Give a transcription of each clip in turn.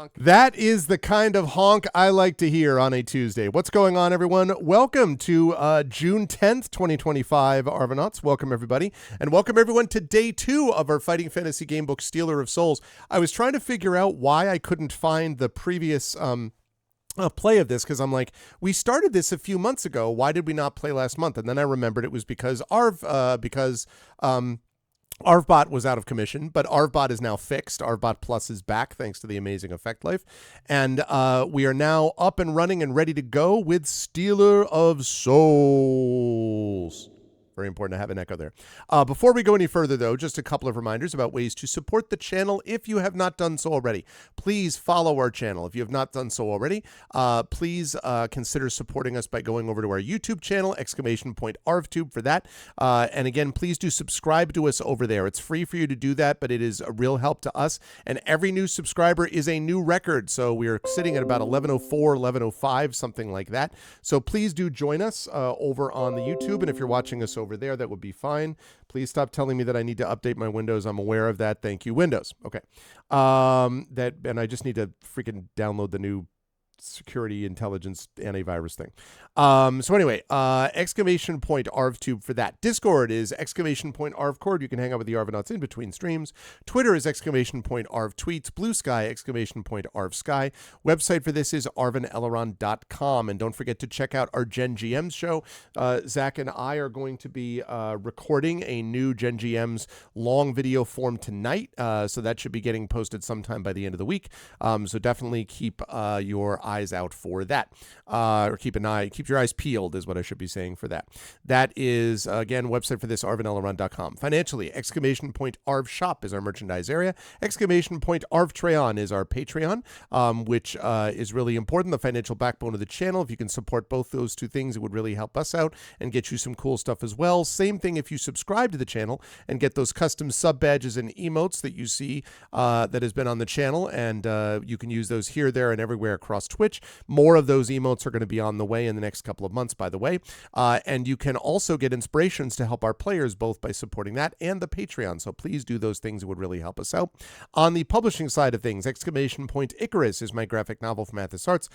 Honk. That is the kind of honk I like to hear on a Tuesday. What's going on, everyone? Welcome to June 10th, 2025, Arvanauts. Welcome, everybody. And welcome, everyone, to day 2 of our Fighting Fantasy Gamebook Stealer of Souls. I was trying to figure out why I couldn't find the previous play of this, because I'm like, we started this a few months ago. Why did we not play last month? And then I remembered it was because Arvbot was out of commission, but Arvbot is now fixed. Arvbot Plus is back thanks to the amazing Effect Life. And we are now up and running and ready to go with Stealer of Souls. Very important to have an echo there. Before we go any further, though, just a couple of reminders about ways to support the channel if you have not done so already. Please follow our channel. If you have not done so already, please consider supporting us by going over to our YouTube channel, !ArvTube for that. And again, please do subscribe to us over there. It's free for you to do that, but it is a real help to us. And every new subscriber is a new record. So we are sitting at about 1104, 1105, something like that. So please do join us over on the YouTube. And if you're watching us over there, that would be fine. Please stop telling me that I need to update my Windows. I'm aware of that. Thank you, Windows. Okay. And I just need to freaking download the new security intelligence antivirus thing. So anyway, !ArvTube for that. Discord is !ArvCord. You can hang out with the Arvanauts in between streams. Twitter is !ArvTweets. Blue Sky, !ArvSky. Website for this is arvaneleron.com. And don't forget to check out our Gen GMs show. Zach and I are going to be recording a new Gen GMs long video form tonight. So that should be getting posted sometime by the end of the week. So definitely keep your eyes out for that. Or keep your eyes peeled is what I should be saying for that. That is, again, website for this, arvaneleron.com. Financially, !ArvShop is our merchandise area. !ArvTreon is our Patreon, which is really important, the financial backbone of the channel. If you can support both those two things, it would really help us out and get you some cool stuff as well. Same thing if you subscribe to the channel and get those custom sub badges and emotes that you see that has been on the channel, and you can use those here, there, and everywhere across Twitch. More of those emotes are going to be on the way in the next couple of months, by the way. And you can also get inspirations to help our players, both by supporting that and the Patreon. So please do those things. It would really help us out. On the publishing side of things, !Icarus is my graphic novel from Athos Arts.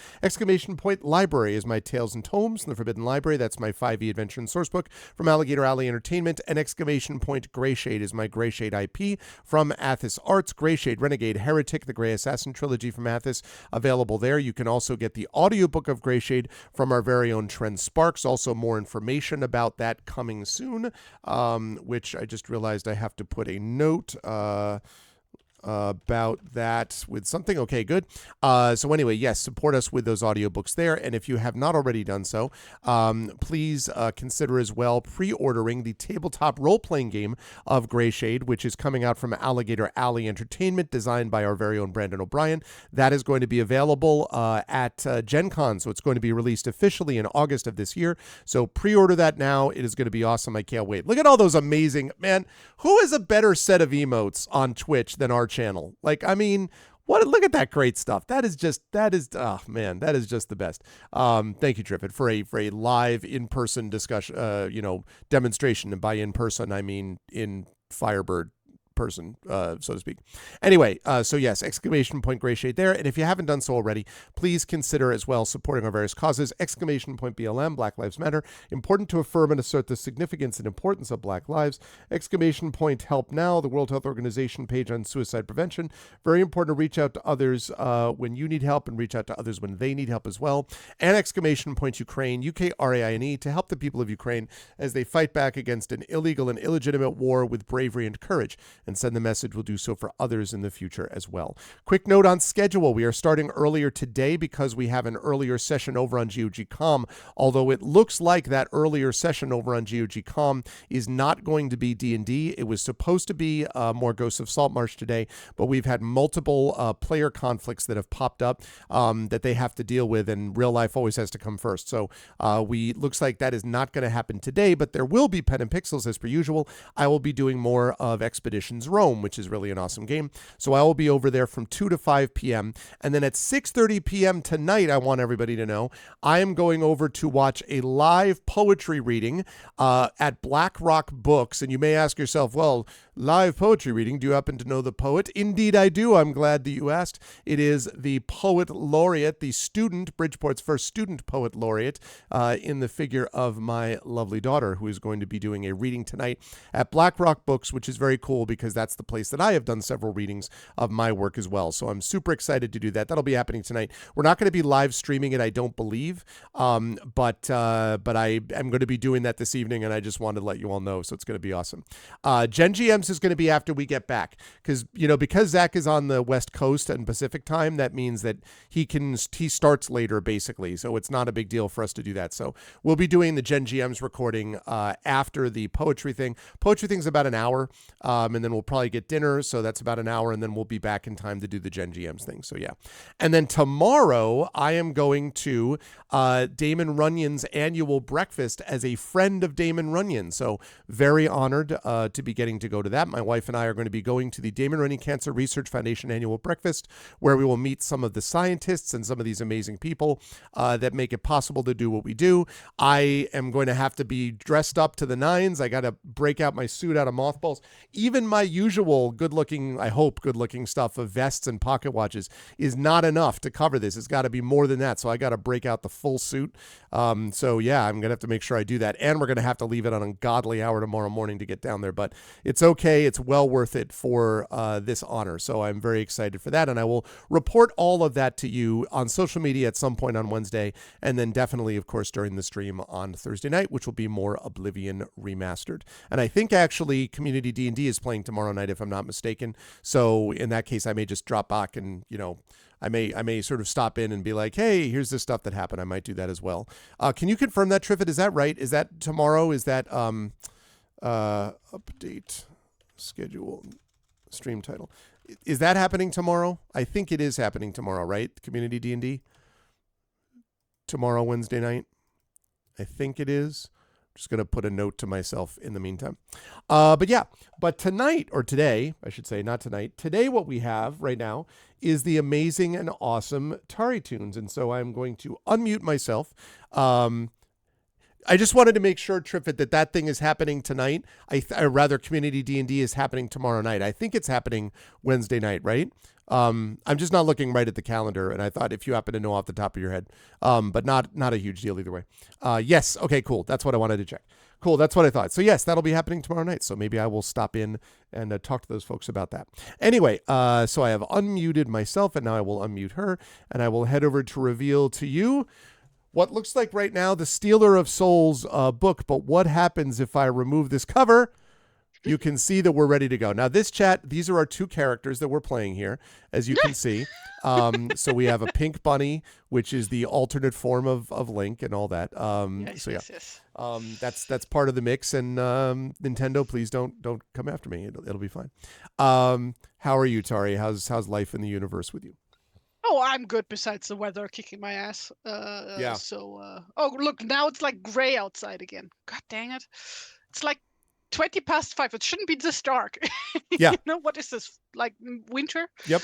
!Library is my Tales and Tomes from the Forbidden Library. That's my 5e adventure and source book from Alligator Alley Entertainment. And !Greyshade is my Greyshade IP from Athos Arts. Greyshade, Renegade, Heretic, the Grey Assassin trilogy from Athos, available there. You can also get the audiobook of Greyshade from our very own Trent Sparks. Also more information about that coming soon, which I just realized I have to put a note about that with something. Okay, good. So anyway, yes, support us with those audiobooks there. And if you have not already done so, please consider as well pre-ordering the tabletop role-playing game of Greyshade, which is coming out from Alligator Alley Entertainment, designed by our very own Brandon O'Brien. That is going to be available at Gen Con, so it's going to be released officially in August of this year. So pre-order that now. It is going to be awesome. I can't wait. Look at all those amazing, man, who has a better set of emotes on Twitch than our channel? Like, I mean, look at that great stuff. That is just the best. Thank you, Triffid, for a live in-person discussion, demonstration. And by in-person, I mean in Firebird person, so to speak. Anyway, so yes, !Greyshade there. And if you haven't done so already, please consider as well supporting our various causes. !BLM, Black Lives Matter. Important to affirm and assert the significance and importance of Black lives. !Help Now, the World Health Organization page on suicide prevention. Very important to reach out to others when you need help and reach out to others when they need help as well. And !Ukraine, UKRAINE, to help the people of Ukraine as they fight back against an illegal and illegitimate war with bravery and courage. and send the message, we'll do so for others in the future as well. Quick note on schedule. We are starting earlier today because we have an earlier session over on GOG.com, although it looks like that earlier session over on GOG.com is not going to be D&D. It was supposed to be more Ghosts of Saltmarsh today, but we've had multiple player conflicts that have popped up that they have to deal with, and real life always has to come first. So looks like that is not going to happen today, but there will be Pen and Pixels as per usual. I will be doing more of Expeditions Rome, which is really an awesome game. So I will be over there from 2 to 5 p.m. And then at 6:30 p.m. tonight, I want everybody to know, I am going over to watch a live poetry reading at Black Rock Books. And you may ask yourself, well, live poetry reading, do you happen to know the poet? Indeed, I do. I'm glad that you asked. It is the poet laureate, the student, Bridgeport's first student poet laureate, in the figure of my lovely daughter, who is going to be doing a reading tonight at Black Rock Books, which is very cool because that's the place that I have done several readings of my work as well. So I'm super excited to do that. That'll be happening tonight. We're not going to be live streaming it, I don't believe, but I am going to be doing that this evening, and I just wanted to let you all know. So it's going to be awesome. Gen GMs is going to be after we get back because Zach is on the West Coast and Pacific time. That means that he starts later basically. So it's not a big deal for us to do that. So we'll be doing the Gen GMs recording after the poetry thing. Poetry thing's about an hour, and then we'll probably get dinner. So that's about an hour, and then we'll be back in time to do the Gen GMs thing. So yeah. And then tomorrow I am going to Damon Runyon's annual breakfast as a friend of Damon Runyon. So very honored to be getting to go to that. My wife and I are going to be going to the Damon Runyon Cancer Research Foundation annual breakfast, where we will meet some of the scientists and some of these amazing people that make it possible to do what we do. I am going to have to be dressed up to the nines. I got to break out my suit out of mothballs. Even my usual good-looking, I hope good-looking stuff of vests and pocket watches is not enough to cover this. It's got to be more than that. So I got to break out the full suit. So yeah, I'm going to have to make sure I do that. And we're going to have to leave it on an ungodly hour tomorrow morning to get down there. But it's okay. It's well worth it for this honor. So I'm very excited for that. And I will report all of that to you on social media at some point on Wednesday. And then definitely, of course, during the stream on Thursday night, which will be more Oblivion Remastered. And I think actually Community D&D is playing tomorrow night, if I'm not mistaken. So in that case, I may just drop back and, I may sort of stop in and be like, hey, here's the stuff that happened. I might do that as well. Can you confirm that, Triffid? Is that right? Is that tomorrow? Is that update schedule stream title? Is that happening tomorrow? I think it is happening tomorrow, right? Community D&D? Tomorrow, Wednesday night? I think it is. Just going to put a note to myself in the meantime. But tonight, or today, I should say, not tonight. Today, what we have right now is the amazing and awesome TariToons. And so I'm going to unmute myself. I just wanted to make sure, Triffid, that thing is happening tonight. Rather, Community D&D is happening tomorrow night. I think it's happening Wednesday night, right? I'm just not looking right at the calendar, and I thought if you happen to know off the top of your head, but not a huge deal either way. Yes, okay, cool. That's what I wanted to check. Cool, that's what I thought. So yes, that'll be happening tomorrow night. So maybe I will stop in and talk to those folks about that. Anyway, so I have unmuted myself, and now I will unmute her, and I will head over to reveal to you what looks like right now the Stealer of Souls book. But what happens if I remove this cover? You can see that we're ready to go. Now, this chat, these are our two characters that we're playing here, as you can see. So we have a pink bunny, which is the alternate form of Link and all that. Yes. That's part of the mix. And Nintendo, please don't come after me. It'll be fine. How are you, Tari? How's life in the universe with you? Oh, I'm good. Besides the weather kicking my ass. Yeah. So, oh look, now it's like gray outside again. God dang it! It's like 20 past 5. It shouldn't be this dark. Yeah. What is this? Like winter? Yep.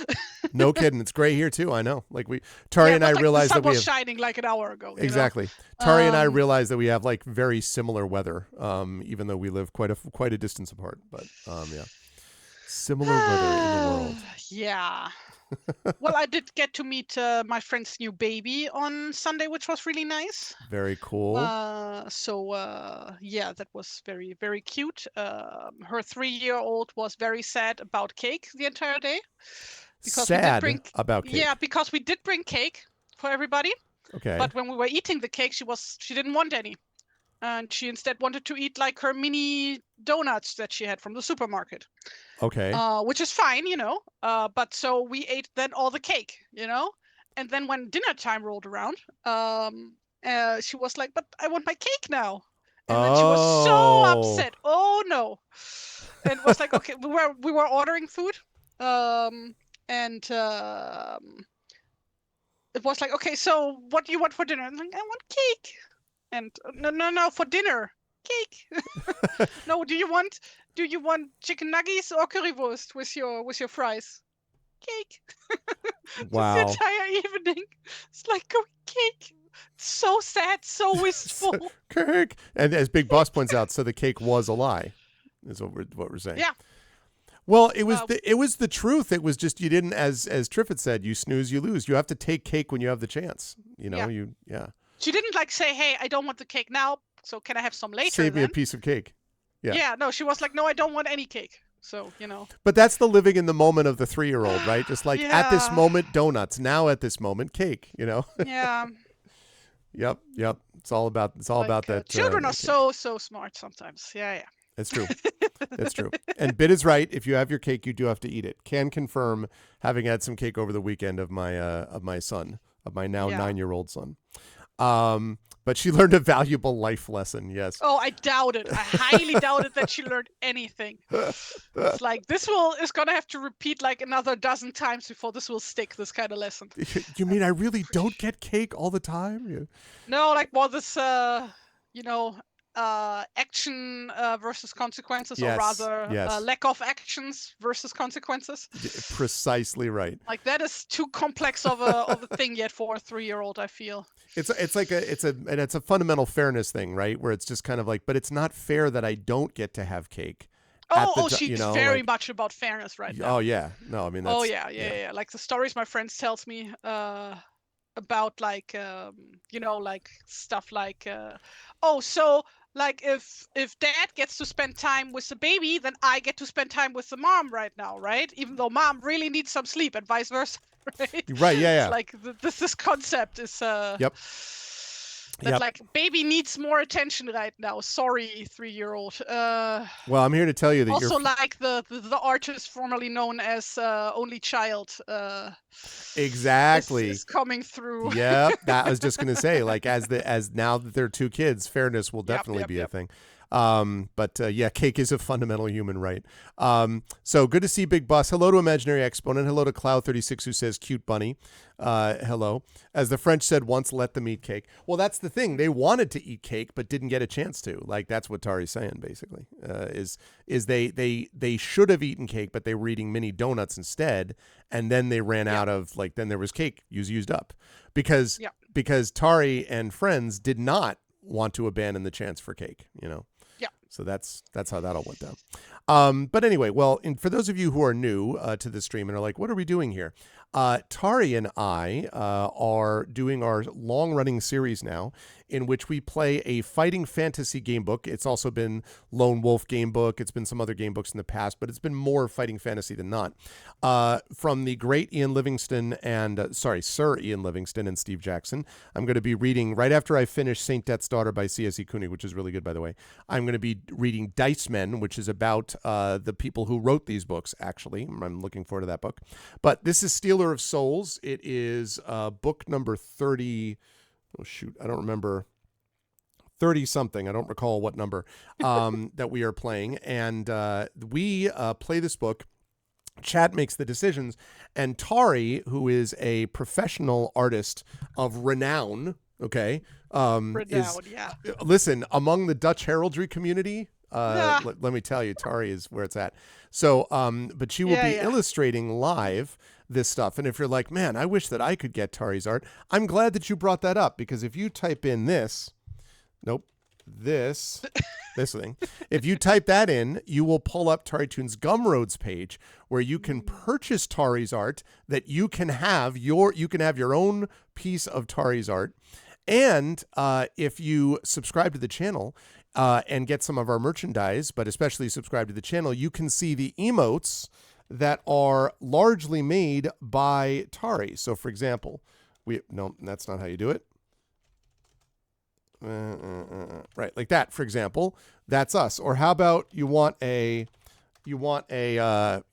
No kidding. It's gray here too. I know. Like Tari and I realized that the sun was shining like an hour ago. Exactly. Tari and I realized that we have like very similar weather, even though we live quite a distance apart. But yeah, similar weather in the world. Yeah. Well, I did get to meet my friend's new baby on Sunday, which was really nice. Very cool. Yeah, that was very, very cute. Her 3-year-old was very sad about cake the entire day. Because about cake? Yeah, because we did bring cake for everybody. Okay. But when we were eating the cake, she didn't want any. and she instead wanted to eat like her mini donuts that she had from the supermarket. Okay. Which is fine, but so we ate then all the cake, and then when dinner time rolled around, she was like, "But I want my cake now," and then she was so Oh. upset. Oh no! And was like, "Okay, we were ordering food, and it was like, okay, so what do you want for dinner?" I'm like, "I want cake." And no, for dinner, cake. No, do you want chicken nuggets or currywurst with your fries? Cake. Just the Wow. entire evening. It's like going cake. So sad, so wistful. Cake. And as Big Boss points out, so the cake was a lie, is what we're saying. Yeah. Well, it was the truth. It was just you didn't, as Triffett said, you snooze, you lose. You have to take cake when you have the chance. Yeah. Yeah. She didn't like say, "Hey, I don't want the cake now, so can I have some later?" Save me a then? piece of cake. Yeah. Yeah, no, she was like, "No, I don't want any cake." So, But that's the living in the moment of the 3-year-old, right? Just like at this Yeah. moment, donuts. Now at this moment, cake. Yeah. Yep. It's all about Like that. children are that cake. so smart sometimes. Yeah, It's true. That's true. And Bit is right. If you have your cake, you do have to eat it. Can confirm, having had some cake over the weekend of my son, of my now yeah. 9-year-old son. But she learned a valuable life lesson. Yes. Oh, I doubt it. I highly doubt it that she learned anything. It's like is gonna have to repeat like another dozen times before this will stick. This kind of lesson. You mean I really don't get cake all the time? Yeah. No, like this, action versus consequences, or Yes. rather, Yes. lack of actions versus consequences. Precisely right. Like that is too complex of a thing yet for a 3-year-old. I feel. It's like it's a fundamental fairness thing, right? Where it's just kind of like, but it's not fair that I don't get to have cake. She's very like, much about fairness right now. oh yeah, no, I mean that's. Oh yeah. Like the stories my friends tells me about like like stuff like so like if dad gets to spend time with the baby, then I get to spend time with the mom right now, right? Even though mom really needs some sleep and vice versa, right? Right. Yeah. It's like this concept is Yep. that Yep. like baby needs more attention right now. Sorry, 3-year-old. Well, I'm here to tell you that Also, you're like the artist formerly known as Only Child. exactly. Is coming through. Yep. That I was just gonna say, like as now that they're 2 kids, fairness will definitely be a thing. But yeah, cake is a fundamental human right. So good to see Big Boss. Hello to Imaginary Exponent. Hello to Cloud36 who says cute bunny. Hello. As the French said once, let them eat cake. Well, that's the thing. They wanted to eat cake, but didn't get a chance to. Like that's what Tari's saying basically. Is they should have eaten cake, but they were eating mini donuts instead, and then they ran out of then there was cake used up because Tari and friends did not want to abandon the chance for cake. Yeah. So that's how that all went down. But anyway, well, for those of you who are new to the stream and are like, what are we doing here? Tari and I are doing our long-running series now in which we play a fighting fantasy game book. It's also been Lone Wolf game book. It's been some other game books in the past, but it's been more fighting fantasy than not. From the great Ian Livingston and, Sir Ian Livingston and Steve Jackson. I'm going to be reading, right after I finish Saint Death's Daughter by C.S.E. Koenig, which is really good, by the way. I'm going to be reading Dice Men, which is about the people who wrote these books, actually. I'm looking forward to that book. But this is Stealer of Souls. It is book number 30. Oh, shoot. I don't remember. 30 something. I don't recall what number that we are playing. And we play this book. Chad makes the decisions. And Tari, who is a professional artist of renown, okay, listen, among the Dutch heraldry community, let me tell you, Tari is where it's at. So, but she will be illustrating live this stuff. And if you're like, man, I wish that I could get Tari's art, I'm glad that you brought that up, because if you type in this thing, if you type that in, you will pull up TariToons Gumroad's page where you can purchase Tari's art, that you can have your own piece of Tari's art. And if you subscribe to the channel and get some of our merchandise, but especially subscribe to the channel, you can see the emotes that are largely made by Tari. So for example, no, that's not how you do it. right, like that, for example. That's us. Or how about you want a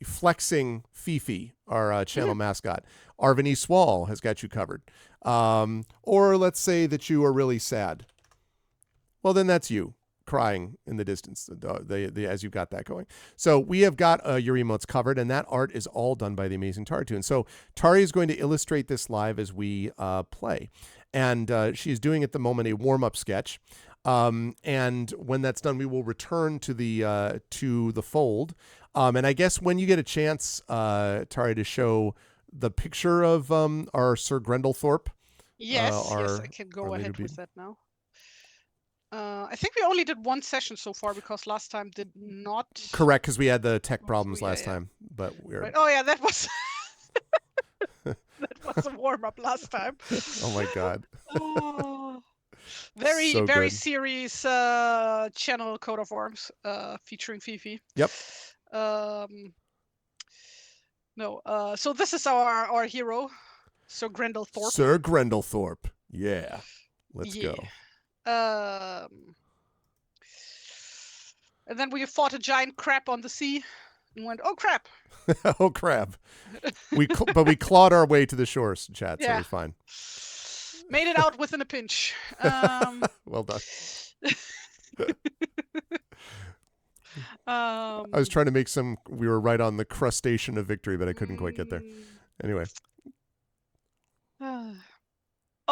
flexing Fifi, our channel mascot. Arvin Swall has got you covered. Or let's say that you are really sad. Well, then that's you crying in the distance as you've got that going. So we have got your emotes covered, and that art is all done by the amazing TariToons. So Tari is going to illustrate this live as we play. And she's doing at the moment a warm-up sketch. And when that's done, we will return to the fold. And I guess when you get a chance, Tari, to show the picture of our Sir Grendelthorpe. Yes, I can go ahead with that now. I think we only did one session so far because last time did not. Correct, because we had the tech problems last time. But we're. Right. Oh yeah, that was. That was a warm up last time. Oh my god. Oh, very So very good. serious channel coat of arms featuring Fifi. Yep. No. So this is our hero, Sir Grendelthorpe. Sir Grendelthorpe. Yeah. Let's go. And then we fought a giant crab on the sea and went, oh crap. Oh crap. But we clawed our way to the shores, chat, so it was fine. Made it out within a pinch. Well done. I was trying to make we were right on the crustacean of victory, but I couldn't quite get there. Anyway.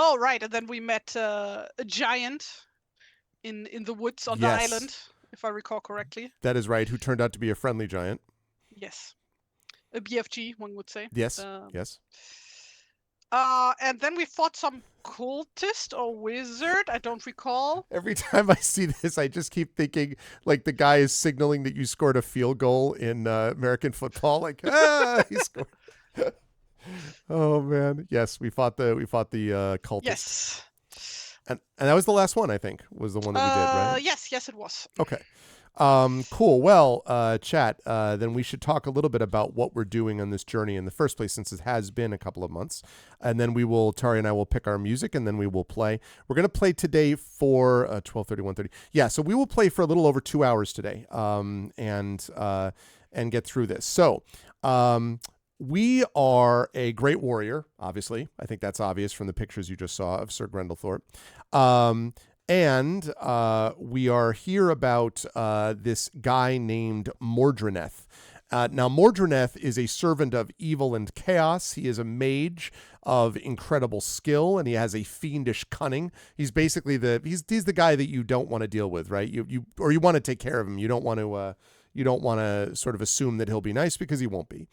Oh, right. And then we met a giant in the woods on the island, if I recall correctly. That is right. Who turned out to be a friendly giant. Yes. A BFG, one would say. Yes. Yes. And then we fought some cultist or wizard. I don't recall. Every time I see this, I just keep thinking like the guy is signaling that you scored a field goal in American football. Like, he scored. Oh man, yes, we fought the cultist. Yes, and that was the last one. I think was the one that we did, right? Yes, it was. Okay, cool. Well, chat. Then we should talk a little bit about what we're doing on this journey in the first place, since it has been a couple of months, and then Tari and I will pick our music, and then we will play. We're gonna play today for 12:30, 1:30. Yeah, so we will play for a little over 2 hours today, and get through this. So, we are a great warrior, obviously. I think that's obvious from the pictures you just saw of Sir Grendelthorpe. And we are here about this guy named Mordreneth. Now, Mordreneth is a servant of evil and chaos. He is a mage of incredible skill, and he has a fiendish cunning. He's basically he's the guy that you don't want to deal with, right? You want to take care of him. You don't want to sort of assume that he'll be nice, because he won't be.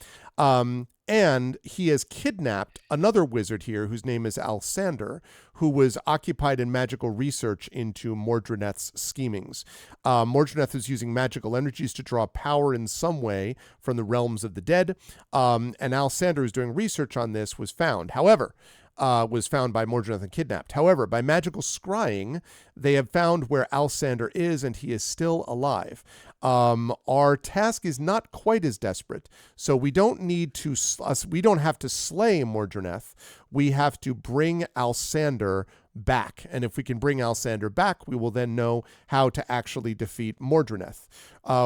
And he has kidnapped another wizard here whose name is Alsander, who was occupied in magical research into Mordreneth's schemings. Mordreneth is using magical energies to draw power in some way from the realms of the dead. And Alsander, who's doing research on this, was found. However, was found by Mordreneth and kidnapped. However, by magical scrying, they have found where Alsander is, and he is still alive. Our task is not quite as desperate, so we don't have to slay Mordreneth. We have to bring Alsander back, and if we can bring Alsander back, we will then know how to actually defeat Mordreneth.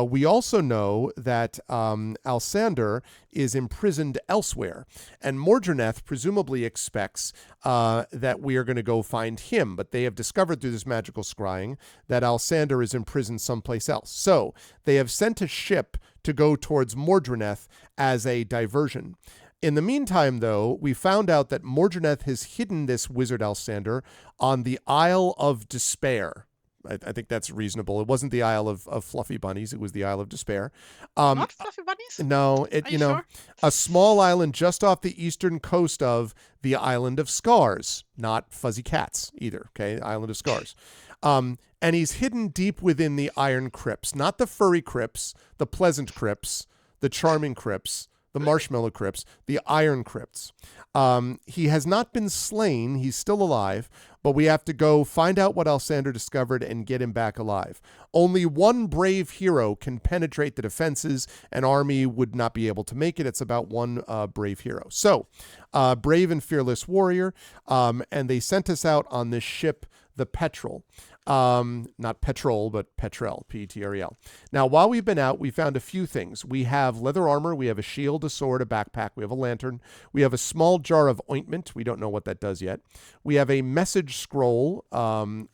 We also know that Alsander is imprisoned elsewhere, and Mordreneth presumably expects that we are going to go find him, but they have discovered through this magical scrying that Alsander is imprisoned someplace else. So they have sent a ship to go towards Mordreneth as a diversion. In the meantime, though, we found out that Mordreneth has hidden this wizard Alsander on the Isle of Despair. I think that's reasonable. It wasn't the Isle of Fluffy Bunnies. It was the Isle of Despair. Not Fluffy Bunnies? No, Sure? A small island just off the eastern coast of the Island of Scars. Not Fuzzy Cats either, okay? Island of Scars. And he's hidden deep within the Iron Crypts. Not the furry crypts, the pleasant crypts, the charming crypts, the marshmallow crypts, the Iron Crypts. He has not been slain. He's still alive, but we have to go find out what Alsander discovered and get him back alive. Only one brave hero can penetrate the defenses. An army would not be able to make it. It's about one brave hero. So, brave and fearless warrior. And they sent us out on this ship, the petrel. Not petrol, but petrel, P-E-T-R-E-L. Now, while we've been out, we found a few things. We have leather armor, we have a shield, a sword, a backpack, we have a lantern, we have a small jar of ointment. We don't know what that does yet. We have a message scroll,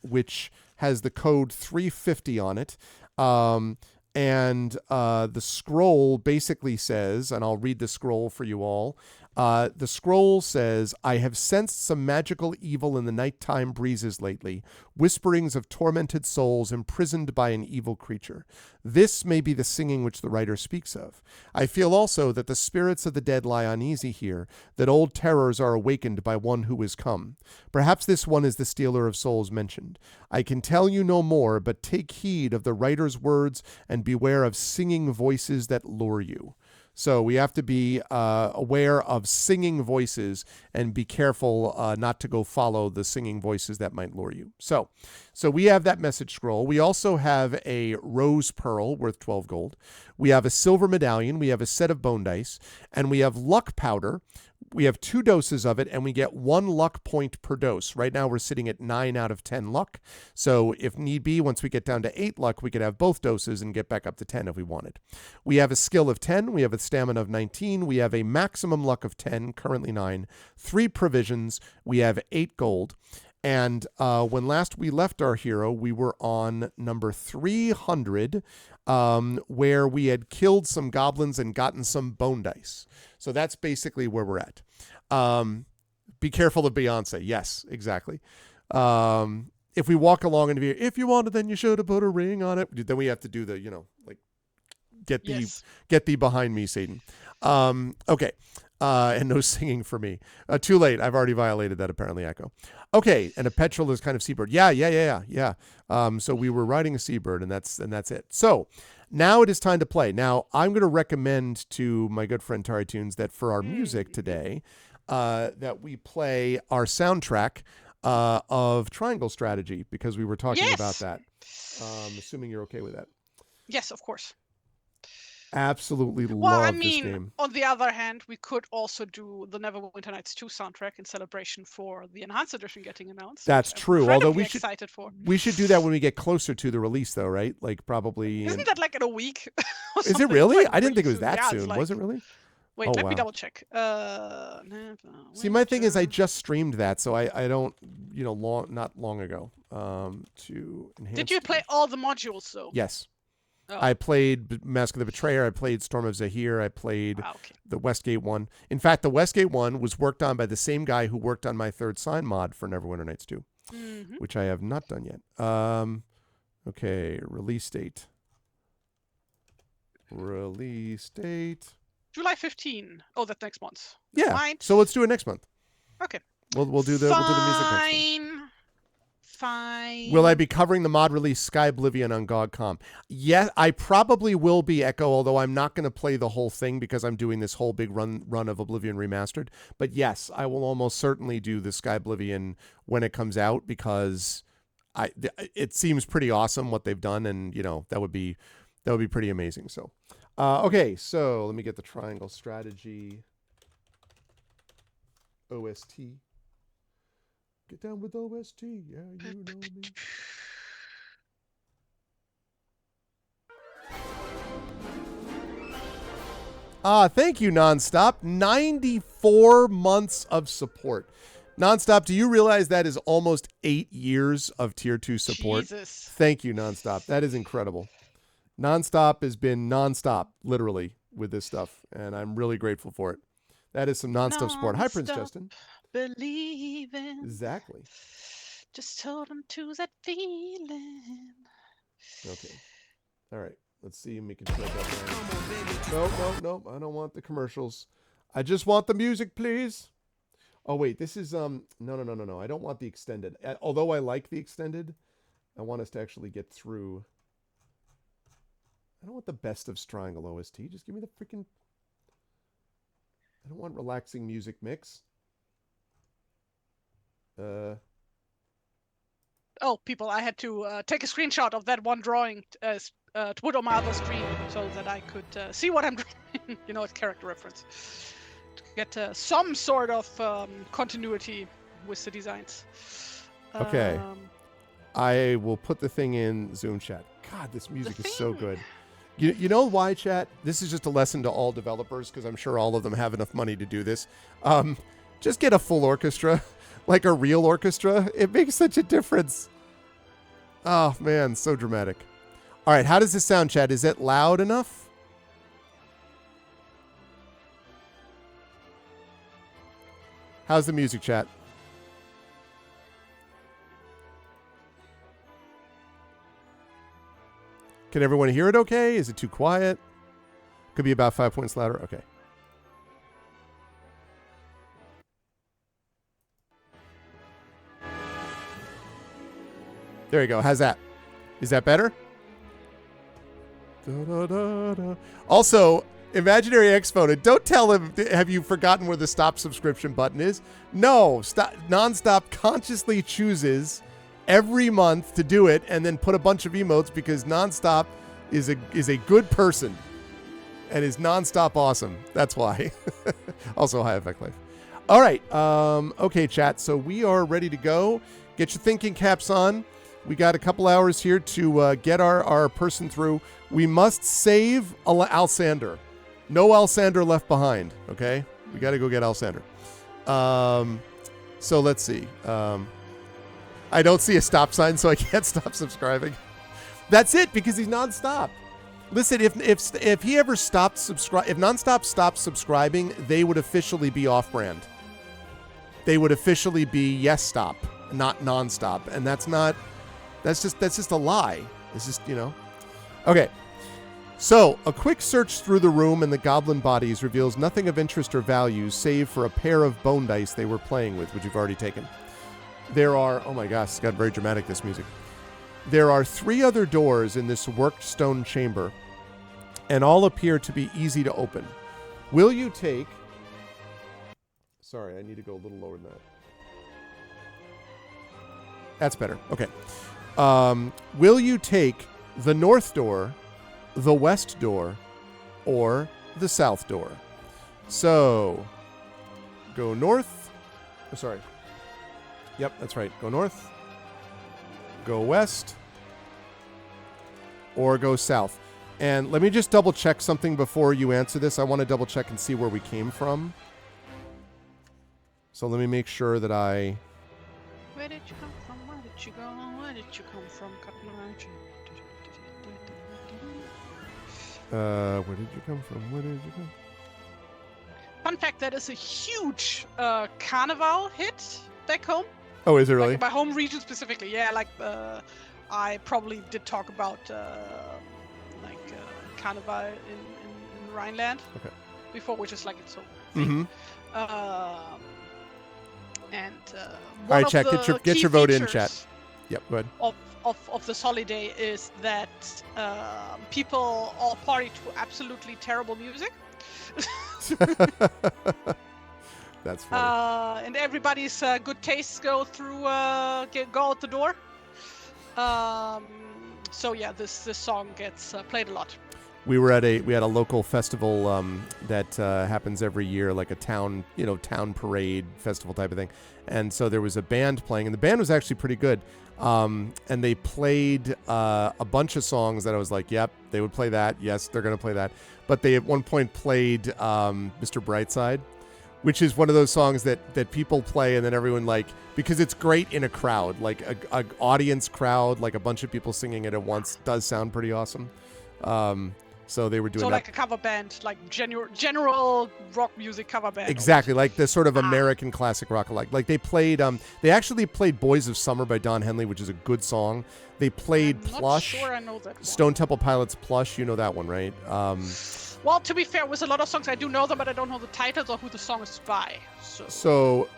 which has the code 350 on it. And the scroll basically says, and I'll read the scroll for you all. The scroll says, I have sensed some magical evil in the nighttime breezes lately, whisperings of tormented souls imprisoned by an evil creature. This may be the singing which the writer speaks of. I feel also that the spirits of the dead lie uneasy here, that old terrors are awakened by one who is come. Perhaps this one is the stealer of souls mentioned. I can tell you no more, but take heed of the writer's words and beware of singing voices that lure you. So we have to be aware of singing voices and be careful not to go follow the singing voices that might lure you. So we have that message scroll. We also have a rose pearl worth 12 gold. We have a silver medallion. We have a set of bone dice. And we have luck powder. We have 2 doses of it, and we get 1 luck point per dose. Right now, we're sitting at 9 out of 10 luck. So if need be, once we get down to 8 luck, we could have both doses and get back up to 10 if we wanted. We have a skill of 10. We have a stamina of 19. We have a maximum luck of 10, currently 9. 3 provisions. We have 8 gold. And when last we left our hero, we were on number 300, where we had killed some goblins and gotten some bone dice. So that's basically where we're at. Be careful of Beyonce. Yes, exactly. If we walk along and if you wanted, then you should have put a ring on it. Then we have to do the, like, get thee behind me, Satan. Okay. And no singing for me. Too late. I've already violated that, apparently, Echo. Okay, and a petrel is kind of seabird. Yeah. So we were riding a seabird, and that's it. So now it is time to play. Now I'm going to recommend to my good friend TariToons that for our music today, that we play our soundtrack of Triangle Strategy, because we were talking about that. Assuming you're okay with that. Yes, of course. Absolutely love this game. On the other hand, we could also do the Neverwinter Nights 2 soundtrack in celebration for the Enhanced Edition getting announced. That's true. Although we should do that when we get closer to the release, though, right? Like probably. Isn't that like in a week? Is it really? Like I didn't think it was that soon. Was it really? Wait, let me double check. See, my thing is I just streamed that, so I don't, not long ago. To enhance. Did you play all the modules though? Yes. Oh. I played Mask of the Betrayer. I played Storm of Zahir. I played the Westgate one. In fact, the Westgate one was worked on by the same guy who worked on my third sign mod for Neverwinter Nights 2, which I have not done yet. Okay, release date. July 15. Oh, that's next month. Yeah. Fine. So let's do it next month. Okay. We'll do the music next month. Fine. Will I be covering the mod release Sky Oblivion on GOG.com? Yeah, I probably will be, Echo, although I'm not going to play the whole thing because I'm doing this whole big run of Oblivion Remastered. But yes, I will almost certainly do the Sky Oblivion when it comes out, because it seems pretty awesome what they've done, and that would be pretty amazing. So, okay, so let me get the Triangle Strategy OST. Get down with OST. Yeah, you know me. Thank you, Nonstop. 94 months of support. Nonstop, do you realize that is almost 8 years of Tier 2 support? Jesus. Thank you, Nonstop. That is incredible. Nonstop has been nonstop, literally, with this stuff, and I'm really grateful for it. That is some nonstop support. Hi, Prince Justin. Believing. Exactly. Just hold on to that feeling. Okay. All right. Let's see if we can play that. No. I don't want the commercials. I just want the music, please. Oh wait, this is no. I don't want the extended. Although I like the extended, I want us to actually get through. I don't want the best of Triangle OST. Just give me the freaking. I don't want relaxing music mix. Oh, people, I had to take a screenshot of that one drawing to put on my other screen so that I could see what I'm drawing. It's character reference. To get some sort of continuity with the designs. Okay. I will put the thing in Zoom chat. God, this music is so thing. good. You know why, chat? This is just a lesson to all developers because I'm sure all of them have enough money to do this. Just get a full orchestra, like a real orchestra. It makes such a difference. Oh, man, so dramatic. All right, how does this sound, chat? Is it loud enough? How's the music, chat? Can everyone hear it okay? Is it too quiet? Could be about 5 points louder. Okay. There you go. How's that? Is that better? Da, da, da, da. Also, Imaginary Exponent, don't tell him, have you forgotten where the stop subscription button is? No. Nonstop consciously chooses every month to do it and then put a bunch of emotes because Nonstop is a good person and is nonstop awesome. That's why. Also, High Effect Life. All right. Okay, chat. So we are ready to go. Get your thinking caps on. We got a couple hours here to get our person through. We must save Alsander. No Alsander left behind. Okay? We got to go get Alsander. So let's see. I don't see a stop sign, so I can't stop subscribing. That's it, because he's nonstop. Listen, if he ever stopped if Nonstop stopped subscribing, they would officially be off-brand. They would officially be Yes Stop, not Nonstop, and that's just a lie. It's just, Okay. So, a quick search through the room and the goblin bodies reveals nothing of interest or value save for a pair of bone dice they were playing with, which you've already taken. There are, oh my gosh, it's got very dramatic, this music. There are 3 other doors in this worked stone chamber, and all appear to be easy to open. Will you take... Sorry, I need to go a little lower than that. That's better. Okay. Will you take the north door, the west door, or the south door? So, go north. Oh, sorry. Yep, that's right. Go north, go west, or go south. And let me just double check something before you answer this. I want to double check and see where we came from. So let me make sure that I... Where did you come from? Where did you go? Where did you come from? where did you come from? Where did you come? Fun fact, that is a huge carnival hit back home. Oh, is it really? Like my home region specifically, yeah. Like I probably did talk about carnival in Rhineland before, which is like it's so. Mm-hmm. All right, chat. Get your vote in, chat. Yep, go ahead. Of this holiday is that people all party to absolutely terrible music. That's funny. And everybody's good tastes go through go out the door. So yeah, this song gets played a lot. We had a local festival that happens every year, like a town parade festival type of thing. And so there was a band playing, and the band was actually pretty good. And they played a bunch of songs that I was like, yep, they would play that. Yes, they're going to play that. But they at one point played Mr. Brightside, which is one of those songs that people play and then everyone because it's great in a crowd, like a audience crowd, like a bunch of people singing it at once does sound pretty awesome. So they were doing like a cover band, like general rock music cover band. Exactly, like the sort of American classic rock alike. Like they played, they actually played "Boys of Summer" by Don Henley, which is a good song. They played "Plush," not sure I know that one. Stone Temple Pilots' "Plush." You know that one, right? Well, to be fair, with a lot of songs I do know them, but I don't know the titles or who the song is by. So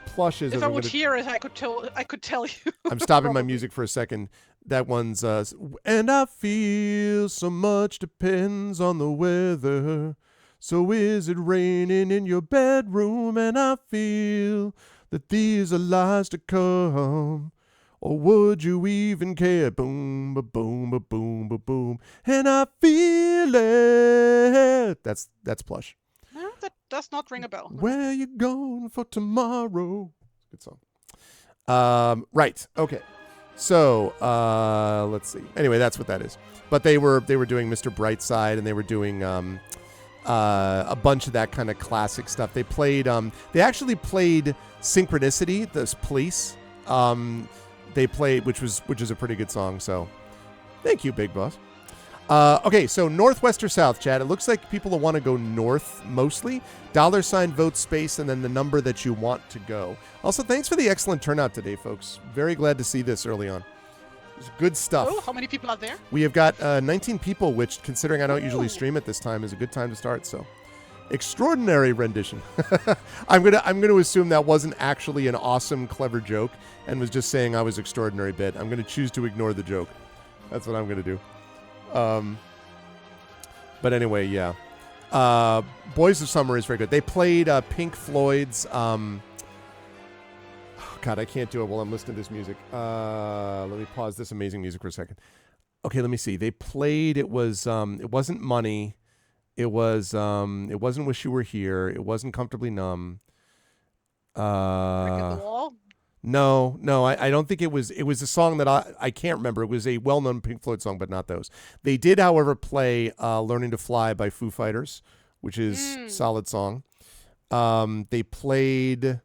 Plush is. If I would hear it, I could tell you. I'm stopping my music for a second. That one's and I feel so much depends on the weather. So is it raining in your bedroom? And I feel that these are lies to come. Or would you even care? Boom, ba boom, ba boom, ba boom. And I feel it. That's Plush. No, that does not ring a bell. Where you going for tomorrow? Good song. Right. Okay. So let's see. Anyway, that's what that is. But they were doing Mr. Brightside, and they were doing a bunch of that kind of classic stuff. They played. They actually played Synchronicity, this Police. They played, which is a pretty good song. So, thank you, Big Boss. Okay, so northwest or south, Chad. It looks like people will want to go north mostly. $ vote space, and then the number that you want to go. Also, thanks for the excellent turnout today, folks. Very glad to see this early on. It's good stuff. Oh, how many people are there? We have got 19 people, which, considering I don't usually stream at this time, is a good time to start. So, extraordinary rendition. I'm gonna assume that wasn't actually an awesome, clever joke, and was just saying I was extraordinary bit. I'm gonna choose to ignore the joke. That's what I'm gonna do. But anyway, yeah. Boys of Summer is very good. They played Pink Floyd's. God, I can't do it while I'm listening to this music. Let me pause this amazing music for a second. Okay, let me see. They played. It wasn't Money. It wasn't Wish You Were Here. It wasn't Comfortably Numb. Brick in the Wall? No, I don't think it was. It was a song that I can't remember. It was a well-known Pink Floyd song, but not those. They did, however, play "Learning to Fly" by Foo Fighters, which is a solid song. They played,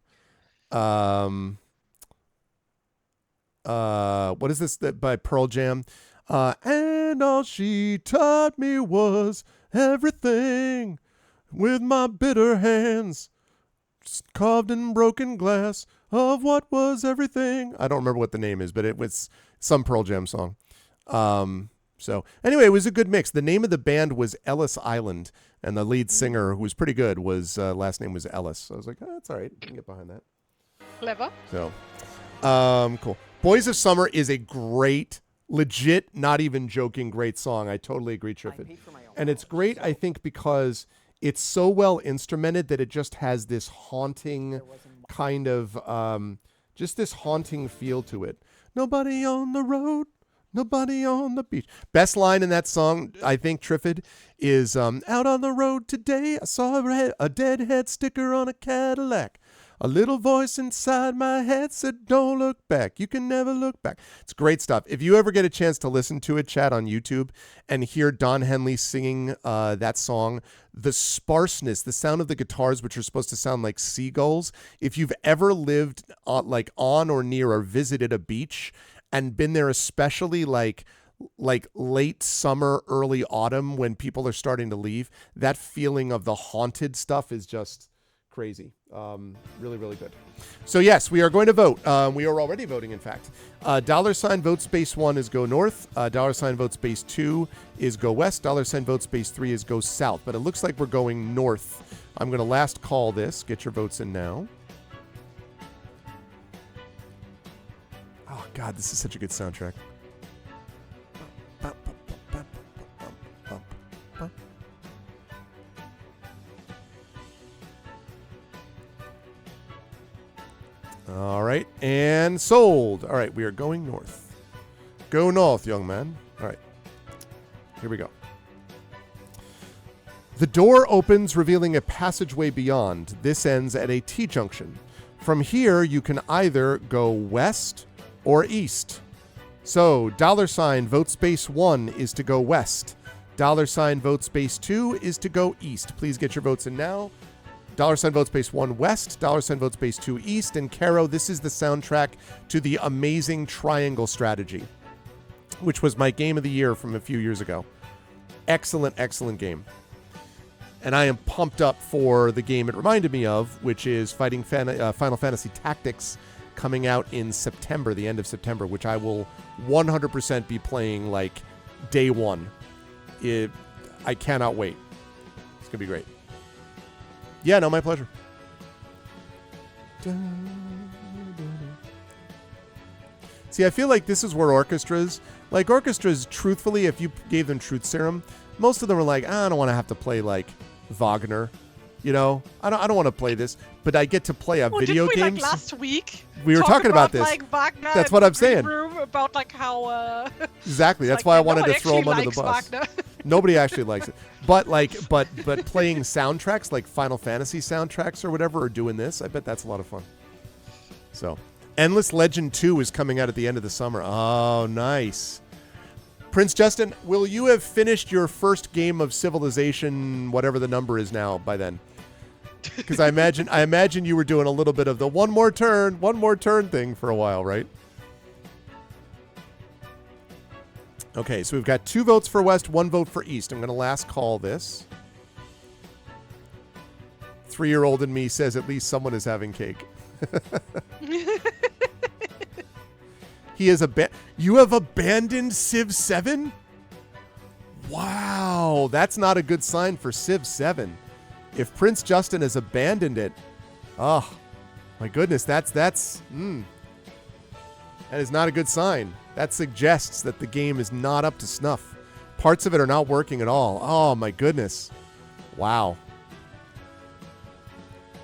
what is this by Pearl Jam? And all she taught me was everything with my bitter hands, carved in broken glass of what was everything. I don't remember what the name is, but it was some Pearl Jam song. So anyway, it was a good mix. The name of the band was Ellis Island, and the lead singer, who was pretty good, was last name was Ellis. So I was like, oh, that's all right. I can get behind that. Clever. So, cool. Boys of Summer is a great, legit, not even joking, great song. I totally agree, Triffid. And it's great, I think, because it's so well instrumented that it just has this haunting kind of, just this haunting feel to it. Nobody on the road, nobody on the beach. Best line in that song, I think, Triffid, is, out on the road today, I saw a dead head sticker on a Cadillac. A little voice inside my head said, don't look back. You can never look back. It's great stuff. If you ever get a chance to listen to it, chat on YouTube, and hear Don Henley singing that song, the sparseness, the sound of the guitars, which are supposed to sound like seagulls. If you've ever lived on or near or visited a beach and been there, especially like late summer, early autumn, when people are starting to leave, that feeling of the haunted stuff is just crazy. Really, really good. So yes, we are going to vote. We are already voting, in fact. $ vote space 1 is go north. $ vote space 2 is go west. $ vote space 3 is go south. But it looks like we're going north. I'm going to last call this. Get your votes in now. Oh God, this is such a good soundtrack. All right, and sold. All right, we are going north. Go north, young man. All right, here we go. The door opens, revealing a passageway beyond. This ends at a T-junction. From here, you can either go west or east. So, $ vote space 1 is to go west. $ vote space 2 is to go east. Please get your votes in now. $ vote space 1 west, $ vote space 2 east, and Caro, this is the soundtrack to the amazing Triangle Strategy, which was my game of the year from a few years ago. Excellent, excellent game. And I am pumped up for the game it reminded me of, which is Final Fantasy Tactics, coming out in September, the end of September, which I will 100% be playing like day one. I cannot wait. It's going to be great. Yeah, no, my pleasure. See, I feel like this is where orchestras, truthfully, if you gave them truth serum, most of them are like, I don't want to have to play like Wagner, you know. I don't want to play this, but I get to play a video game. Games. Like last week, we were talking about this. Like Wagner. That's what I'm saying. About like how. Exactly. That's why I wanted to throw him under the bus. Wagner. Nobody actually likes it, but playing soundtracks like Final Fantasy soundtracks or whatever, or doing this, I bet that's a lot of fun. So, Endless Legend 2 is coming out at the end of the summer. Oh, nice. Prince Justin, will you have finished your first game of Civilization, whatever the number is now, by then? Because I imagine you were doing a little bit of the one more turn thing for a while, right? Okay, so we've got 2 votes for West, 1 vote for East. I'm going to last call this. 3-year-old in me says at least someone is having cake. You have abandoned Civ 7? Wow, that's not a good sign for Civ 7. If Prince Justin has abandoned it, oh my goodness, that is not a good sign. That suggests that the game is not up to snuff. Parts of it are not working at all. Oh my goodness. Wow.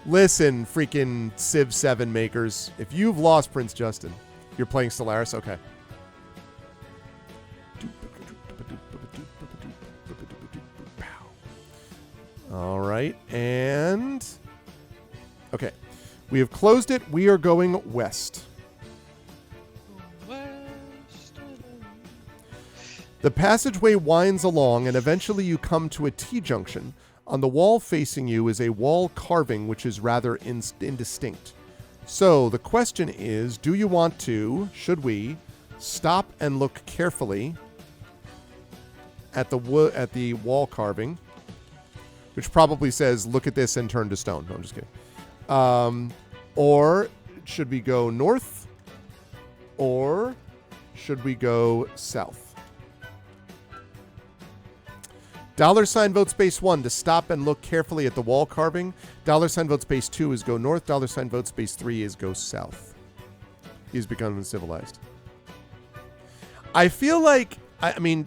Listen, freaking Civ 7 makers. If you've lost Prince Justin, you're playing Stellaris? Okay. All right, and... Okay. We have closed it. We are going west. The passageway winds along, and eventually you come to a T-junction. On the wall facing you is a wall carving, which is rather indistinct. So the question is, should we stop and look carefully at the wall carving, which probably says, look at this and turn to stone. No, I'm just kidding. Or should we go north, or should we go south? $sign vote space 1 to stop and look carefully at the wall carving. $sign vote space 2 is go north. $sign vote space 3 is go south. He's become uncivilized. I feel like,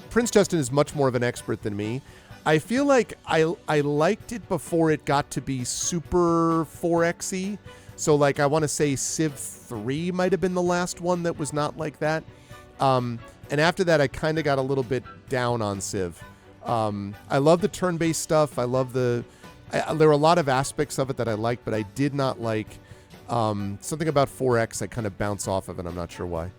Prince Justin is much more of an expert than me. I feel like I liked it before it got to be super 4X-y. So like I want to say Civ 3 might have been the last one that was not like that. And after that, I kind of got a little bit down on Civ. I love the turn-based stuff. I love there were a lot of aspects of it that I liked, but I did not like something about 4X. I kind of bounce off of it. I'm not sure why.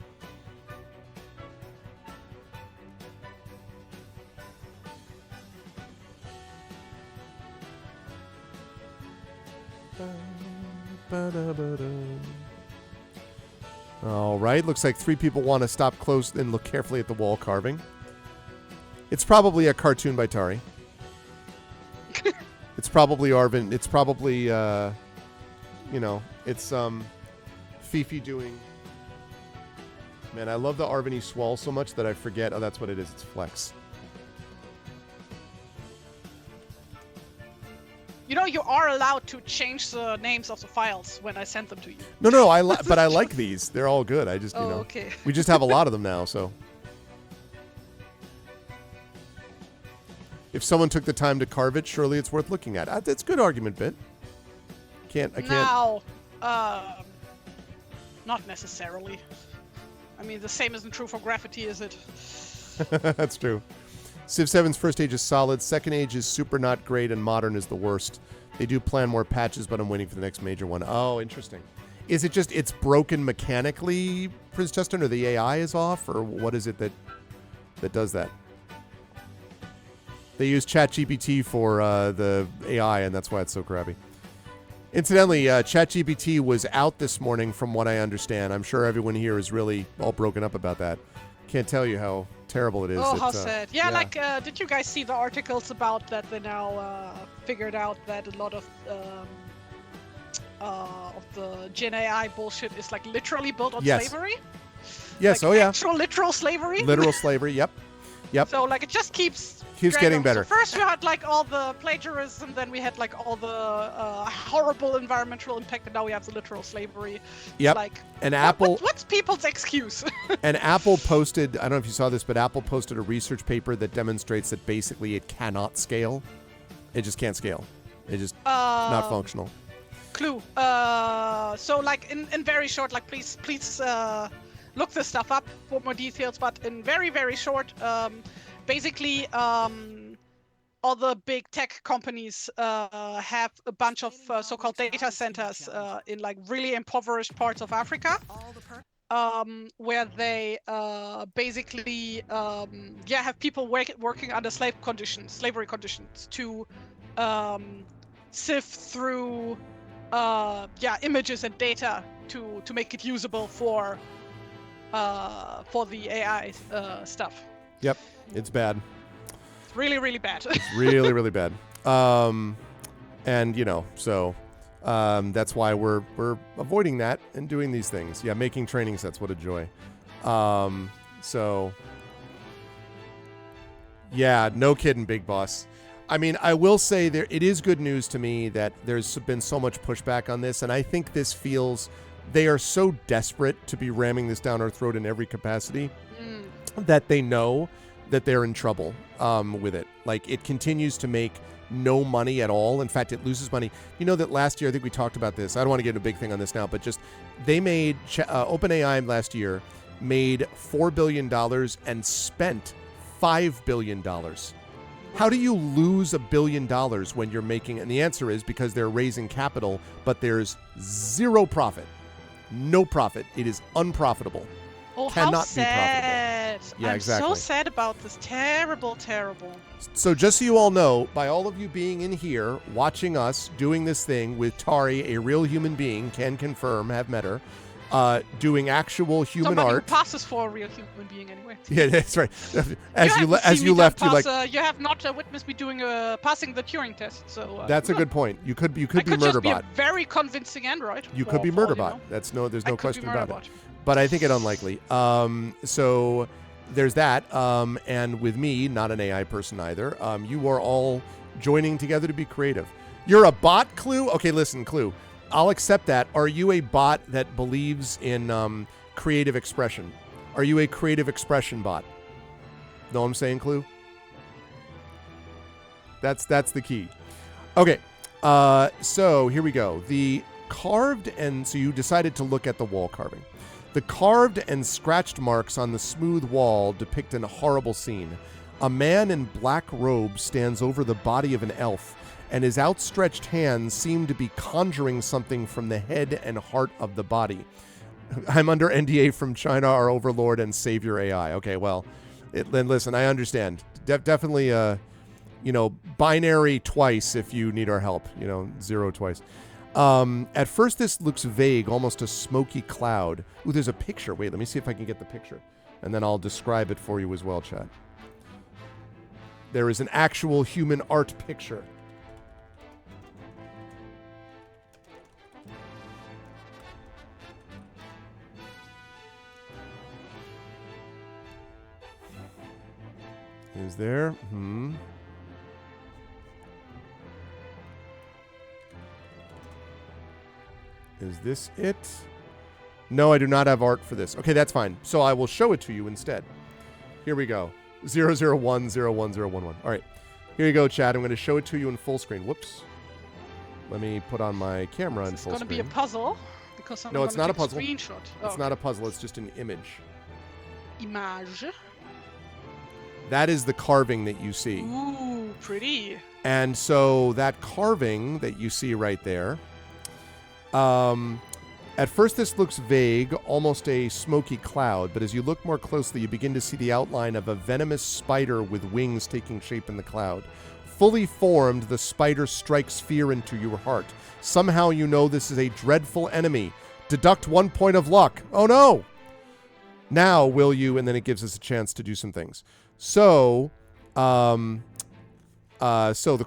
All right. Looks like 3 people want to stop close and look carefully at the wall carving. It's probably a cartoon by Tari. It's probably Arvin. It's probably, it's Fifi doing. Man, I love the Arvin swell so much that I forget. Oh, that's what it is. It's Flex. You know, you are allowed to change the names of the files when I send them to you. No, but I like these. They're all good. I just, okay. We just have a lot of them now, so. If someone took the time to carve it, surely it's worth looking at. That's a good argument, Bit. I can't. Now, not necessarily. I mean, the same isn't true for graffiti, is it? That's true. Civ 7's first age is solid. Second age is super not great, and modern is the worst. They do plan more patches, but I'm waiting for the next major one. Oh, interesting. Is it just it's broken mechanically, Prince Justin, or the AI is off, or what is it that does that? They use ChatGPT for the AI, and that's why it's so crappy. Incidentally, ChatGPT was out this morning, from what I understand. I'm sure everyone here is really all broken up about that. Can't tell you how terrible it is. Oh, how sad. Yeah, like, did you guys see the articles about that they now figured out that a lot of the Gen AI bullshit is like literally built on slavery? Yes, like, actual literal slavery? Literal slavery, yep. So, like, it just keeps getting better. So first we had like all the plagiarism, then we had like all the horrible environmental impact, and now we have the literal slavery. Yep. Like, and Apple. What's people's excuse? And Apple posted, I don't know if you saw this, but Apple posted a research paper that demonstrates that basically it cannot scale. It just can't scale. It just not functional. Clue. So like in very short, like please look this stuff up for more details. But in very short. Basically, other big tech companies have a bunch of so-called data centers in like really impoverished parts of Africa, where they basically have people working under slavery conditions to sift through images and data to make it usable for the AI stuff. Yep, it's bad. It's really, really bad. Really, really bad. And so that's why we're avoiding that and doing these things. Yeah, making training sets, what a joy. So yeah, no kidding, Big Boss. I mean, I will say it is good news to me that there's been so much pushback on this, and I think this feels they are so desperate to be ramming this down our throat in every capacity that they know that they're in trouble with it. Like, it continues to make no money at all. In fact, it loses money. You know that last year, I think we talked about this. I don't want to get into a big thing on this now, but just they made OpenAI last year made $4 billion and spent $5 billion. How do you lose $1 billion when you're making, and the answer is because they're raising capital, but there's zero profit. No profit. It is unprofitable. Oh, Cannot how sad. be profitable. Yeah, I'm exactly. so sad about this. Terrible, terrible. So just so you all know, by all of you being in here, watching us doing this thing with Tari, a real human being, can confirm, have met her, doing actual human Somebody art. who passes for a real human being anyway. Yeah, that's right. As you left, you like. You have not witnessed me doing passing the Turing test. So that's a good point. You could be I could just be Murderbot. a very convincing android. You could be Murderbot. There's no question about it. But I think it unlikely. So there's that. And with me, not an AI person either, you are all joining together to be creative. You're a bot, Clue? Okay, listen, Clue. I'll accept that. Are you a bot that believes in creative expression? Are you a creative expression bot? Know what I'm saying, Clue? That's the key. Okay, so here we go. The carved, and so you decided to look at the wall carving. The carved and scratched marks on the smooth wall depict a horrible scene. A man in black robes stands over the body of an elf, and his outstretched hands seem to be conjuring something from the head and heart of the body. I'm under NDA from China, our overlord and savior AI. Okay, well, then listen, I understand. Definitely, binary twice if you need our help. 0 twice. At first, this looks vague, almost a smoky cloud. Ooh, there's a picture. Wait, let me see if I can get the picture. And then I'll describe it for you as well, chat. There is an actual human art picture. Is there? Is this it? No, I do not have art for this. Okay, that's fine. So I will show it to you instead. Here we go. 0010111. All right. Here you go, chat. I'm going to show it to you in full screen. Whoops. Let me put on my camera in full screen. It's going to be a puzzle because I'm No, it's not a puzzle. Screenshot. It's not a puzzle. It's just an image. Image. That is the carving that you see. Ooh, pretty. And so that carving that you see right there, at first this looks vague, almost a smoky cloud, but as you look more closely, you begin to see the outline of a venomous spider with wings taking shape in the cloud. Fully formed, the spider strikes fear into your heart. Somehow you know this is a dreadful enemy. Deduct 1 point of luck. Oh no! Now will you, and then it gives us a chance to do some things. So the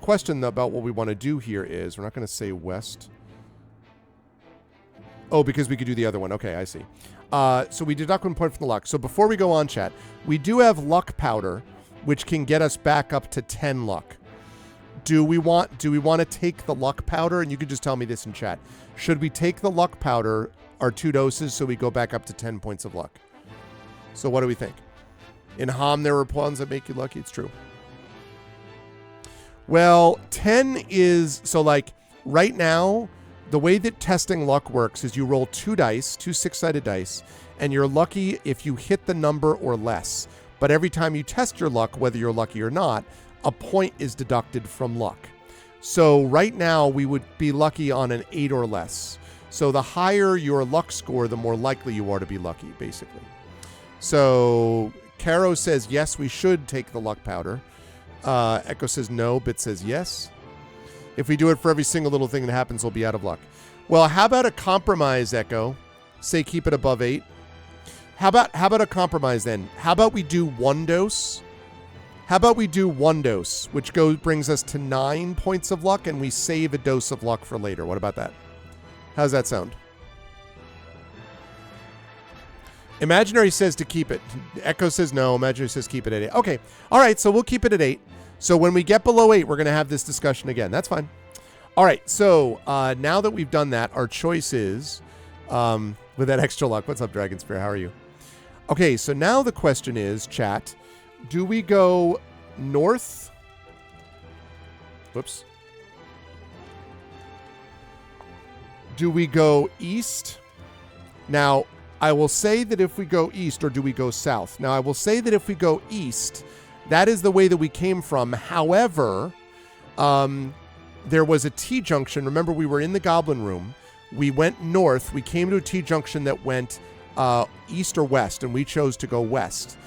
question about what we want to do here is, we're not going to say west. Oh, because we could do the other one. Okay, I see. So we deduct 1 point from the luck. So before we go on, chat, we do have luck powder, which can get us back up to 10 luck. Do we want to take the luck powder? And you could just tell me this in chat. Should we take the luck powder, our 2 doses, so we go back up to 10 points of luck? So what do we think? In Ham, there are ones that make you lucky. It's true. Well, 10 is... So, like, right now, the way that testing luck works is you roll 2 dice, 2 6-sided dice, and you're lucky if you hit the number or less. But every time you test your luck, whether you're lucky or not, a point is deducted from luck. So right now we would be lucky on an 8 or less. So the higher your luck score, the more likely you are to be lucky, basically. So Caro says, yes, we should take the luck powder. Echo says no, Bit says yes. If we do it for every single little thing that happens, we'll be out of luck. Well, how about a compromise, Echo? Say keep it above 8. How about a compromise then? How about we do 1 dose? How about we do 1 dose, which brings us to 9 points of luck, and we save a dose of luck for later. What about that? How's that sound? Imaginary says to keep it. Echo says no. Imaginary says keep it at 8. Okay. All right, so we'll keep it at 8. So when we get below 8, we're going to have this discussion again. That's fine. All right, so now that we've done that, our choice is, with that extra luck. What's up, Dragon Spear? How are you? Okay, so now the question is, chat, do we go north? Whoops. Do we go east? Now, I will say that if we go east, or do we go south? Now, I will say that if we go east, that is the way that we came from. However, there was a T-junction. Remember, we were in the Goblin Room. We went north. We came to a T-junction that went east or west, and we chose to go west.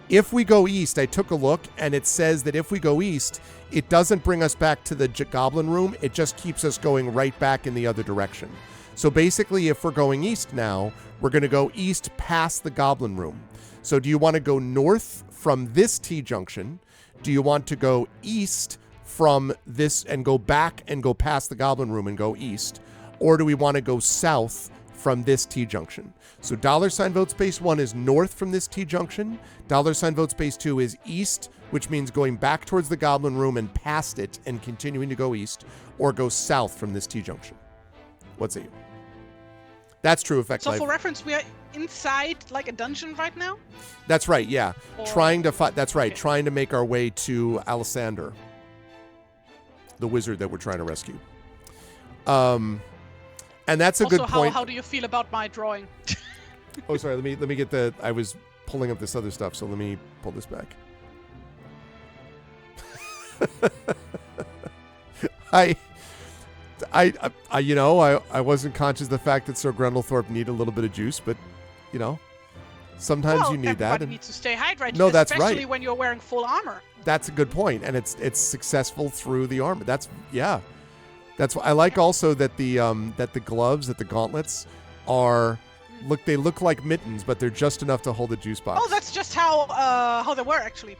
If we go east, I took a look, and it says that if we go east, it doesn't bring us back to the Goblin Room. It just keeps us going right back in the other direction. So basically, if we're going east now, we're going to go east past the Goblin Room. So do you want to go north from this T-junction? Do you want to go east from this and go back and go past the Goblin Room and go east? Or do we want to go south from this T-junction? So $ vote space 1 is north from this T-junction. $ vote space 2 is east, which means going back towards the Goblin Room and past it and continuing to go east, or go south from this T-junction. What's it? That's true effect. So for reference, we are inside like a dungeon right now? That's right, yeah. Or... Trying to fight. That's right. Okay. Trying to make our way to Alisander, the wizard that we're trying to rescue. And that's a also, good point. How do you feel about my drawing? Oh, sorry. Let me get the. I was pulling up this other stuff, so let me pull this back. I wasn't conscious of the fact that Sir Grendelthorpe needed a little bit of juice, but sometimes you need that. Everybody needs to stay hydrated. No, that's right. Especially when you're wearing full armor. That's a good point, and it's successful through the armor. That's what I like. Also that the gloves, that the gauntlets are they look like mittens, but they're just enough to hold a juice box. Oh, that's just how they were actually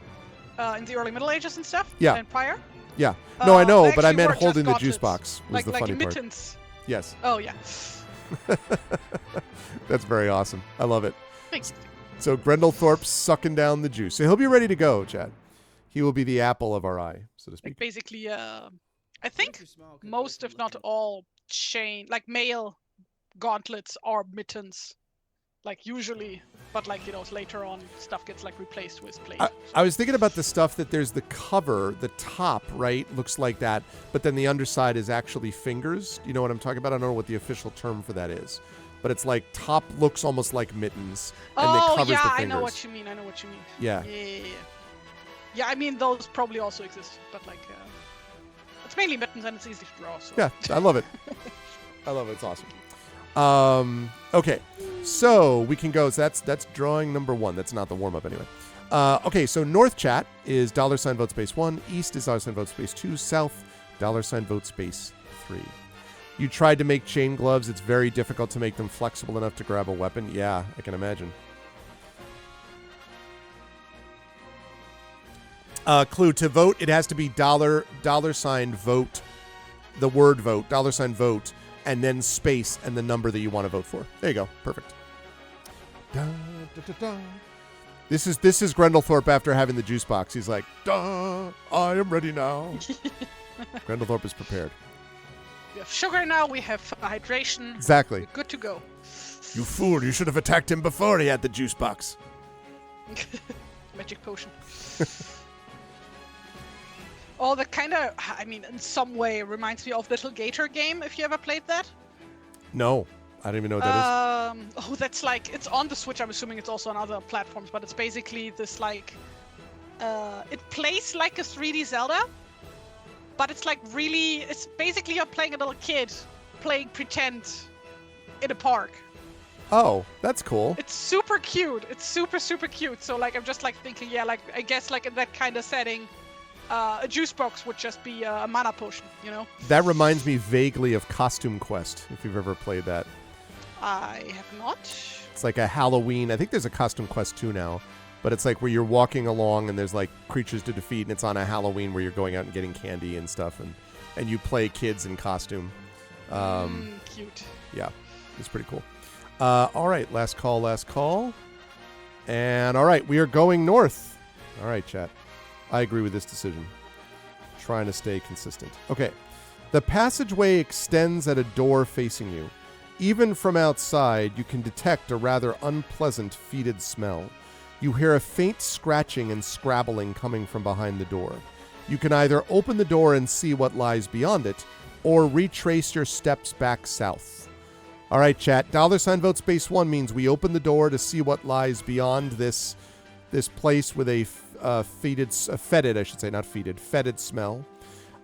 in the early Middle Ages and stuff. Yeah. And prior. Yeah. No, I know, they but I actually meant were holding just the juice gauntlets, box was the funny part. mittens. Yes. Oh yeah. That's very awesome. I love it. Thanks. So Grendelthorpe's sucking down the juice. So he'll be ready to go, Chad. He will be the apple of our eye, so to speak. Like basically, I think most, if not all, male gauntlets are mittens. Like usually, but later on, stuff gets replaced with plate. I was thinking about the stuff that there's the cover, the top, right, looks like that, but then the underside is actually fingers. You know what I'm talking about? I don't know what the official term for that is, but it's like top looks almost like mittens, and it covers the fingers. I know what you mean. Yeah. Yeah, I mean those probably also exist, but it's mainly mittens and it's easy to draw. So. Yeah, I love it. I love it. It's awesome. Okay, so we can go. So that's drawing number 1. That's not the warm up anyway. Okay, so north chat is $ vote space 1. East is $ vote space 2. South $ vote space 3. You tried to make chain gloves. It's very difficult to make them flexible enough to grab a weapon. Yeah, I can imagine. Clue to vote. It has to be $ vote. The word vote. $ vote. And then space and the number that you want to vote for. There you go. Perfect. Da, da, da, da. This is Grendelthorpe after having the juice box. He's like, duh, I am ready now. Grendelthorpe is prepared. We have sugar now. We have hydration. Exactly. We're good to go. You fool. You should have attacked him before he had the juice box. Magic potion. Oh, that kind of, in some way reminds me of Little Gator game, if you ever played that. No, I don't even know what that is. Oh, that's it's on the Switch. I'm assuming it's also on other platforms, but it's basically this it plays like a 3D Zelda, but it's like really, it's basically you're playing a little kid playing pretend in a park. Oh, that's cool. It's super cute. It's super, super cute. So like, I'm just like thinking, yeah, like I guess like in that kind of setting, a juice box would just be a mana potion, you know? That reminds me vaguely of Costume Quest, if you've ever played that. I have not. It's like a Halloween. I think there's a Costume Quest 2 now, but it's like where you're walking along and there's like creatures to defeat, and it's on a Halloween where you're going out and getting candy and stuff, and you play kids in costume. Cute. Yeah, it's pretty cool. All right, last call. And all right, we are going north. All right, chat. I agree with this decision. Trying to stay consistent. Okay. The passageway extends at a door facing you. Even from outside, you can detect a rather unpleasant fetid smell. You hear a faint scratching and scrabbling coming from behind the door. You can either open the door and see what lies beyond it, or retrace your steps back south. All right, chat. $ vote space 1 means we open the door to see what lies beyond this place with a fetid smell,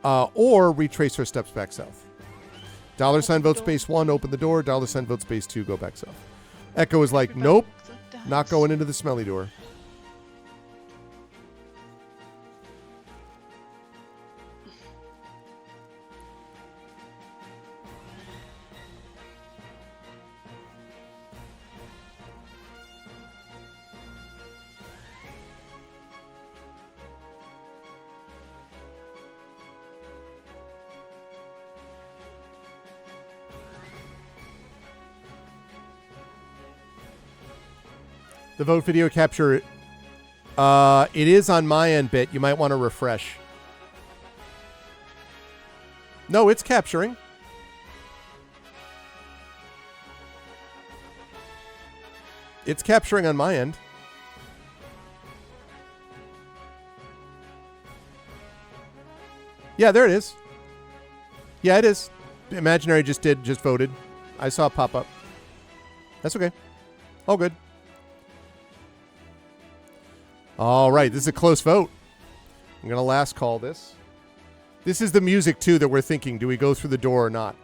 or retrace our steps back south. $ vote space 1, open the door. $ vote space 2, go back south. Echo is like, nope, not going into the smelly door. The vote video capture, it is on my end, Bit. You might want to refresh. No, it's capturing. It's capturing on my end. Yeah, there it is. Yeah, it is. Imaginary just voted. I saw it pop up. That's okay. All good. All right, this is a close vote. I'm going to last call this. This is the music, too, that we're thinking. Do we go through the door or not?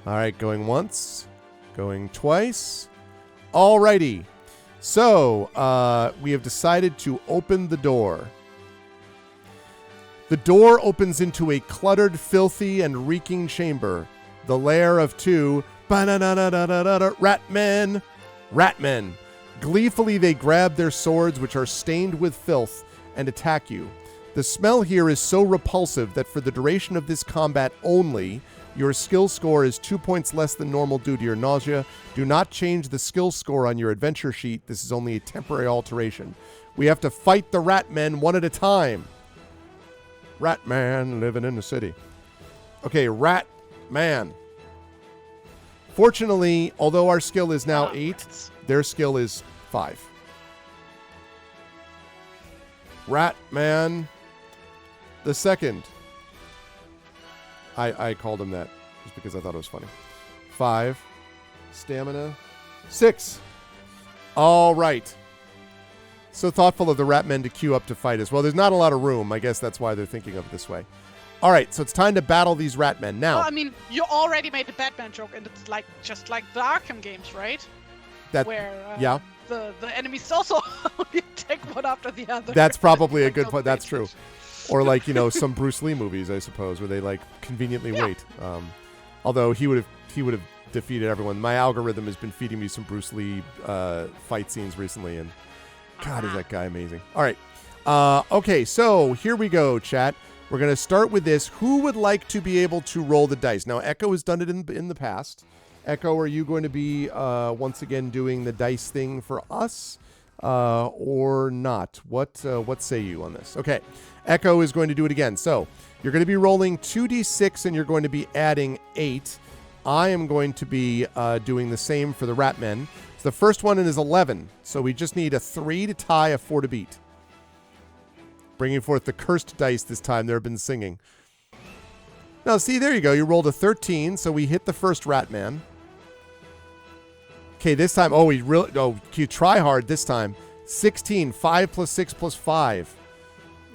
All right, going once, going twice. All righty. So we have decided to open the door. The door opens into a cluttered, filthy, and reeking chamber. The lair of two ratmen. Ratmen. Gleefully, they grab their swords, which are stained with filth, and attack you. The smell here is so repulsive that for the duration of this combat only, your skill score is 2 points less than normal due to your nausea. Do not change the skill score on your adventure sheet. This is only a temporary alteration. We have to fight the rat men one at a time. Rat man living in the city. Okay, rat man. Fortunately, although our skill is now 8, their skill is 5. Rat man the second. I called him that just because I thought it was funny. 5. Stamina. 6. All right. So thoughtful of the rat men to queue up to fight as well. There's not a lot of room. I guess that's why they're thinking of it this way. All right, so it's time to battle these rat men. Now, well, I mean, you already made the Batman joke, and it's like just like the Arkham games, right? Where yeah, the enemies also you take one after the other. That's probably a good point. That's true. Or like, you know, some Bruce Lee movies, I suppose, where they like conveniently wait. Although he would have defeated everyone. My algorithm has been feeding me some Bruce Lee fight scenes recently, and God, is that guy amazing. All right. Okay, so here we go, chat. We're going to start with this. Who would like to be able to roll the dice? Now, Echo has done it in the past. Echo, are you going to be once again doing the dice thing for us? or not. What say you on this? Okay, Echo is going to do it again. So you're going to be rolling 2d6 and you're going to be adding 8. I am going to be doing the same for the Ratmen. So the first one is 11. So we just need a 3 to tie, a 4 to beat. Bringing forth the cursed dice this time. They've been singing. Now, see, there you go. You rolled a 13, so we hit the first Ratman. Okay, this time, you try hard this time. 16, 5 plus 6 plus 5.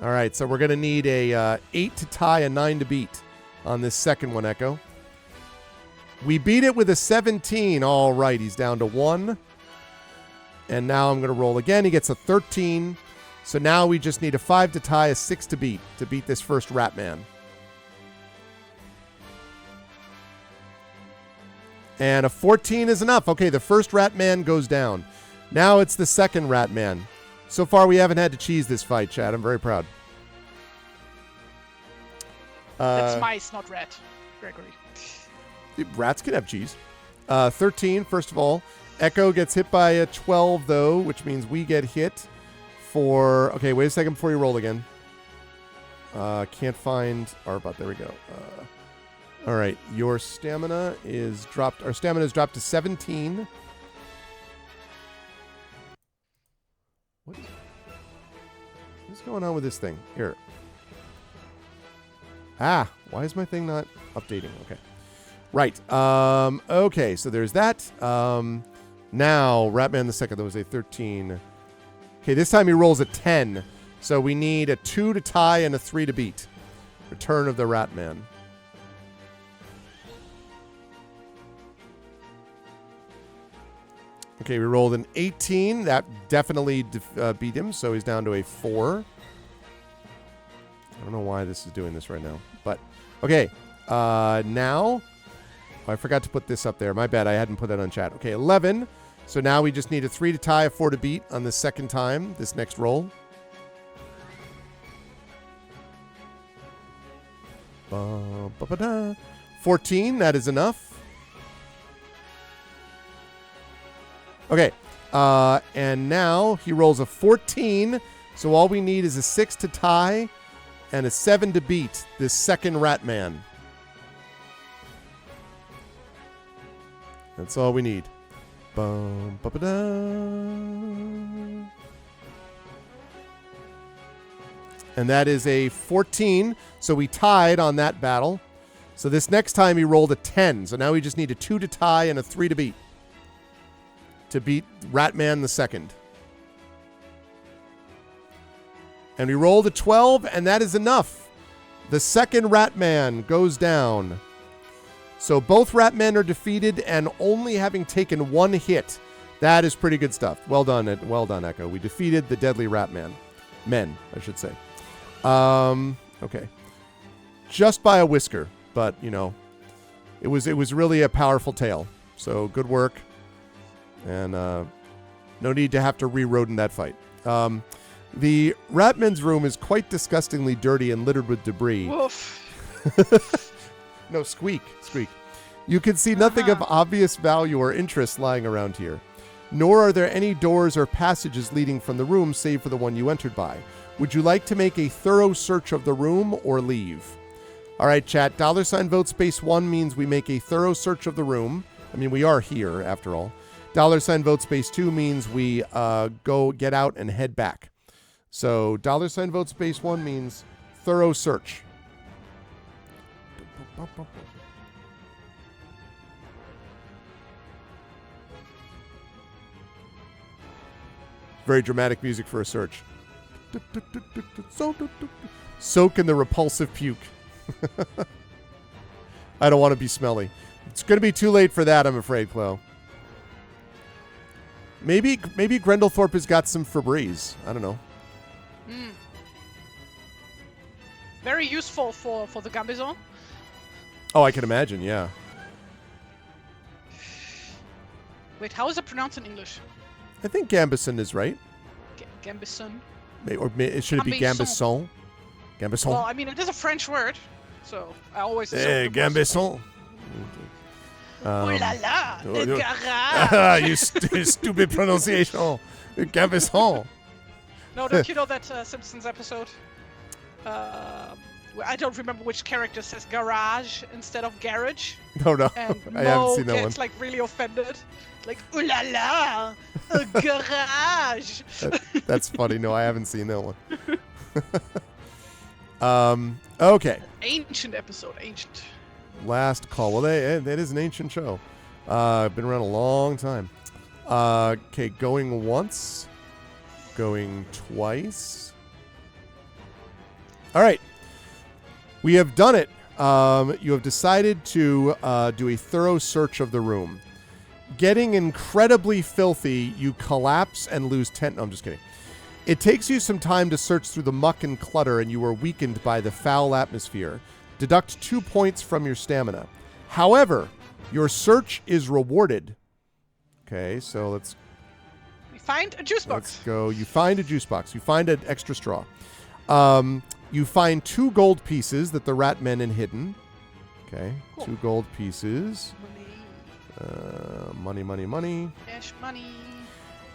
All right, so we're going to need a 8 to tie, a 9 to beat on this second one, Echo. We beat it with a 17. All right, he's down to 1. And now I'm going to roll again. He gets a 13. So now we just need a 5 to tie, a 6 to beat this first Ratman. And a 14 is enough. Okay, the first Ratman goes down. Now it's the second Ratman. So far, we haven't had to cheese this fight, Chad. I'm very proud. That's mice, not rat, Gregory. Rats can have cheese. 13, first of all. Echo gets hit by a 12, though, which means we get hit for... Okay, wait a second before you roll again. Can't find Arbot. There we go. All right, your stamina is dropped. Our stamina is dropped to 17. What is going on with this thing? Here. Why is my thing not updating? Okay. Right. Okay, so there's that. Now, Ratman the second, that was a 13. Okay, this time he rolls a 10. So we need a 2 to tie and a 3 to beat. Return of the Ratman. Okay, we rolled an 18. That definitely beat him, so he's down to a 4. I don't know why this is doing this right now. But, okay. Now, I forgot to put this up there. My bad, I hadn't put that on chat. Okay, 11. So now we just need a 3 to tie, a 4 to beat on the second time, this next roll. Ba-ba-da. 14, that is enough. Okay, and now he rolls a 14, so all we need is a 6 to tie and a 7 to beat this second Ratman. That's all we need. Bum, ba-ba-da. And that is a 14, so we tied on that battle. So this next time he rolled a 10, so now we just need a 2 to tie and a 3 to beat. To beat Ratman the second. And we rolled a 12, and that is enough. The second Ratman goes down. So both Ratmen are defeated and only having taken 1 hit. That is pretty good stuff. Well done, Echo. We defeated the deadly Ratman. Men, I should say. Okay. Just by a whisker, but, you know, it was really a powerful tale. So good work. And no need to have to re-rodent that fight. The Ratman's room is quite disgustingly dirty and littered with debris. Woof. No, squeak. You can see nothing of obvious value or interest lying around here. Nor are there any doors or passages leading from the room save for the one you entered by. Would you like to make a thorough search of the room or leave? All right, chat. $vote space 1 means we make a thorough search of the room. I mean, we are here, after all. $vote space 2 means we go get out and head back. So $vote space 1 means thorough search. Very dramatic music for a search. Soak in the repulsive puke. I don't want to be smelly. It's going to be too late for that, I'm afraid, Chloe. Maybe Grendelthorpe has got some Febreze. I don't know. Very useful for the Gambizon. Oh, I can imagine, yeah. Wait, how is it pronounced in English? I think Gambison is right. Gambison? Or should it be Gambison? Gambison? Well, I mean, it is a French word, so I always... Gambison. Ooh la la, Oh, the you- garage. you stupid pronunciation. Gavison. No, don't you know that Simpsons episode? I don't remember which character says garage instead of garage. No, no. And I haven't Mo seen that gets one. like really offended. Like, ooh la la, a garage. That's funny. No, I haven't seen that one. Okay. Ancient episode, ancient. Last call. Well, that is an ancient show. Been around a long time. Okay, going once. Going twice. All right. We have done it. You have decided to do a thorough search of the room. Getting incredibly filthy, you collapse and lose 10. No, I'm just kidding. It takes you some time to search through the muck and clutter, and you are weakened by the foul atmosphere. Deduct 2 points from your stamina. However, your search is rewarded. Okay, so let's Find a juice box. go. You find a juice box. You find an extra straw. You find 2 gold pieces that the rat men had hidden. Okay, Cool. 2 gold pieces. Money. Money. Cash money.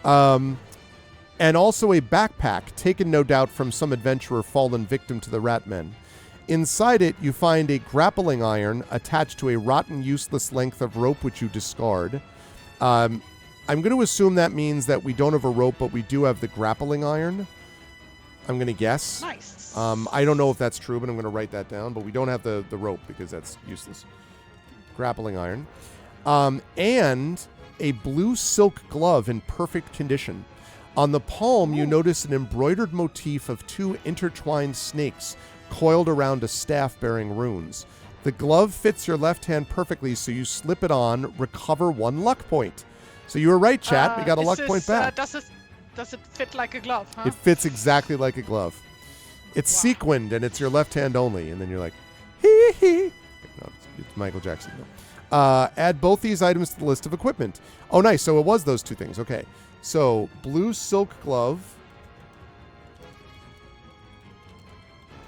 And also a backpack, taken no doubt from some adventurer fallen victim to the rat men. Inside it, you find a grappling iron attached to a rotten, useless length of rope which you discard. I'm going to assume that means that we don't have a rope, but we do have the grappling iron. I'm going to guess. Nice. I don't know if that's true, but I'm going to write that down. But we don't have the rope because that's useless. Grappling iron. And a blue silk glove in perfect condition. On the palm, you notice an embroidered motif of 2 intertwined snakes coiled around a staff bearing runes. The glove fits your left hand perfectly, so you slip it on, recover 1 luck point. So you were right, chat. We got a luck point back. Does it fit like a glove, huh? It fits exactly like a glove. It's sequined, and it's your left hand only. And then you're like, hee hee. No, it's Michael Jackson. No. Add both these items to the list of equipment. Oh, nice. So it was those 2 things. Okay. So, blue silk glove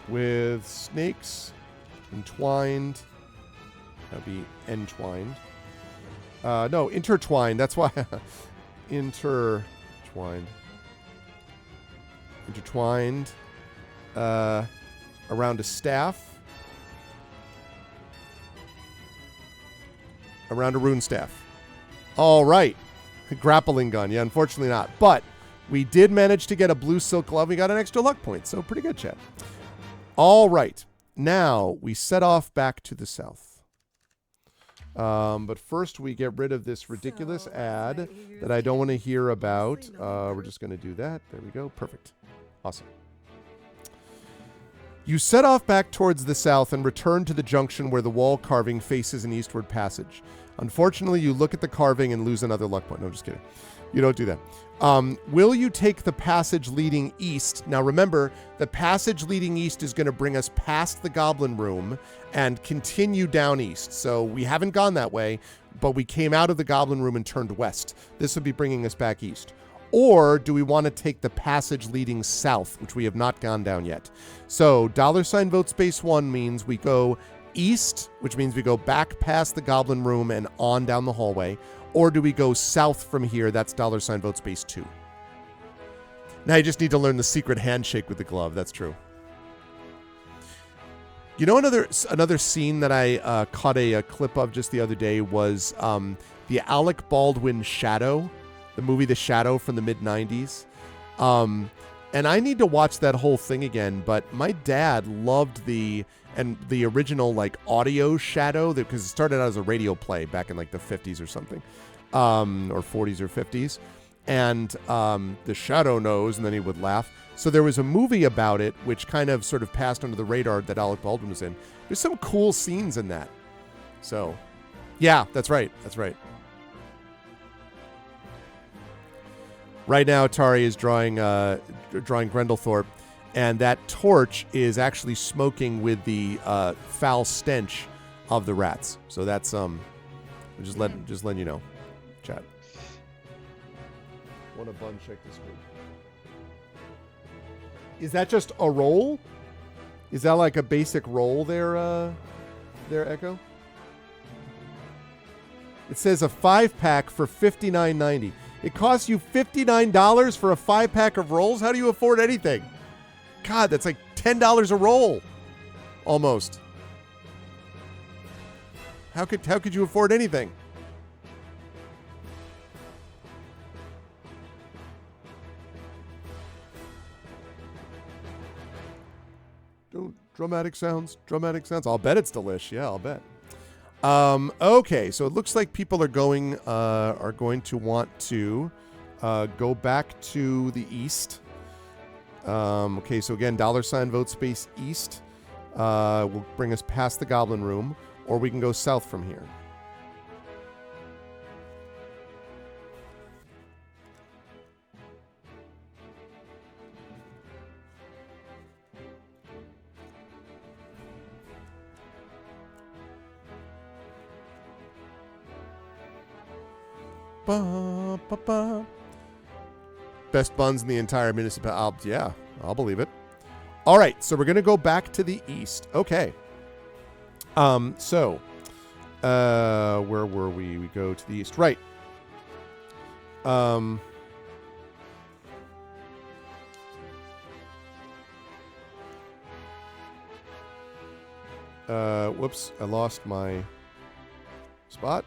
with snakes entwined. That would be entwined. No, intertwined. That's why. Intertwined. Intertwined around a staff. Around a rune staff. All right. Grappling gun. Yeah, unfortunately not. But we did manage to get a blue silk glove. We got an extra luck point. So pretty good, chat. All right. Now we set off back to the south. But first we get rid of this ridiculous ad that I don't want to hear about. We're just going to do that. There we go. Perfect. Awesome. You set off back towards the south and return to the junction where the wall carving faces an eastward passage. Unfortunately, you look at the carving and lose another luck point. No, just kidding. You don't do that. Will you take the passage leading east? Now, remember, the passage leading east is going to bring us past the goblin room and continue down east. So we haven't gone that way, but we came out of the goblin room and turned west. This would be bringing us back east. Or do we want to take the passage leading south, which we have not gone down yet? So $ vote space 1 means we go east, which means we go back past the goblin room and on down the hallway. Or do we go south from here? That's $ vote space 2. Now you just need to learn the secret handshake with the glove. That's true. You know, another scene that I caught a clip of just the other day was the Alec Baldwin Shadow, the movie The Shadow from the mid-90s. And I need to watch that whole thing again, but my dad loved the original like audio Shadow, because it started out as a radio play back in like the 50s or something, or 40s or 50s. And the Shadow knows, and then he would laugh. So there was a movie about it, which kind of sort of passed under the radar that Alec Baldwin was in. There's some cool scenes in that. So, yeah, that's right. That's right. Right now, Tari is drawing Grendelthorpe, and that torch is actually smoking with the foul stench of the rats. So that's just letting you know, chat. Want a bun check this week? Is that just a roll? Is that like a basic roll there, Echo? It says a 5-pack for $59.90. It costs you $59 for a 5-pack of rolls? How do you afford anything? God, that's like $10 a roll. Almost. How could you afford anything? Dramatic sounds. I'll bet it's delish. Yeah, I'll bet. Okay, so it looks like people are going to want to go back to the east. Okay, so again, $ vote space east will bring us past the Goblin Room, or we can go south from here. Ba, ba, ba. Best buns in the entire municipality. Yeah, I'll believe it. All right, so we're going to go back to the east. Okay. So, where were we? We go to the east. Right. Whoops, I lost my spot.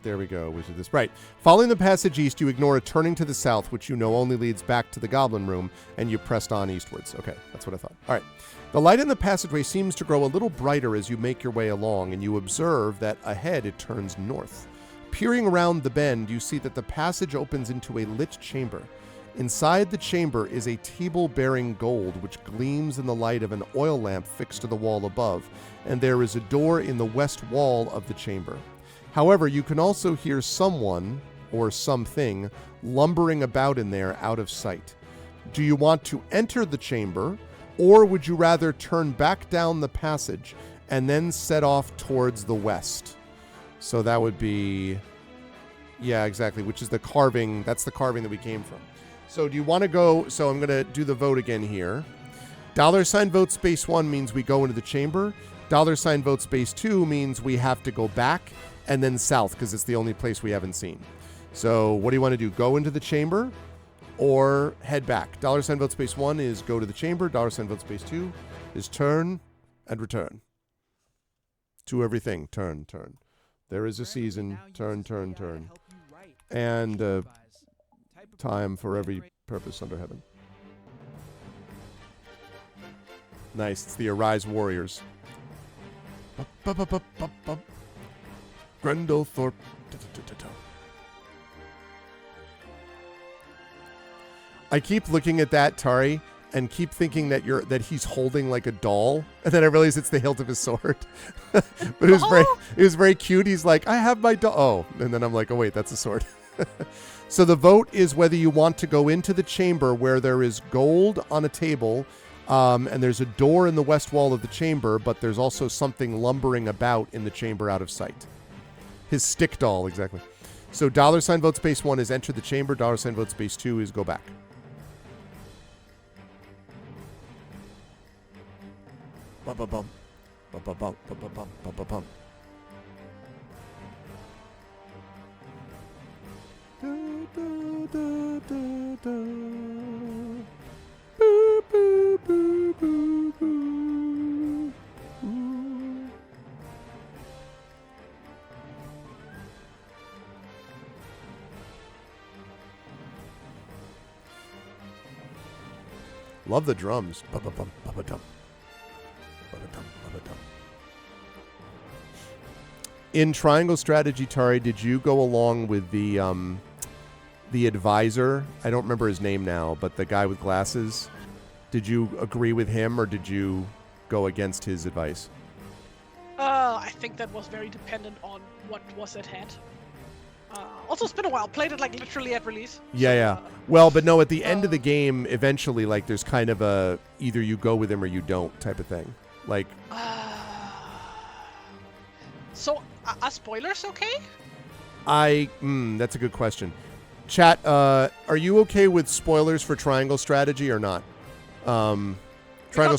There we go. We did this. Right. Following the passage east, you ignore a turning to the south, which you know only leads back to the Goblin Room, and you pressed on eastwards. Okay, that's what I thought. All right. The light in the passageway seems to grow a little brighter as you make your way along, and you observe that ahead it turns north. Peering around the bend, you see that the passage opens into a lit chamber. Inside the chamber is a table bearing gold, which gleams in the light of an oil lamp fixed to the wall above, and there is a door in the west wall of the chamber. However, you can also hear someone, or something, lumbering about in there out of sight. Do you want to enter the chamber, or would you rather turn back down the passage and then set off towards the west? So that would be... Yeah, exactly, which is the carving. That's the carving that we came from. So do you want to go... So I'm going to do the vote again here. $ vote space 1 means we go into the chamber. $ vote space 2 means we have to go back and then south, because it's the only place we haven't seen. So what do you want to do? Go into the chamber or head back? $ vote space 1 is go to the chamber. $ vote space 2 is turn and return. To everything. Turn. There is a season. Turn. And time for every purpose under heaven. Nice. It's the Arise Warriors. Grendel-thorpe. I keep looking at that, Tari, and keep thinking that he's holding like a doll, and then I realize it's the hilt of his sword. But it was very cute. He's like, I have my doll. Oh, and then I'm like, oh wait, that's a sword. So the vote is whether you want to go into the chamber where there is gold on a table, and there's a door in the west wall of the chamber, but there's also something lumbering about in the chamber out of sight. His stick doll, exactly. So $ vote space 1 is enter the chamber. $ vote space 2 is go back. Bum-bum-bum. Bum-bum-bum. Bum-bum-bum. Bum-bum-bum. Boo, boo, boo, boo, boo. Love the drums. Ba-ba-bum, ba-ba-dum. Ba-ba-dum, ba-ba-dum. In Triangle Strategy, Tari, did you go along with the advisor? I don't remember his name now, but the guy with glasses. Did you agree with him, or did you go against his advice? I think that was very dependent on what was at hand. Also, it's been a while. Played it like literally at release. Yeah. Well, but no, at the end of the game, eventually, like, there's kind of a either you go with him or you don't type of thing. Like. So, are spoilers okay? That's a good question. Chat, are you okay with spoilers for Triangle Strategy or not? Triangle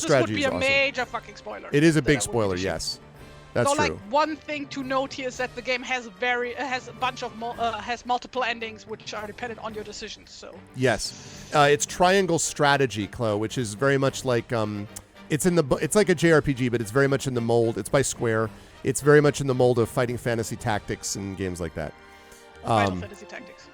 Strategy is awesome. This would be a major fucking spoiler. It is a big spoiler, yes. That's so, true. like, one thing to note here is that the game has a bunch of has multiple endings which are dependent on your decisions. So Yes, it's triangle strategy, Chloe, which is very much like it's like a JRPG, but it's very much in the mold. It's by Square. It's very much in the mold of Fighting Fantasy Tactics and games like that. Final Fantasy Tactics.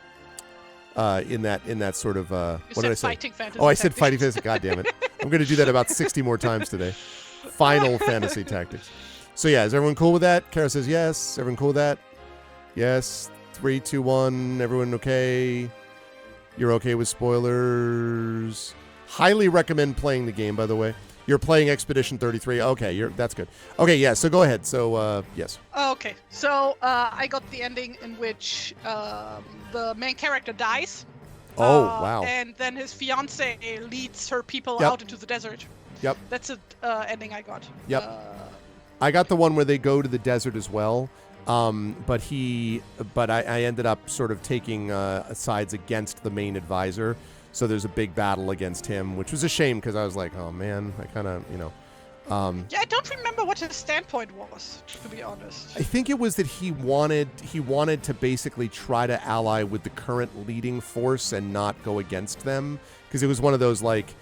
In that sort of what You did I said say? Fighting Fantasy. Oh, I said Tactics. Fighting Fantasy. God damn it! I'm going to do that about 60 more times today. Final Fantasy Tactics. So yeah, is everyone cool with that? Kara says yes. Everyone cool with that? Yes. 3, 2, 1. Everyone okay? You're okay with spoilers? Highly recommend playing the game, by the way. You're playing Expedition 33. Okay, that's good. Okay, yeah, so go ahead. So, yes. Okay, so I got the ending in which the main character dies. Oh, wow. And then his fiance leads her people Yep. out into the desert. Yep. That's the ending I got. Yep. I got the one where they go to the desert as well. But I ended up sort of taking sides against the main advisor. So there's a big battle against him, which was a shame because I was like, oh man, I kind of, Yeah, I don't remember what his standpoint was, to be honest. I think it was that he wanted to basically try to ally with the current leading force and not go against them, because it was one of those like,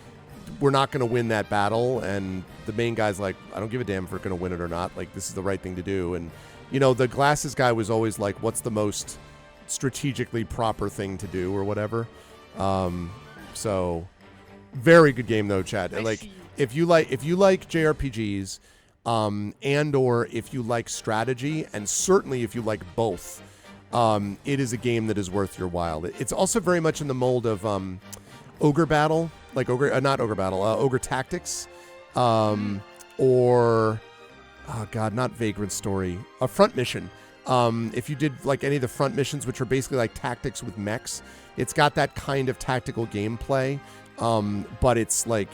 we're not going to win that battle, and the main guy's like, I don't give a damn if we're going to win it or not. Like, this is the right thing to do. And the glasses guy was always like, what's the most strategically proper thing to do or whatever. So very good game though, Chad. I Like see. if you like JRPGs, and or if you like strategy, and certainly if you like both, it is a game that is worth your while. It's also very much in the mold of Ogre Battle, like Ogre Tactics, or oh god, not Vagrant Story, a Front Mission. If you did like any of the front missions, which are basically like tactics with mechs, it's got that kind of tactical gameplay, but it's like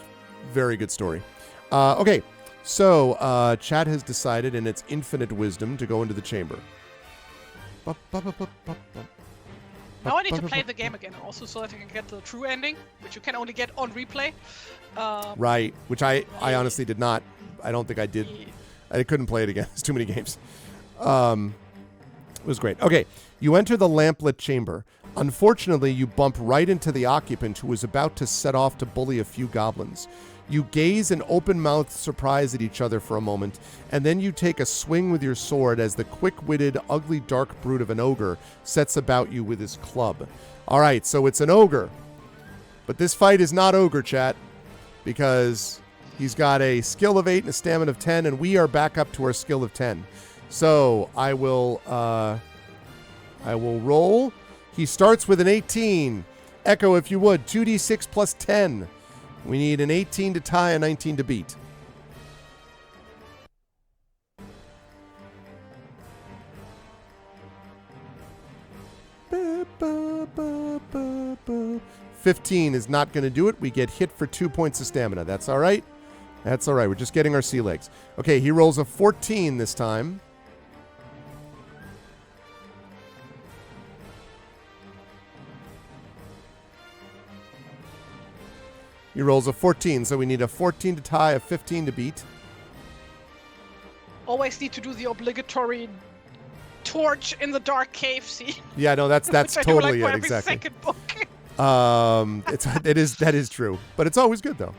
very good story. Okay, so Chad has decided in its infinite wisdom to go into the chamber. Now I need to play the game again also so that I can get the true ending, which you can only get on replay. Right, which I honestly did not. I don't think I did. I couldn't play it again. It's too many games. It was great. Okay, you enter the lamplit chamber. Unfortunately, you bump right into the occupant who is about to set off to bully a few goblins. You gaze in open-mouthed surprise at each other for a moment, and then you take a swing with your sword as the quick-witted, ugly, dark brute of an ogre sets about you with his club. All right, so it's an ogre. But this fight is not ogre, chat, because he's got a skill of 8 and a stamina of 10, and we are back up to our skill of 10. So I will roll. He starts with an 18. Echo, if you would, 2d6 plus 10. We need an 18 to tie, a 19 to beat. Ba, ba, ba, ba, ba. 15 is not going to do it. We get hit for 2 points of stamina. That's all right. That's all right. We're just getting our sea legs. Okay, he rolls a 14 this time. He rolls a 14, so we need a 14 to tie, a 15 to beat. Always need to do the obligatory torch in the dark cave scene. Yeah, no, that's which I totally do, like, it, for every exactly. second book. That is true, but it's always good though.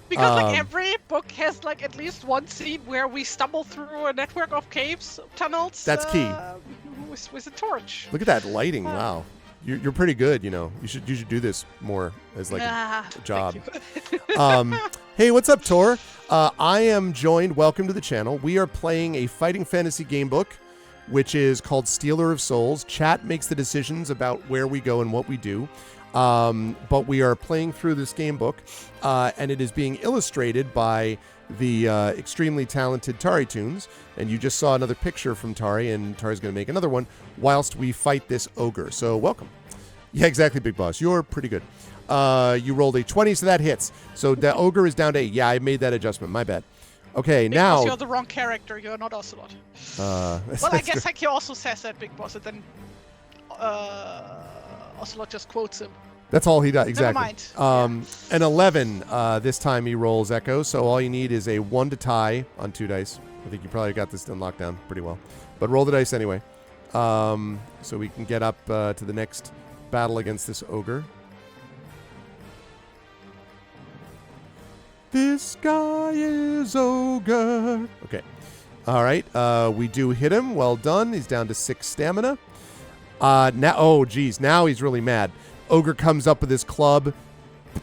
Because like every book has like at least one scene where we stumble through a network of caves, tunnels. That's key. With a torch. Look at that lighting! Wow, you're pretty good. You should do this more as like a job. Hey, what's up, Tor? I am joined. Welcome to the channel. We are playing a fighting fantasy game book, which is called Stealer of Souls. Chat makes the decisions about where we go and what we do. But we are playing through this game book, and it is being illustrated by the extremely talented TariToons. And you just saw another picture from Tari, and Tari's going to make another one whilst we fight this ogre. So welcome. Yeah, exactly, Big Boss. You're pretty good. You rolled a 20, so that hits. So the ogre is down to 8. Yeah, I made that adjustment. My bad. Okay, Big now... Boss, you're the wrong character. You're not Ocelot. Well, I guess like he also says that, Big Boss, and then Ocelot just quotes him. That's all he does, exactly. Never mind. An 11, this time he rolls Echo, so all you need is a 1 to tie on 2 dice. I think you probably got this done locked down pretty well. But roll the dice anyway. So we can get up to the next battle against this ogre. This guy is ogre. Okay. All right. We do hit him. Well done. He's down to 6 stamina. Now, oh, geez. Now he's really mad. Ogre comes up with his club.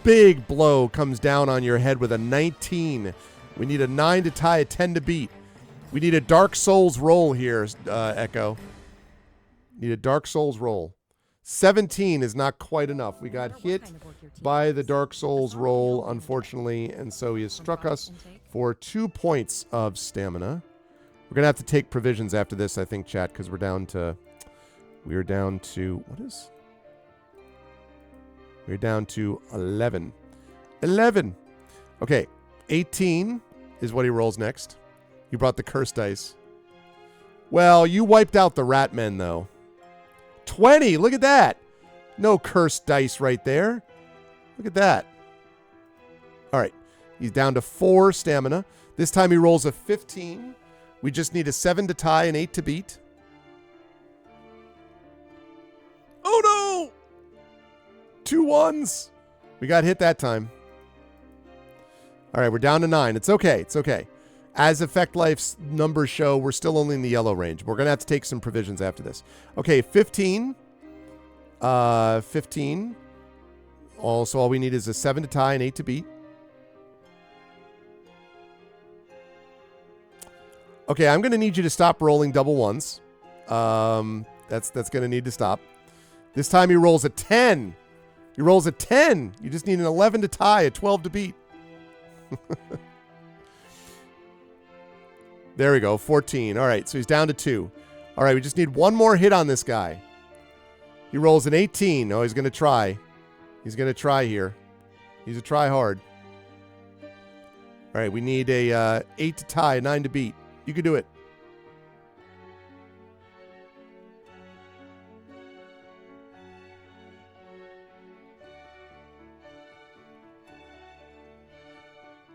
Big blow comes down on your head with a 19. We need a 9 to tie, a 10 to beat. We need a Dark Souls roll here, Echo. Need a Dark Souls roll. 17 is not quite enough. We got hit by the Dark Souls roll, unfortunately, and so he has struck us for 2 points of stamina. We're going to have to take provisions after this, I think, chat, because we're down to... We're down to 11. 11. Okay, 18 is what he rolls next. You brought the curse dice. Well, you wiped out the rat men, though. 20, look at that. No cursed dice right there. Look at that. All right, he's down to 4 stamina. This time he rolls a 15. We just need a 7 to tie, an 8 to beat. Oh no! 2 1s. We got hit that time. All right, we're down to 9. It's okay. It's okay. As Effect Life's numbers show, we're still only in the yellow range. We're going to have to take some provisions after this. Okay, 15. 15. Also, all we need is a 7 to tie and 8 to beat. Okay, I'm going to need you to stop rolling double ones. That's going to need to stop. This time he rolls a 10. He rolls a 10. You just need an 11 to tie, a 12 to beat. There we go, 14. All right, so he's down to 2. All right, we just need one more hit on this guy. He rolls an 18. Oh, he's going to try. He's going to try here. He's a try hard. All right, we need a 8 to tie, a 9 to beat. You can do it.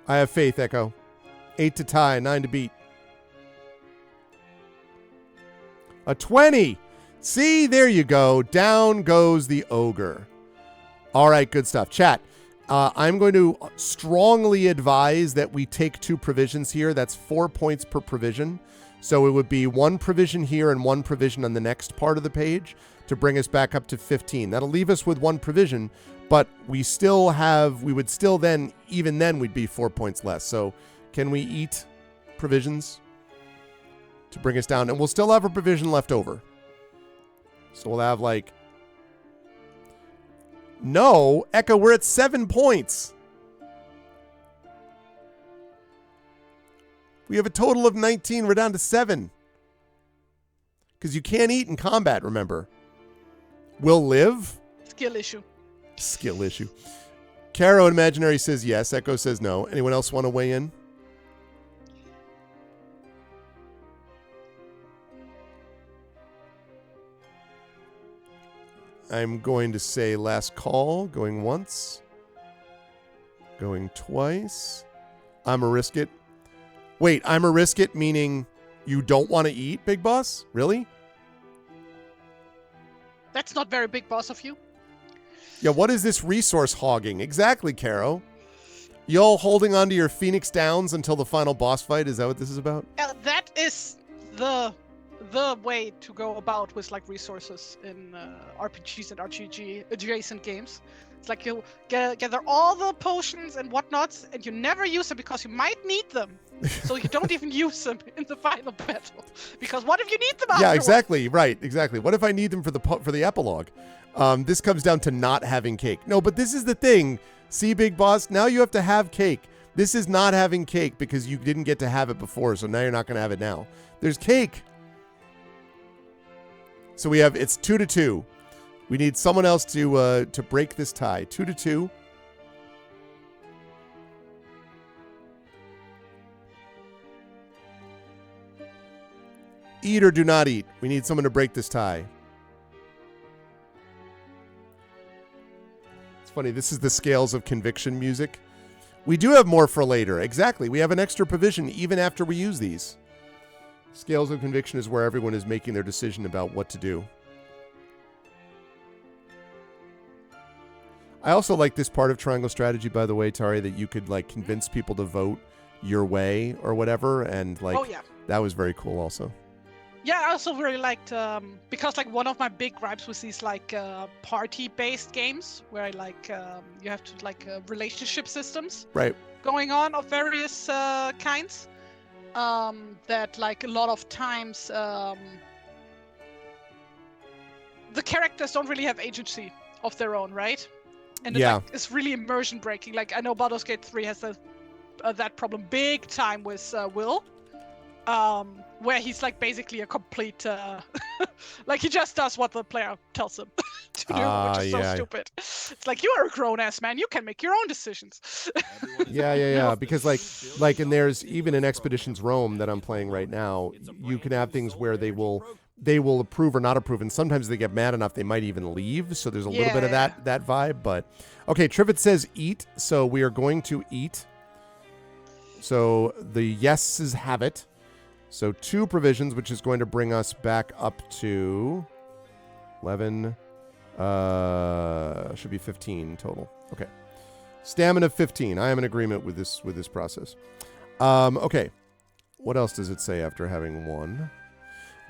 I have faith, Echo. 8 to tie, 9 to beat. A 20. See, there you go. Down goes the ogre. All right, good stuff. Chat, I'm going to strongly advise that we take 2 provisions here. That's 4 points per provision. So it would be 1 provision here and 1 provision on the next part of the page to bring us back up to 15. That'll leave us with 1 provision, but we would still then, even then, we'd be 4 points less. So can we eat provisions to bring us down? And we'll still have a provision left over. So we'll have like... No, Echo, we're at 7 points. We have a total of 19. We're down to 7. Because you can't eat in combat, remember. We'll live. Skill issue. Skill issue. Caro Imaginary says yes. Echo says no. Anyone else want to weigh in? I'm going to say last call. Going once. Going twice. I'm a risk it. Wait, I'm a risk it meaning you don't want to eat, Big Boss? Really? That's not very big boss of you. Yeah, what is this resource hogging? Exactly, Caro. Y'all holding on to your Phoenix Downs until the final boss fight? Is that what this is about? That is the way to go about with like resources in RPGs and RPG adjacent games. It's like you gather all the potions and whatnots, and you never use them because you might need them. So you don't even use them in the final battle. Because what if you need them afterwards? Yeah, exactly. Right, exactly. What if I need them for the epilogue? This comes down to not having cake. No, but this is the thing. See, Big Boss, now you have to have cake. This is not having cake because you didn't get to have it before, so now you're not going to have it now. There's cake. So we have, it's 2 to 2. We need someone else to break this tie. 2 to 2. Eat or do not eat. We need someone to break this tie. It's funny. This is the scales of conviction music. We do have more for later. Exactly. We have an extra provision even after we use these. Scales of conviction is where everyone is making their decision about what to do. I also like this part of triangle strategy, by the way, Tari, that you could like convince people to vote your way or whatever, and like that was very cool also. Yeah, I also really liked because like one of my big gripes was these like party-based games where like you have to like relationship systems going on of various kinds. That like a lot of times the characters don't really have agency of their own, right? And it's really immersion breaking. Like I know Baldur's Gate 3 has that problem big time with Will. Where he's like basically a complete like he just does what the player tells him to do, which is so stupid. It's like, you are a grown-ass man, you can make your own decisions. Because like and there's even in Expeditions Rome that I'm playing right now, you can have things where they will approve or not approve, and sometimes they get mad enough they might even leave, so there's a little bit of that vibe. But okay, Trivet says eat, so we are going to eat. So the yeses have it. So 2 provisions, which is going to bring us back up to 11. Should be 15 total. Okay. Stamina 15. I am in agreement with this process. Okay. What else does it say after having 1?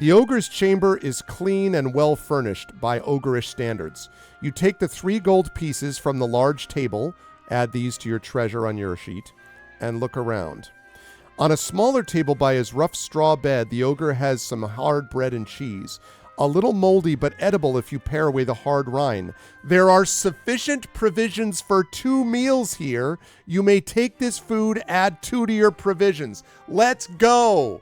The ogre's chamber is clean and well furnished by ogreish standards. You take the 3 gold pieces from the large table, add these to your treasure on your sheet, and look around. On a smaller table by his rough straw bed, the ogre has some hard bread and cheese. A little moldy, but edible if you pare away the hard rind. There are sufficient provisions for 2 meals here. You may take this food, add 2 to your provisions. Let's go!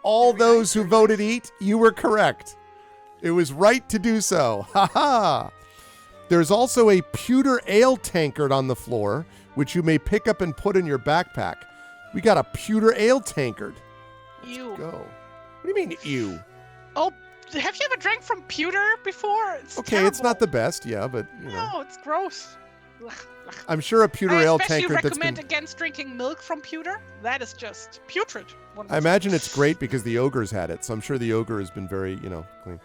All those who voted eat, you were correct. It was right to do so. Ha ha! There's also a pewter ale tankard on the floor, which you may pick up and put in your backpack. We got a pewter ale tankard. Ew. Let's go. What do you mean, ew? Oh, have you ever drank from pewter before? It's okay, terrible. It's not the best, but you know. No, it's gross. I'm sure a pewter ale tankard I especially recommend against drinking milk from pewter. That is just putrid. I imagine it's great because the ogre's had it, so I'm sure the ogre has been very, clean.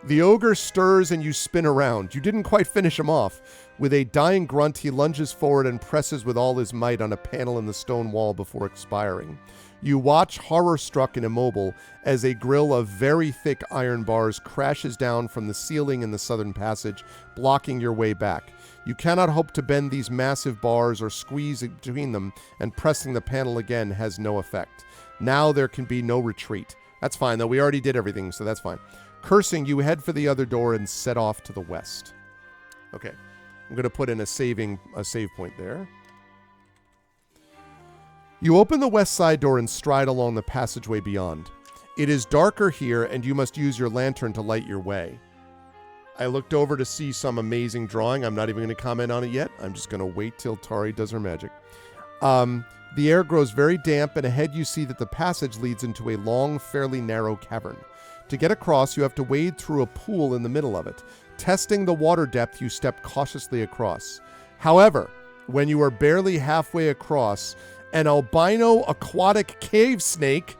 The ogre stirs and you spin around. You didn't quite finish him off. With a dying grunt, he lunges forward and presses with all his might on a panel in the stone wall before expiring. You watch, horror-struck and immobile, as a grill of very thick iron bars crashes down from the ceiling in the southern passage, blocking your way back. You cannot hope to bend these massive bars or squeeze between them, and pressing the panel again has no effect. Now there can be no retreat. That's fine, though. We already did everything, so that's fine. Cursing, you head for the other door and set off to the west. Okay. I'm going to put in a save point there. You open the west side door and stride along the passageway beyond. It is darker here, and you must use your lantern to light your way. I looked over to see some amazing drawing. I'm not even going to comment on it yet. I'm just going to wait till Tari does her magic. The air grows very damp, and ahead you see that the passage leads into a long, fairly narrow cavern. To get across, you have to wade through a pool in the middle of it. Testing the water depth, you step cautiously across. However, when you are barely halfway across, an albino aquatic cave snake,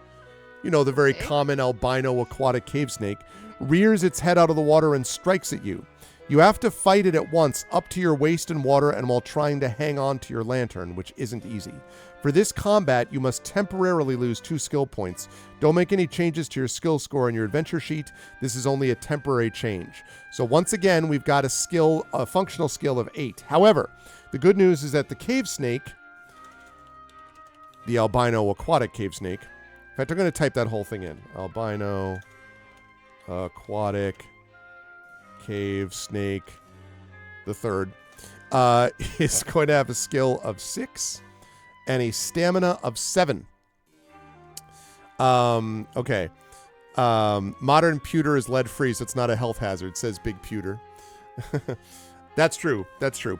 the very common albino aquatic cave snake, rears its head out of the water and strikes at you. You have to fight it at once, up to your waist in water and while trying to hang on to your lantern, which isn't easy. For this combat, you must temporarily lose 2 skill points. Don't make any changes to your skill score on your adventure sheet. This is only a temporary change. So once again, we've got a functional skill of 8. However, the good news is that the cave snake, the albino aquatic cave snake, in fact, I'm going to type that whole thing in. Albino aquatic cave snake, the third, is going to have a skill of 6 and a stamina of 7. Okay. Modern pewter is lead-free, so it's not a health hazard, says Big Pewter. That's true.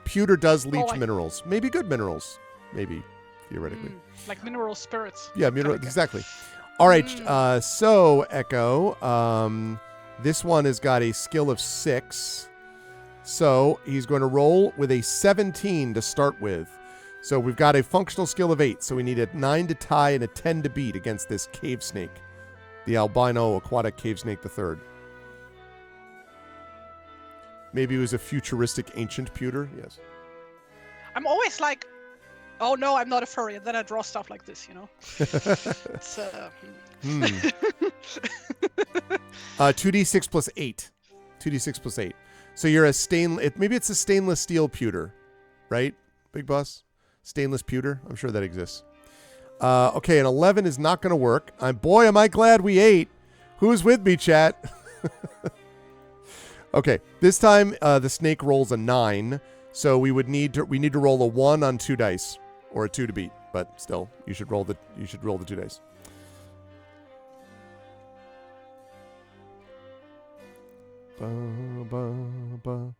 Pewter does leach minerals. Maybe good minerals. Maybe, theoretically. Like mineral spirits. Yeah, exactly. All right, so, Echo, this one has got a skill of 6. So, he's going to roll with a 17 to start with. So we've got a functional skill of 8. So we need a 9 to tie and a 10 to beat against this cave snake. The albino aquatic cave snake the third. Maybe it was a futuristic ancient pewter. Yes. I'm always like, oh no, I'm not a furry. And then I draw stuff like this, It's, 2d6 plus 8. 2d6 plus 8. So you're a maybe it's a stainless steel pewter, right? Big boss? Stainless pewter? I'm sure that exists. Okay, an 11 is not going to work. Boy, am I glad we ate. Who's with me, chat? Okay, this time the snake rolls a 9. So we need to roll a 1 on 2 dice. Or a 2 to beat. But still, you should roll the 2 dice. Ba, ba, ba.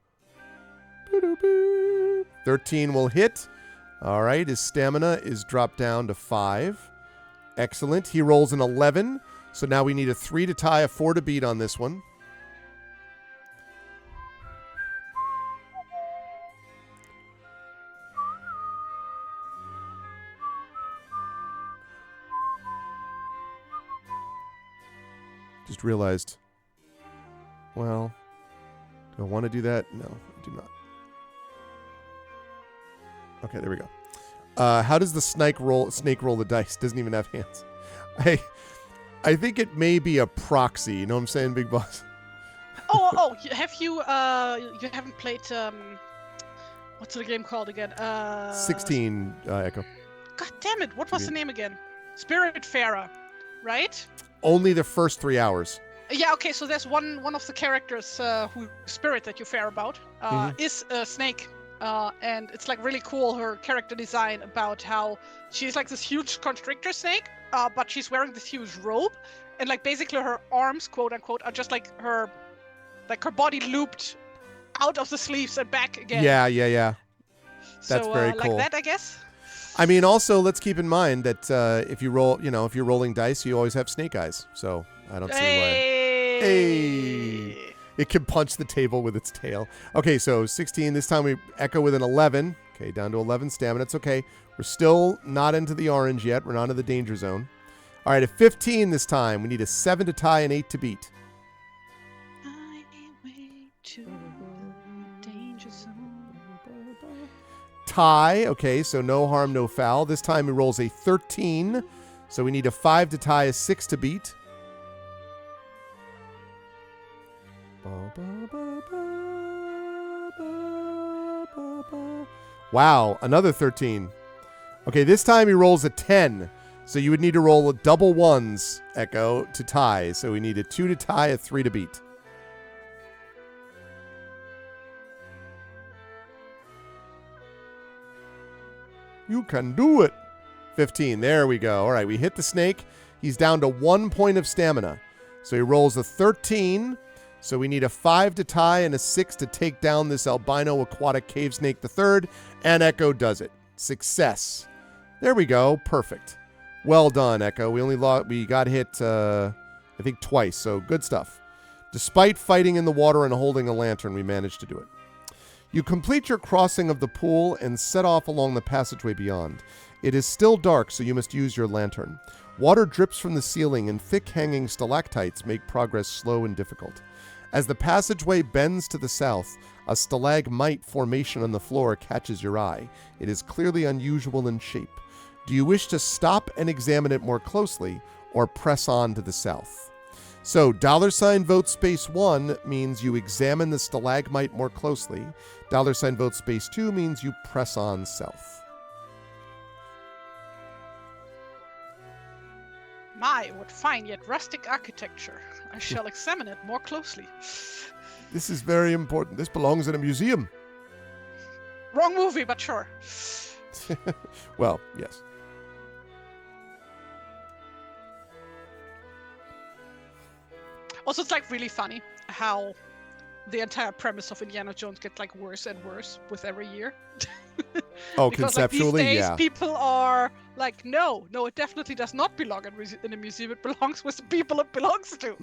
13 will hit. All right, his stamina is dropped down to 5. Excellent. He rolls an 11. So now we need a 3 to tie, a 4 to beat on this one. Just realized, well, do I want to do that? No, I do not. Okay, there we go. How does the snake roll the dice? Doesn't even have hands. I think it may be a proxy. You know what I'm saying, Big Boss? Oh, have you haven't played what's the game called again? 16 Echo. God damn it! What was the name again? Spiritfarer, right? Only the first 3 hours. Yeah. Okay. So there's one of the characters who spirit that you fare about is a snake. And it's like really cool, her character design about how she's like this huge constrictor snake, but she's wearing this huge robe, and like basically her arms, quote unquote, are just like her body looped out of the sleeves and back again. Yeah. That's very cool. Like that, I guess. I mean, also let's keep in mind that if you roll, if you're rolling dice, you always have snake eyes. So I don't see why. Hey. It can punch the table with its tail. Okay, so 16. This time we echo with an 11. Okay, down to 11 stamina. It's okay. We're still not into the orange yet. We're not in the danger zone. All right, at 15 this time, we need a 7 to tie and 8 to beat. Tie. Okay, so no harm, no foul. This time he rolls a 13. So we need a 5 to tie, a 6 to beat. Wow, another 13. Okay, this time he rolls a 10. So you would need to roll double ones, Echo, to tie. So we need a 2 to tie, a 3 to beat. You can do it. 15. There we go. All right, we hit the snake. He's down to 1 point of stamina. So he rolls a 13. So we need a 5 to tie and a 6 to take down this albino aquatic cave snake the third. And Echo does it. Success. There we go. Perfect. Well done, Echo. We got hit, I think, twice. So good stuff. Despite fighting in the water and holding a lantern, we managed to do it. You complete your crossing of the pool and set off along the passageway beyond. It is still dark, so you must use your lantern. Water drips from the ceiling, and thick-hanging stalactites make progress slow and difficult. As the passageway bends to the south, a stalagmite formation on the floor catches your eye. It is clearly unusual in shape. Do you wish to stop and examine it more closely, or press on to the south? So, $vote space 1 means you examine the stalagmite more closely. $vote space 2 means you press on south. My, what fine yet rustic architecture. I shall examine it more closely. This is very important. This belongs in a museum. Wrong movie, but sure. Well, yes. Also, it's like really funny how the entire premise of Indiana Jones gets like worse and worse with every year. Oh, because, conceptually, like, these days, yeah. people are like, no, it definitely does not belong in a museum. It belongs with the people it belongs to.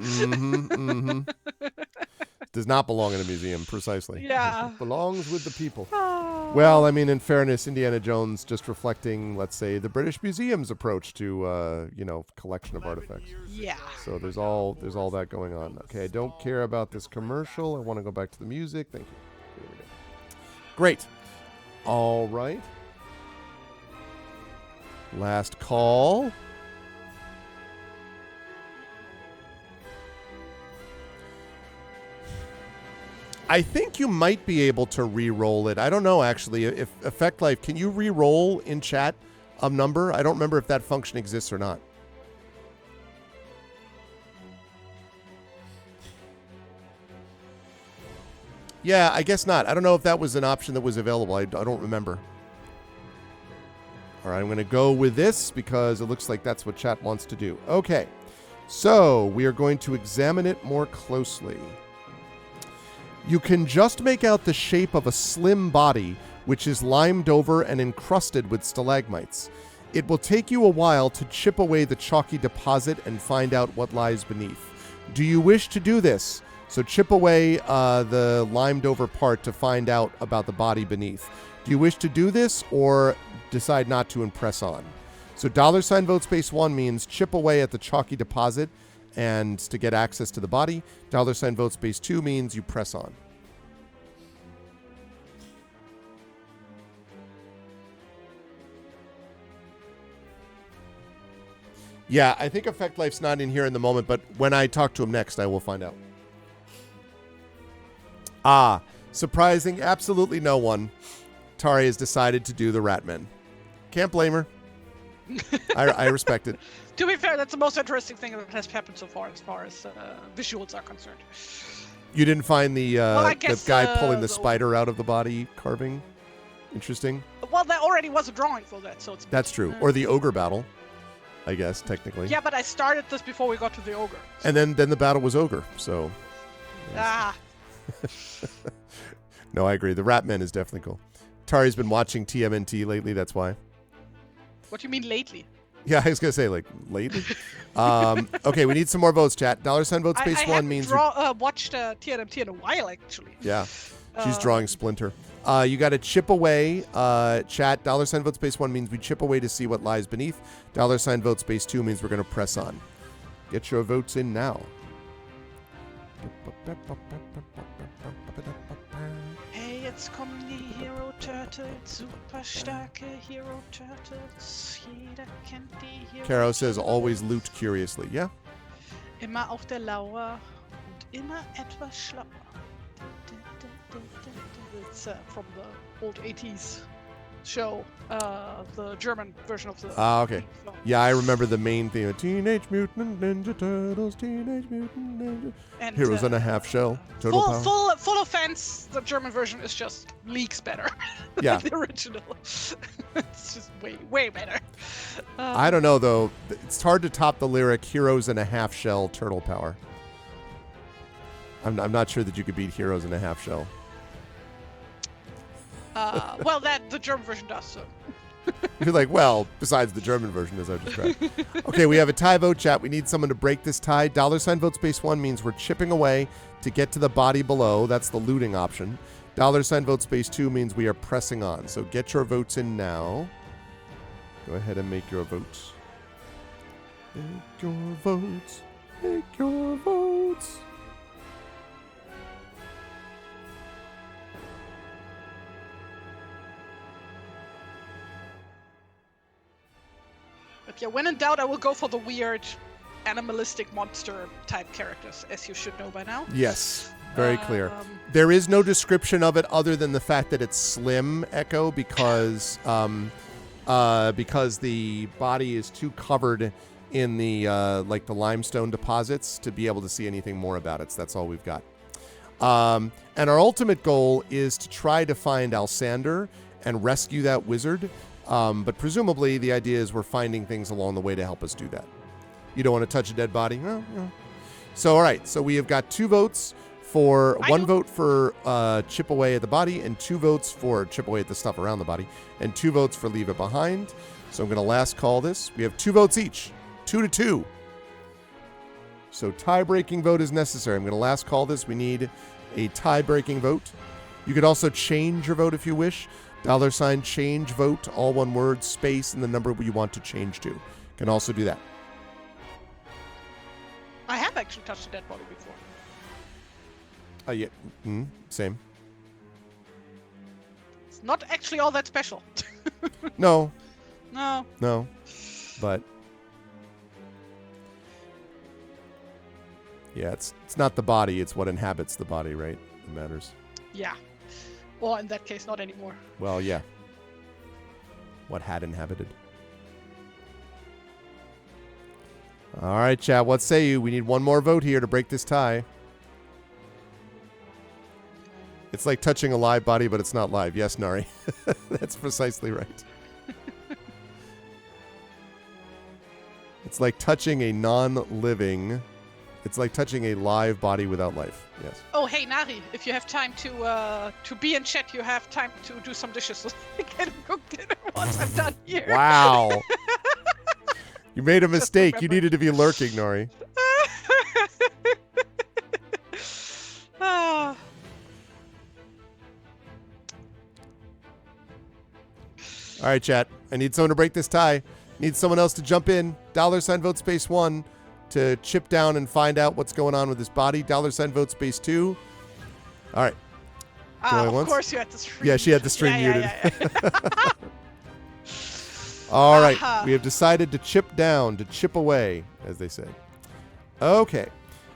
does not belong in a museum, precisely. Yeah. It belongs with the people. Well, I mean, in fairness, Indiana Jones just reflecting, let's say, the British Museum's approach to, collection of artifacts. Yeah. So there's all that going on. Okay, I don't care about this commercial. I want to go back to the music. Thank you. Here we go. Great. All right. Last call. I think you might be able to re-roll it. I don't know, actually. If Effect Life, can you re-roll in chat a number? I don't remember if that function exists or not. Yeah, I guess not. I don't know if that was an option that was available. I don't remember. All right, I'm going to go with this because it looks like that's what chat wants to do. Okay, so we are going to examine it more closely. You can just make out the shape of a slim body, which is limed over and encrusted with stalagmites. It will take you a while to chip away the chalky deposit and find out what lies beneath. Do you wish to do this? So chip away the limed over part to find out about the body beneath. Do you wish to do this or decide not to and press on? So $ vote space 1 means chip away at the chalky deposit and to get access to the body. $ vote space 2 means you press on. Yeah, I think Effect Life's not in here in the moment, but when I talk to him next, I will find out. Ah, surprising absolutely no one. Tari has decided to do the Ratmen. Can't blame her. I respect it. To be fair, that's the most interesting thing that has happened so far as visuals are concerned. You didn't find the guy pulling the the spider out of the body carving? Interesting. Well, there already was a drawing for that, so it's... That's true. Or the ogre battle, I guess, technically. Yeah, but I started this before we got to the ogre. And then the battle was ogre, so... Ah. No, I agree. The Ratman is definitely cool. Tari's been watching TMNT lately, that's why. What do you mean lately? Yeah, I was going to say, like, lately. Okay, we need some more votes, chat. $ vote space 1 means... I watched TNMT in a while, actually. Yeah, she's drawing Splinter. You got to chip away, chat. $ vote space 1 means we chip away to see what lies beneath. $ vote space 2 means we're going to press on. Get your votes in now. Hey, jetzt kommen die Hero Turtles, super starke Hero Turtles. Jeder kennt die Hero Caro says always loot curiously. Yeah. Immer auf der Lauer und immer etwas schlauer. It's from the old 80s show, the German version of the... Ah, okay. Yeah, I remember the main theme. Teenage Mutant Ninja Turtles, Teenage Mutant Ninja... And, Heroes in a half shell. Total power. Full offense, the German version is just leagues better Yeah. than the original. It's just way better. I don't know, though. It's hard to top the lyric, Heroes in a half shell, turtle power. I'm not sure that you could beat Heroes in a half shell. Well, the German version does, so. You're like, well, besides the German version, as I described. Okay, we have a tie vote, chat. We need someone to break this tie. $ vote space 1 means we're chipping away to get to the body below. That's the looting option. $ vote space 2 means we are pressing on. So get your votes in now. Go ahead and make your votes. Make your votes. Make your votes. But yeah, when in doubt, I will go for the weird animalistic monster type characters, as you should know by now. Yes, very clear. There is no description of it other than the fact that it's slim, Echo, because the body is too covered in the the limestone deposits to be able to see anything more about it. So that's all we've got. And our ultimate goal is to try to find Alsander and rescue that wizard. But presumably the idea is we're finding things along the way to help us do that. You don't want to touch a dead body? Well, no. So, all right. So we have got 2 votes for... one vote for chip away at the body and 2 votes for chip away at the stuff around the body and 2 votes for leave it behind. So I'm going to last call this. We have 2 votes each. 2-2. So tie-breaking vote is necessary. I'm going to last call this. We need a tie-breaking vote. You could also change your vote if you wish. $ change vote, all one word, space, and the number you want to change to. Can also do that. I have actually touched a dead body before. Yeah, same. It's not actually all that special. No, No. but yeah, it's not the body; it's what inhabits the body, right? It matters. Yeah. Or in that case, not anymore. Well, yeah. What had inhabited? All right, chat. What say you? We need one more vote here to break this tie. It's like touching a live body, but it's not live. Yes, Nari. That's precisely right. It's like touching a non-living... It's like touching a live body without life. Yes. Oh, hey, Nari. If you have time to be in chat, you have time to do some dishes. So I can cook dinner once I'm done here. Wow. You made a mistake. You remember. needed to be lurking, Nari. Ah. All right, chat. I need someone to break this tie. Need someone else to jump in. $ vote space 1 to chip down and find out what's going on with this body. $ vote space 2. All right. Going Of once? course you had the stream. Yeah, she had the stream muted. Yeah. All right. Aha. We have decided to chip down, to chip away, as they say. Okay.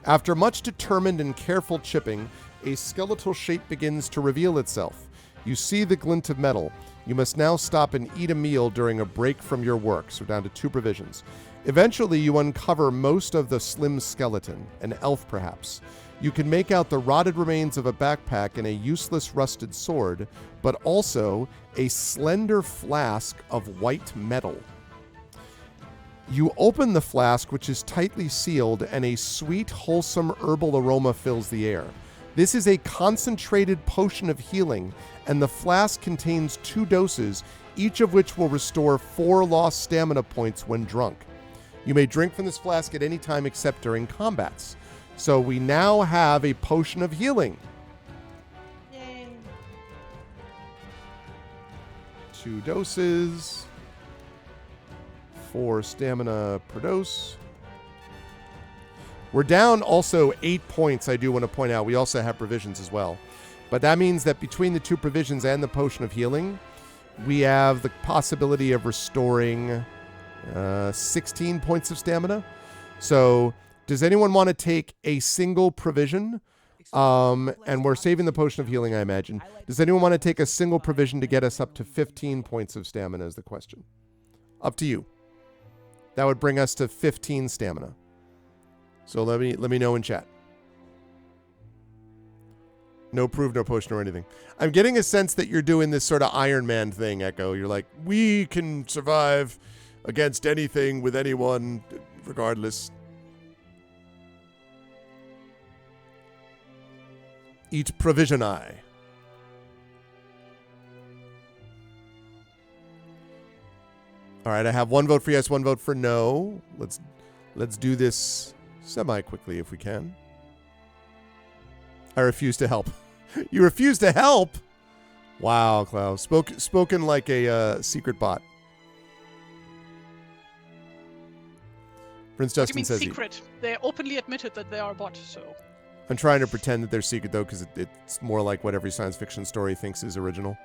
After much determined and careful chipping, a skeletal shape begins to reveal itself. You see the glint of metal. You must now stop and eat a meal during a break from your work. So down to 2 provisions. Eventually, you uncover most of the slim skeleton, an elf perhaps. You can make out the rotted remains of a backpack and a useless rusted sword, but also a slender flask of white metal. You open the flask, which is tightly sealed, and a sweet, wholesome herbal aroma fills the air. This is a concentrated potion of healing, and the flask contains 2 doses, each of which will restore 4 lost stamina points when drunk. You may drink from this flask at any time except during combats. So we now have a potion of healing. Yay. 2 doses. 4 stamina per dose. We're down also 8 points, I do want to point out. We also have provisions as well. But that means that between the 2 provisions and the potion of healing, we have the possibility of restoring 16 points of stamina. So does anyone want to take a single provision? And we're saving the potion of healing, I imagine. Does anyone want to take a single provision to get us up to 15 points of stamina is the question. Up to you. That would bring us to 15 stamina. So let me know in chat. No proof, no potion or anything. I'm getting a sense that you're doing this sort of Iron Man thing, Echo. You're like, we can survive against anything with anyone, regardless. Each provision I. All right, I have 1 vote for yes, 1 vote for no. Let's do this semi-quickly if we can. I refuse to help. You refuse to help? Wow, Klaus. Spoken like a secret bot. Prince What do you Justin mean says secret? They openly admitted that they are a bot, so... I'm trying to pretend that they're secret, though, because it's more like what every science fiction story thinks is original.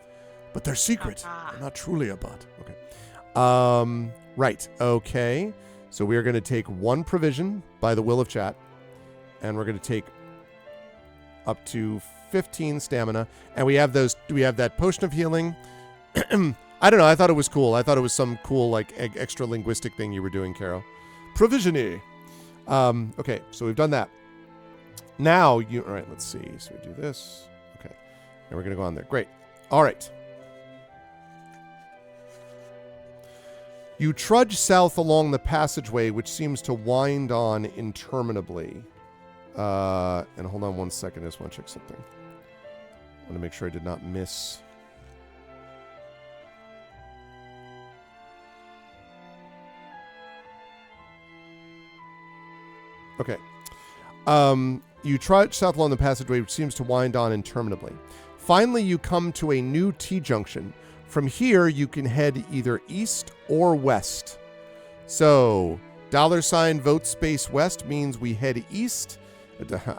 But they're secret. They're not truly a bot. Okay. Right. Okay. So we are going to take 1 provision by the will of chat. And we're going to take up to 15 stamina. And we have that potion of healing. I don't know. I thought it was cool. I thought it was some cool, like, extra linguistic thing you were doing, Caro. Provisiony. Okay. So we've done that. Now, all right, let's see. So we do this. Okay. And we're going to go on there. Great. All right. You trudge south along the passageway, which seems to wind on interminably. And hold on 1 second. I just want to check something. I want to make sure I did not miss. Okay. You trudge south along the passageway, which seems to wind on interminably. Finally, you come to a new T-junction. From here, you can head either east or west. So, $vote space west means we head east.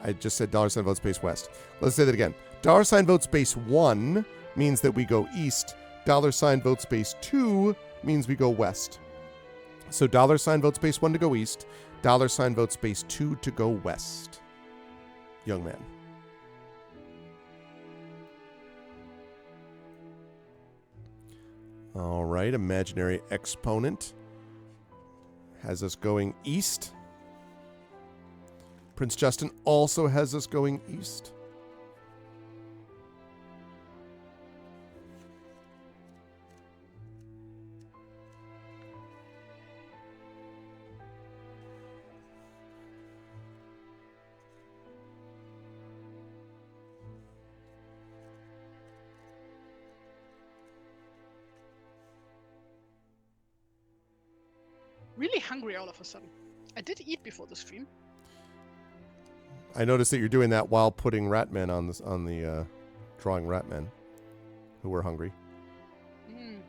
I just said $vote space west. Let's say that again. $vote space 1 means that we go east. $vote space 2 means we go west. So $vote space 1 to go east. $vote space 2 to go west. Young man. All right, imaginary exponent has us going east. Prince Justin also has us going east. Really hungry all of a sudden. I did eat before the stream. I noticed that you're doing that while putting Ratmen on this on the drawing Ratmen who were hungry. Mm.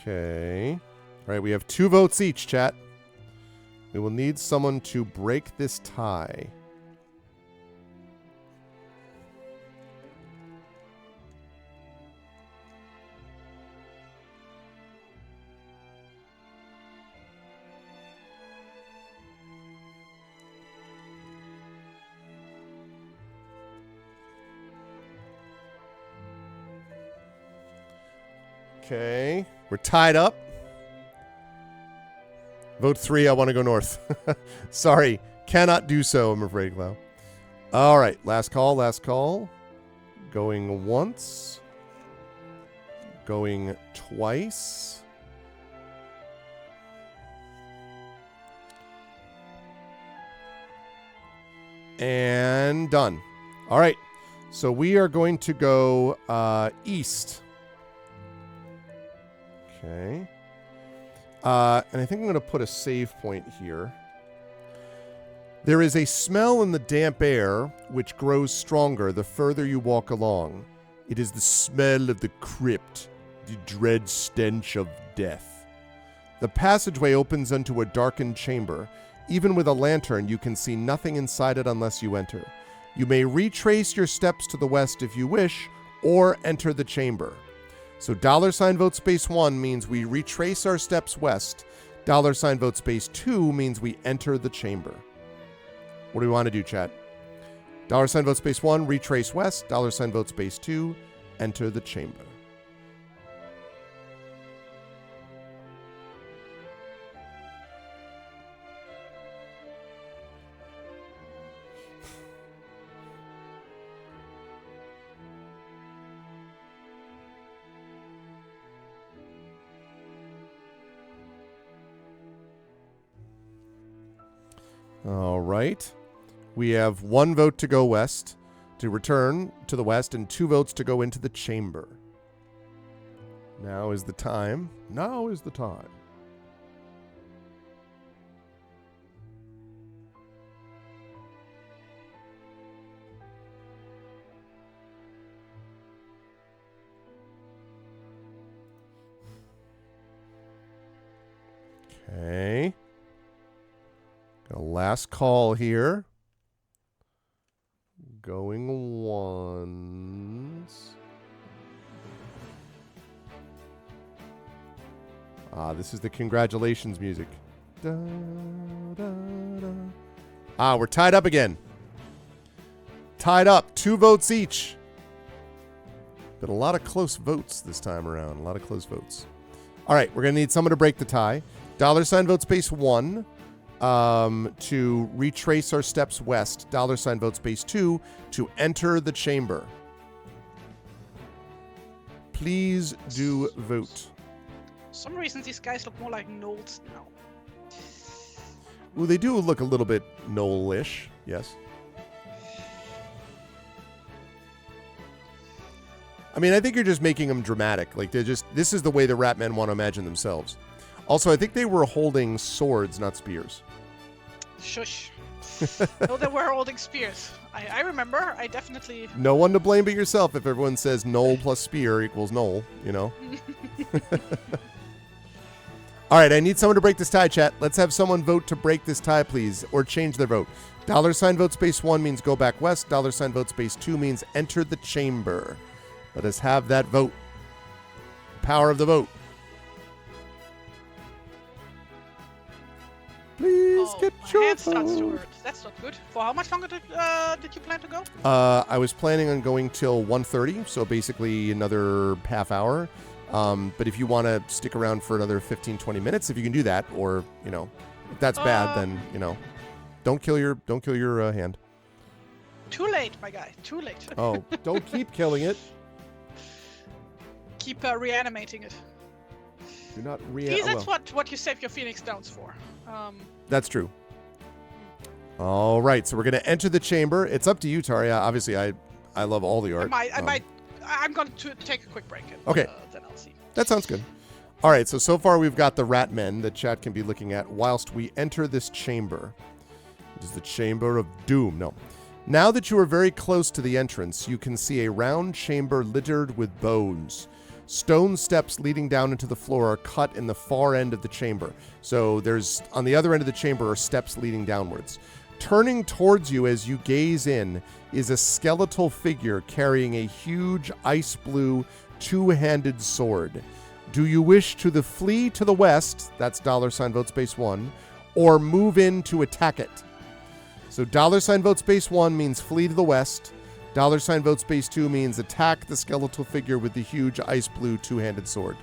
Okay. All right, we have 2 votes each, chat. We will need someone to break this tie. Okay, we're tied up. Vote 3, I want to go north. Sorry, cannot do so, I'm afraid, Clow. All right, last call, last call. Going once. Going twice. And done. All right, so we are going to go east. Okay. And I think I'm going to put a save point here. There is a smell in the damp air which grows stronger the further you walk along. It is the smell of the crypt, the dread stench of death. The passageway opens into a darkened chamber. Even with a lantern, you can see nothing inside it unless you enter. You may retrace your steps to the west if you wish, or enter the chamber. So $vote space 1 means we retrace our steps west. $vote space 2 means we enter the chamber. What do we want to do, chat? $vote space 1, retrace west. $vote space 2, enter the chamber. All right. We have 1 vote to go west, to return to the west, and 2 votes to go into the chamber. Now is the time. Now is the time. Okay. Got a last call here. Going once. This is the congratulations music. Da, da, da. We're tied up again. Tied up. 2 votes each. But a lot of close votes this time around. A lot of close votes. All right, we're going to need someone to break the tie. $vote space 1 to retrace our steps west. $vote space 2 to enter the chamber. Please do vote. For some reason, these guys look more like gnolls now. Ooh, they do look a little bit Knoll-ish, yes. I mean, I think you're just making them dramatic. Like, this is the way the rat men want to imagine themselves. Also, I think they were holding swords, not spears. Shush. No, they were holding spears. I remember. I definitely... No one to blame but yourself if everyone says Knoll plus spear equals Knoll, you know? All right, I need someone to break this tie, chat. Let's have someone vote to break this tie, please, or change their vote. $ vote space 1 means go back west. $ vote space 2 means enter the chamber. Let us have that vote. Power of the vote. Please get my your hand starts to vote. hurt. That's not good. For how much longer did you plan to go? I was planning on going till 1:30, so basically another half hour. But if you want to stick around for another 15, 20 minutes, if you can do that, or, you know, if that's bad, then, you know, don't kill your hand. Too late, my guy. Too late. Oh, don't keep killing it. Keep reanimating it. Do not Please, that's what you save your Phoenix Downs for. That's true. All right, so we're going to enter the chamber. It's up to you, Taria. Obviously, I love all the art. I'm going to take a quick break. And, okay. Then I'll see. That sounds good. All right, so far we've got the rat men that chat can be looking at whilst we enter this chamber. It is the Chamber of Doom. No. Now that you are very close to the entrance, you can see a round chamber littered with bones. Stone steps leading down into the floor are cut in the far end of the chamber. So there's, on the other end of the chamber are steps leading downwards. Turning towards you as you gaze in is a skeletal figure carrying a huge ice blue two-handed sword. Do you wish to flee to the west, that's $ vote space 1, or move in to attack it? So $ vote space 1 means flee to the west. $ vote space 2 means attack the skeletal figure with the huge ice blue two-handed sword.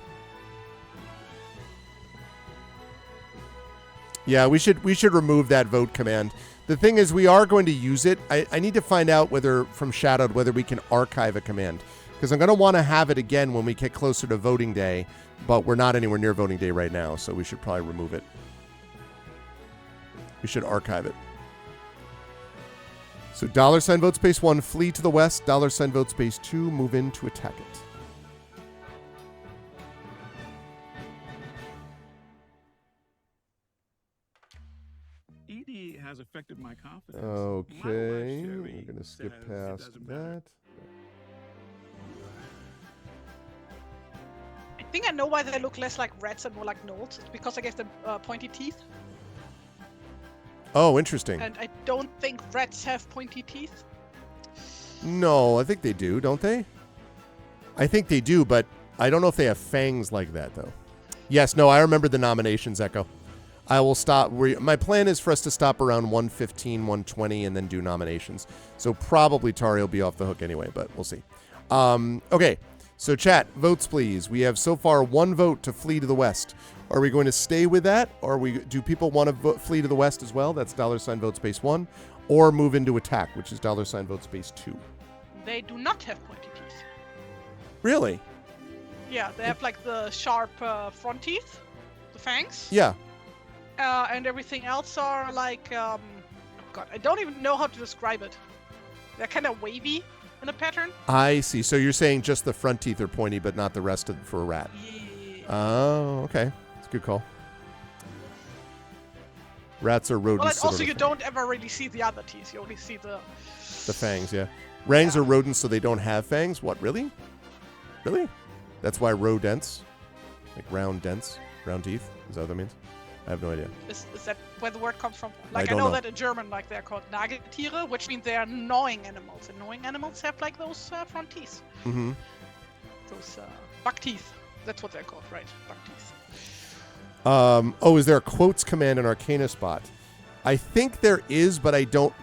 Yeah, we should remove that vote command. The thing is, we are going to use it. I need to find out whether, from Shadowed, whether we can archive a command. Because I'm going to want to have it again when we get closer to voting day, but we're not anywhere near voting day right now, so we should probably remove it. We should archive it. So $ vote space 1, flee to the west. $ vote space 2, move in to attack it. ED has affected my confidence. Okay, we're going to skip past that. I think I know why they look less like rats and more like gnolls. It's because I gave them pointy teeth. Oh, interesting. And I don't think rats have pointy teeth. No, I think they do, don't they? I think they do, but I don't know if they have fangs like that, though. Yes, no, I remember the nominations, Echo. I will stop. My plan is for us to stop around 115, 120, and then do nominations. So probably Tari will be off the hook anyway, but we'll see. Okay, so chat, votes please. We have so far one vote to flee to the west. Are we going to stay with that? Or do people want to flee to the west as well? That's $ vote space 1. Or move into attack, which is $ vote space 2. They do not have pointy teeth. Really? Yeah, they have like the sharp front teeth, the fangs. Yeah. And everything else are like, God, I don't even know how to describe it. They're kind of wavy in a pattern. I see. So you're saying just the front teeth are pointy, but not the rest of for a rat. Yeah. Oh, okay. That's a good call. Rats are rodents. Well, and so also you don't ever really see the other teeth. You only see the fangs, yeah. Rangs are rodents, so they don't have fangs? What, really? Really? That's why rodents, like round dents, round teeth? Is that what that means? I have no idea. Is that where the word comes from? Like, I don't know know that in German, like, they're called Nagetiere, which means they are gnawing animals. And gnawing animals have, like, those front teeth. Mm-hmm. Those buck teeth. That's what they're called, right? Buck teeth. Is there a quotes command in Arcana Spot? I think there is, but I don't...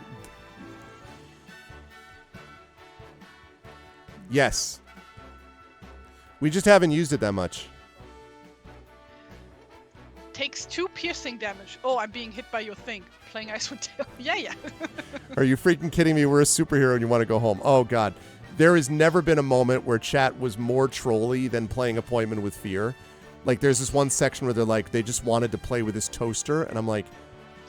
Yes. We just haven't used it that much. Takes 2 piercing damage. Oh, I'm being hit by your thing. Playing Icewind Dale. Yeah. Are you freaking kidding me? We're a superhero and you want to go home. Oh, God. There has never been a moment where chat was more trolly than playing Appointment with Fear. Like, there's this one section where they're like, they just wanted to play with this toaster. And I'm like,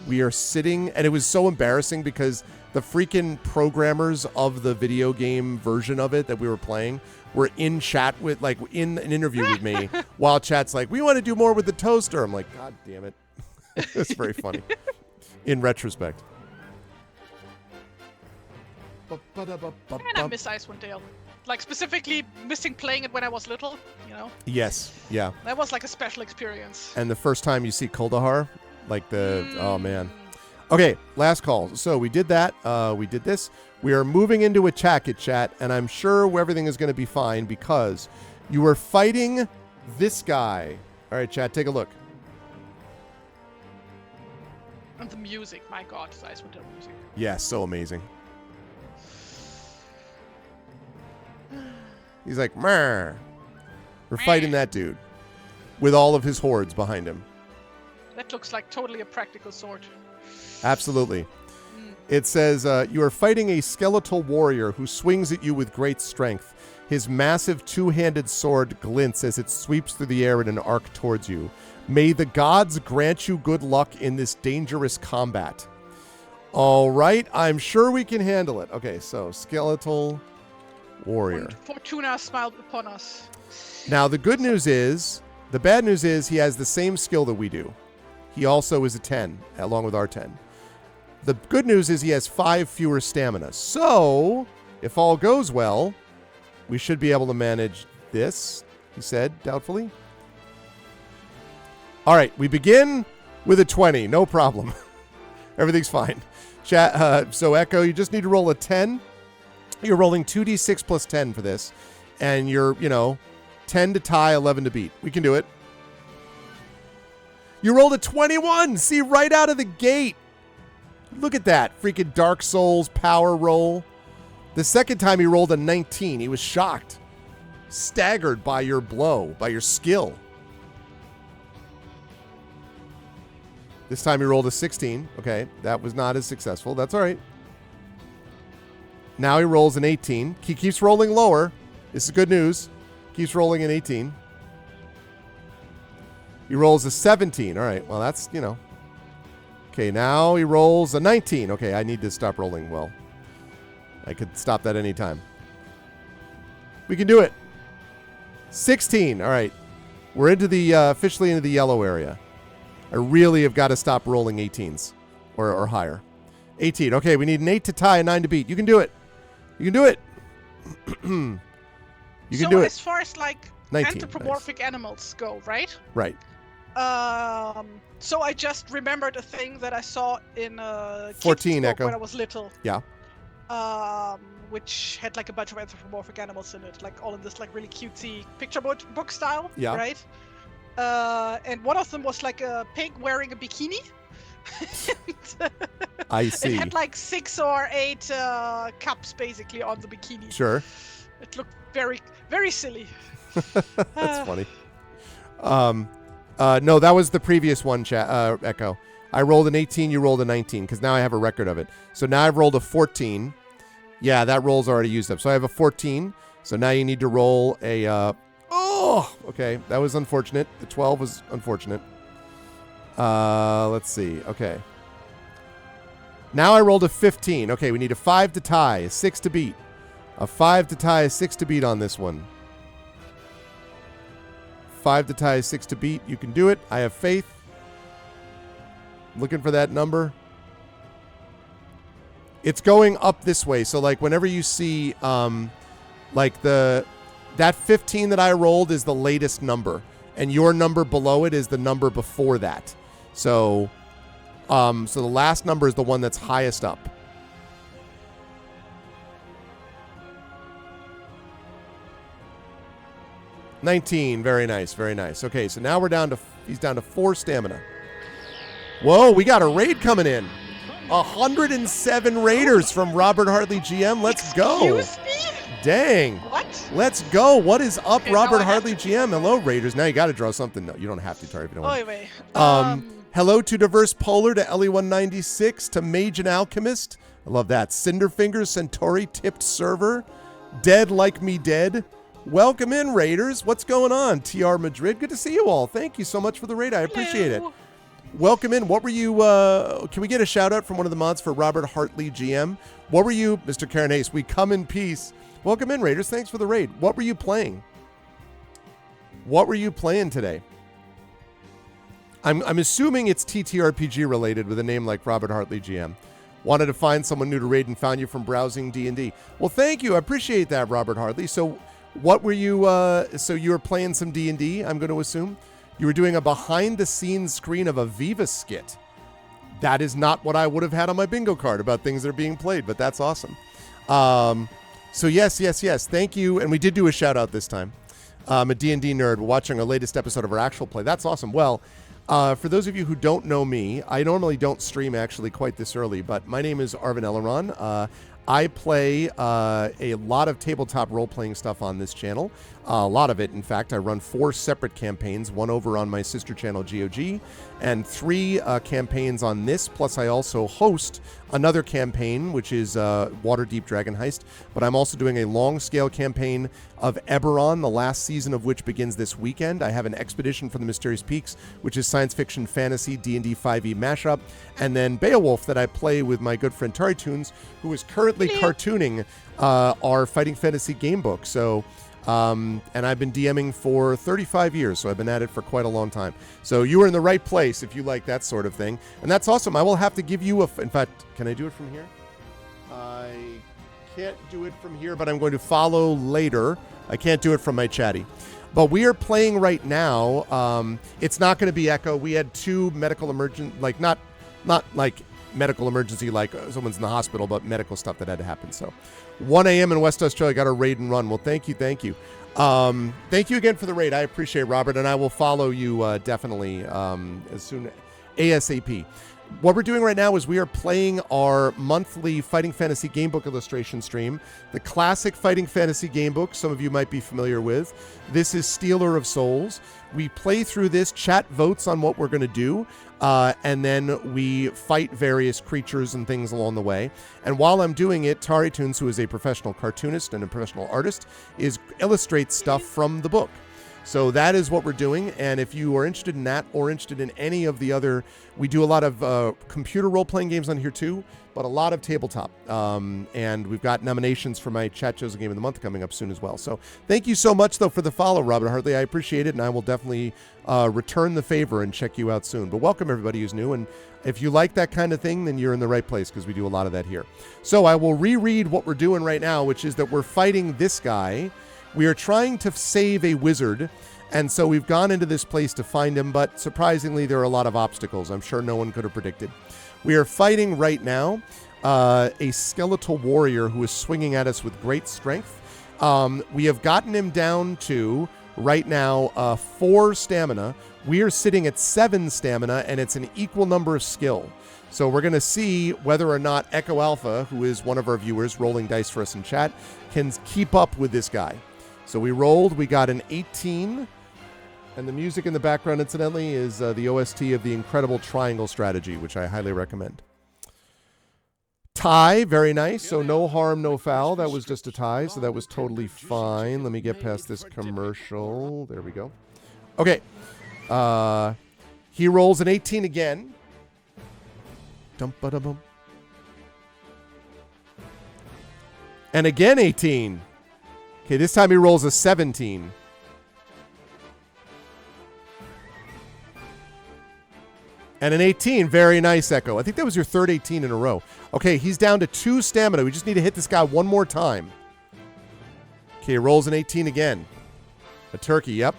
We are sitting, and it was so embarrassing because the freaking programmers of the video game version of it that we were playing were in chat with, like, in an interview with me, while chat's like, we want to do more with the toaster. I'm like, God damn it. It's very funny in retrospect. And I miss Icewind Dale. Like, specifically missing playing it when I was little, you know? Yes, yeah. That was like a special experience. And the first time you see Kuldahar, like oh man. Okay, last call. So we did that. We did this. We are moving into a chat, and I'm sure everything is going to be fine because you were fighting this guy. All right, chat, take a look. And the music, my God, the Icewind Dale music. Yeah, so amazing. He's like, Meh. We're fighting that dude with all of his hordes behind him. That looks like totally a practical sword. Absolutely. It says, you are fighting a skeletal warrior who swings at you with great strength. His massive two-handed sword glints as it sweeps through the air in an arc towards you. May the gods grant you good luck in this dangerous combat. All right, I'm sure we can handle it. Okay, so skeletal warrior. And Fortuna smiled upon us. Now, the bad news is he has the same skill that we do. He also is a 10, along with our 10. The good news is he has 5 fewer stamina. So, if all goes well, we should be able to manage this, he said, doubtfully. All right, we begin with a 20. No problem. Everything's fine. So, Echo, you just need to roll a 10. You're rolling 2d6 plus 10 for this. And you're, 10 to tie, 11 to beat. We can do it. You rolled a 21. See, right out of the gate. Look at that. Freaking Dark Souls power roll. The second time he rolled a 19. He was shocked. Staggered by your blow, by your skill. This time he rolled a 16. Okay, that was not as successful. That's all right. Now he rolls an 18. He keeps rolling lower. This is good news. Keeps rolling an 18. He rolls a 17. All right, well, that's, Okay, now he rolls a 19. Okay, I need to stop rolling well. I could stop that anytime. We can do it. 16. All right. We're into the officially into the yellow area. I really have got to stop rolling 18s or higher. 18. Okay, we need an 8 to tie, a 9 to beat. You can do it. You can do it. You can do it. As far as 19. Anthropomorphic animals go, right? Right. So I just remembered a thing that I saw in 14 Echo when I was little. Yeah. Which had a bunch of anthropomorphic animals in it, all in this really cutesy picture book style. Yeah. Right. And one of them was a pig wearing a bikini. I see. It had 6 or 8 cups basically on the bikini. Sure. It looked very, very silly. That's funny. No, that was the previous one, Echo. I rolled an 18, you rolled a 19, because now I have a record of it. So now I've rolled a 14. Yeah, that roll's already used up. So I have a 14. So now you need to roll a... okay. That was unfortunate. The 12 was unfortunate. Let's see. Okay. Now I rolled a 15. Okay, we need a 5 to tie, a 6 to beat. A 5 to tie, a 6 to beat on this one. 5 to tie, 6 to beat. You can do it. I have faith. Looking for that number. It's going up this way. So whenever you see that 15 that I rolled is the latest number, and your number below it is the number before that. So the last number is the one that's highest up. $19. Very nice. Very nice. Okay, so now he's down to 4 stamina. Whoa, we got a raid coming in. 107 raiders from Robert Hartley GM. Let's go. Excuse me? Dang. What? Let's go. What is up, Okay, Robert now I have Hartley GM? Hello, raiders. Now you got to draw something. No, you don't have to, Tari, if you don't want. Wait. Hello to Diverse Polar, to Ellie196, to Mage and Alchemist. I love that. Cinderfingers, Centauri, Tipped Server, Dead Like Me Dead. Welcome in, raiders. What's going on? TR Madrid, good to see you all. Thank you so much for the raid. I appreciate it. welcome in. What were you, can we get a shout out from one of the mods for Robert Hartley GM? What were you, Mr. Karen Hayes, we come in peace. Welcome in, Raiders. Thanks for the raid. What were you playing? What were you playing today? I'm assuming it's TTRPG related with a name like Robert Hartley GM. Wanted to find someone new to raid and found you from browsing D&D. Well, thank you. I appreciate that, Robert Hartley. So what were you, so you were playing some D&D, I'm going to assume? You were doing a behind-the-scenes screen of a Viva skit. That is not what I would have had on my bingo card about things that are being played, but that's awesome. So yes. Thank you. And we did do a shout-out this time. I'm a D&D nerd. We're watching our latest episode of our actual play. That's awesome. Well, for those of you who don't know me, I normally don't stream actually quite this early, but my name is Arvin Eleron. I play a lot of tabletop role-playing stuff on this channel. A lot of it, in fact. I run 4 separate campaigns, one over on my sister channel, GOG, and 3 campaigns on this, plus I also host another campaign, which is Waterdeep Dragon Heist, but I'm also doing a long-scale campaign of Eberron, the last season of which begins this weekend. I have an Expedition from the Mysterious Peaks, which is science fiction, fantasy, D&D 5e mashup, and then Beowulf that I play with my good friend TariToons, who is currently cartooning our Fighting Fantasy Gamebook. So, and I've been DMing for 35 years, so I've been at it for quite a long time. So you are in the right place if you like that sort of thing. And that's awesome. I will have to give you in fact, can I do it from here? I can't do it from here, but I'm going to follow later. I can't do it from my chatty. But we are playing right now. It's not going to be Echo. We had 2 medical emergent, like not like medical emergency, like someone's in the hospital, but medical stuff that had to happen. So 1 a.m. in West Australia, got a raid and run. Well, thank you. Thank you again for the raid. I appreciate it, Robert, and I will follow you definitely as soon ASAP. What we're doing right now is we are playing our monthly Fighting Fantasy Gamebook illustration stream, the classic Fighting Fantasy Gamebook some of you might be familiar with. This is Stealer of Souls. We play through this, chat votes on what we're going to do, and then we fight various creatures and things along the way. And while I'm doing it, TariToons, who is a professional cartoonist and a professional artist, illustrates stuff from the book. So that is what we're doing, and if you are interested in that or interested in any of the other, we do a lot of computer role-playing games on here too, but a lot of tabletop. And we've got nominations for my Chat Chosen Game of the Month coming up soon as well. So thank you so much, though, for the follow, Robert Hartley. I appreciate it, and I will definitely return the favor and check you out soon. But welcome, everybody who's new, and if you like that kind of thing, then you're in the right place, because we do a lot of that here. So I will reread what we're doing right now, which is that we're fighting this guy. We are trying to save a wizard, and so we've gone into this place to find him, but surprisingly, there are a lot of obstacles I'm sure no one could have predicted. We are fighting right now a skeletal warrior who is swinging at us with great strength. We have gotten him down to, right now, 4 stamina. We are sitting at 7 stamina, and it's an equal number of skill. So we're going to see whether or not Echo Alpha, who is one of our viewers rolling dice for us in chat, can keep up with this guy. So we rolled, we got an 18, and the music in the background, incidentally, is the OST of the incredible Triangle Strategy, which I highly recommend. Tie, very nice, so no harm, no foul. That was just a tie, so that was totally fine. Let me get past this commercial. There we go. Okay. He rolls an 18 again. Dum-ba-da-bum. And again 18. Okay, this time he rolls a 17. And an 18. Very nice, Echo. I think that was your third 18 in a row. Okay, he's down to 2 stamina. We just need to hit this guy one more time. Okay, he rolls an 18 again. A turkey, yep.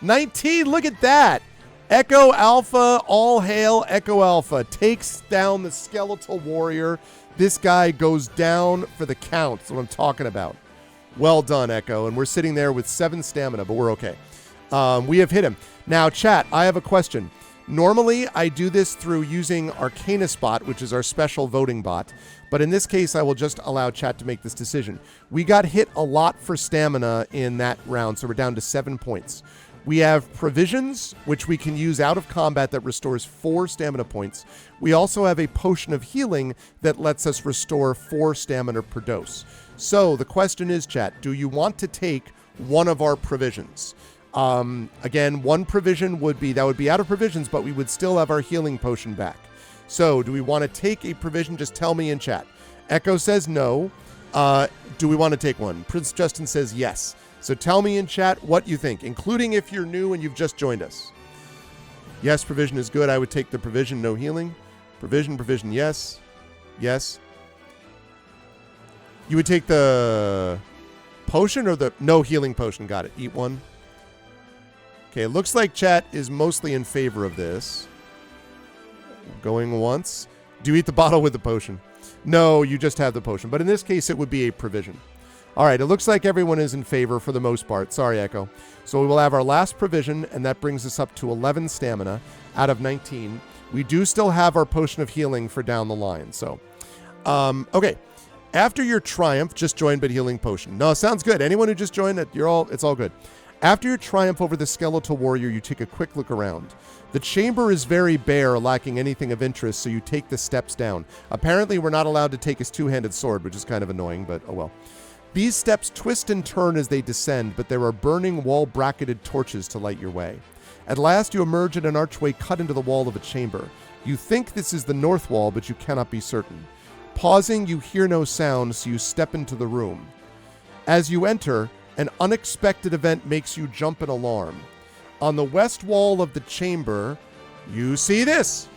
19, look at that. Echo Alpha, all hail Echo Alpha. Takes down the skeletal warrior. This guy goes down for the count. That's what I'm talking about. Well done, Echo. And we're sitting there with 7 stamina, but we're okay. We have hit him. Now, chat, I have a question. Normally, I do this through using Arcanus Bot, which is our special voting bot. But in this case, I will just allow chat to make this decision. We got hit a lot for stamina in that round, so we're down to 7 points. We have provisions, which we can use out of combat that restores 4 stamina points. We also have a potion of healing that lets us restore 4 stamina per dose. So the question is, chat, do you want to take one of our provisions? Again, one provision would be out of provisions, but we would still have our healing potion back. So do we want to take a provision? Just tell me in chat. Echo says no. Do we want to take one? Prince Justin says yes. So tell me in chat what you think, including if you're new and you've just joined us. Yes, provision is good. I would take the provision, no healing. Provision, yes. Yes. You would take the potion or the no healing potion? Got it. Eat one. Okay, it looks like chat is mostly in favor of this. Going once. Do you eat the bottle with the potion? No, you just have the potion. But in this case, it would be a provision. All right, it looks like everyone is in favor for the most part. Sorry, Echo. So we will have our last provision, and that brings us up to 11 stamina out of 19. We do still have our potion of healing for down the line. So, okay. After your triumph, just join but healing potion. No, sounds good. Anyone who just joined, it's all good. After your triumph over the skeletal warrior, you take a quick look around. The chamber is very bare, lacking anything of interest, so you take the steps down. Apparently, we're not allowed to take his two-handed sword, which is kind of annoying, but oh well. These steps twist and turn as they descend, but there are burning wall-bracketed torches to light your way. At last, you emerge at an archway cut into the wall of a chamber. You think this is the north wall, but you cannot be certain. Pausing, you hear no sound, so you step into the room. As you enter, an unexpected event makes you jump in alarm. On the west wall of the chamber, you see this.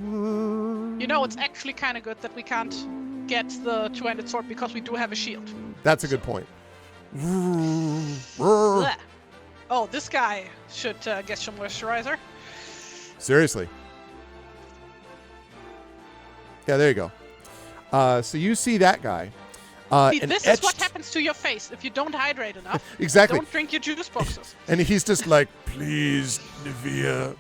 You know, it's actually kind of good that we can't get the two-handed sword because we do have a shield. That's a good point. Blech. Oh, this guy should get some moisturizer. Seriously. Yeah, there you go. So you see that guy. See, this is what happens to your face if you don't hydrate enough. Exactly. Don't drink your juice boxes. And he's just like, please, Nivea.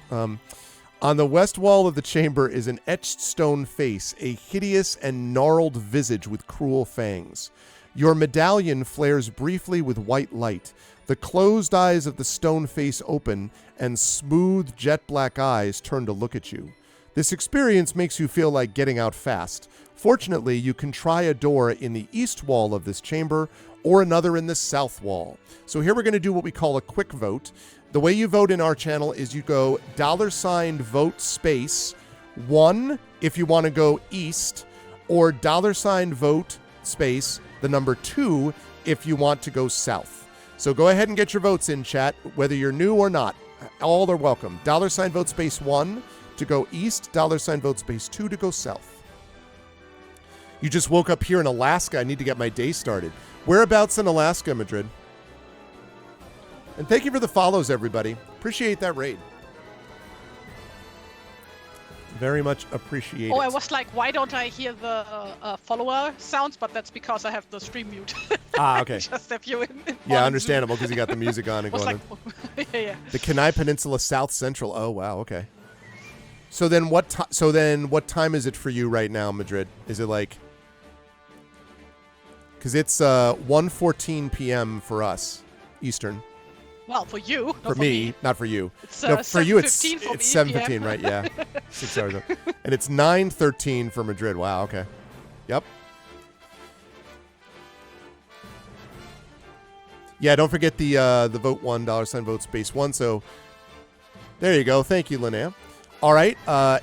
On the west wall of the chamber is an etched stone face, a hideous and gnarled visage with cruel fangs. Your medallion flares briefly with white light. The closed eyes of the stone face open, and smooth, jet-black eyes turn to look at you. This experience makes you feel like getting out fast. Fortunately, you can try a door in the east wall of this chamber or another in the south wall. So here we're going to do what we call a quick vote. The way you vote in our channel is you go $vote space 1 if you want to go east, or $vote space the number 2 if you want to go south. So go ahead and get your votes in, chat, whether you're new or not. All are welcome. $vote space 1 to go east, $vote space 2 to go south. You just woke up here in Alaska. I need to get my day started. Whereabouts in Alaska, Madrid? And thank you for the follows, everybody. Appreciate that raid. Very much appreciate it. I was like, why don't I hear the follower sounds? But that's because I have the stream mute. Okay. Just have you in yeah, understandable, because you got the music on and going like, yeah. The Kenai Peninsula South Central. Oh, wow, okay. So then what time is it for you right now, Madrid? Is it like... Because it's 1:14 p.m. for us, Eastern. Well, for you, not for me, not for you. It's, no, for you it's 7:15, right? Yeah, 6 hours up. And it's 9:13 for Madrid. Wow. Okay. Yep. Yeah. Don't forget the vote $1 vote space 1. So there you go. Thank you, Linnea. All right.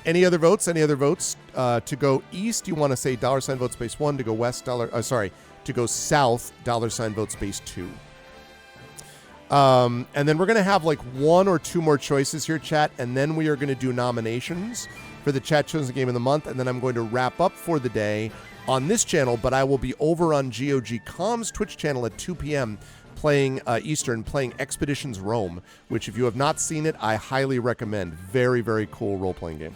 Any other votes? Any other votes? To go east, you want to say $vote space 1. To go west, to go south, $vote space 2. And then we're going to have like 1 or 2 more choices here, chat, and then we are going to do nominations for the Chat Chosen Game of the Month, and then I'm going to wrap up for the day on this channel, but I will be over on GOG.com's Twitch channel at 2 p.m. playing Eastern, playing Expeditions Rome, which if you have not seen it, I highly recommend. Very, very cool role-playing game.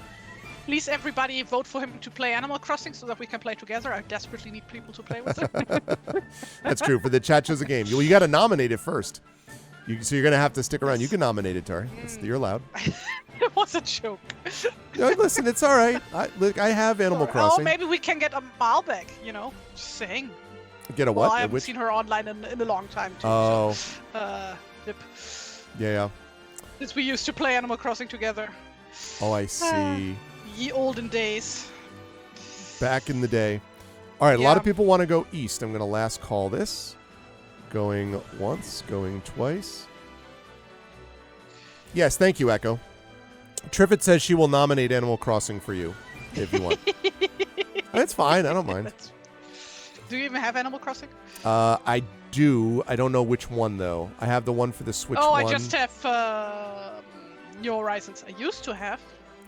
Please, everybody, vote for him to play Animal Crossing so that we can play together. I desperately need people to play with him. That's true. For the Chat Chosen Game. You got to nominate it first. So you're going to have to stick around. You can nominate it, Tari. You're allowed. It was a joke. No, listen, it's all right. I have Animal Crossing. Oh, maybe we can get a Malbec, just saying. Get a what? Well, I haven't seen her online in a long time, too. Oh. So, yep. Yeah. Since we used to play Animal Crossing together. Oh, I see. Ye olden days. Back in the day. All right, a lot of people want to go east. I'm going to last call this. Going once, going twice. Yes, thank you, Echo. Triffett says she will nominate Animal Crossing for you if you want. That's fine. I don't mind. Do you even have Animal Crossing? I do. I don't know which one, though. I have the one for the Switch one. I just have New Horizons. I used to have.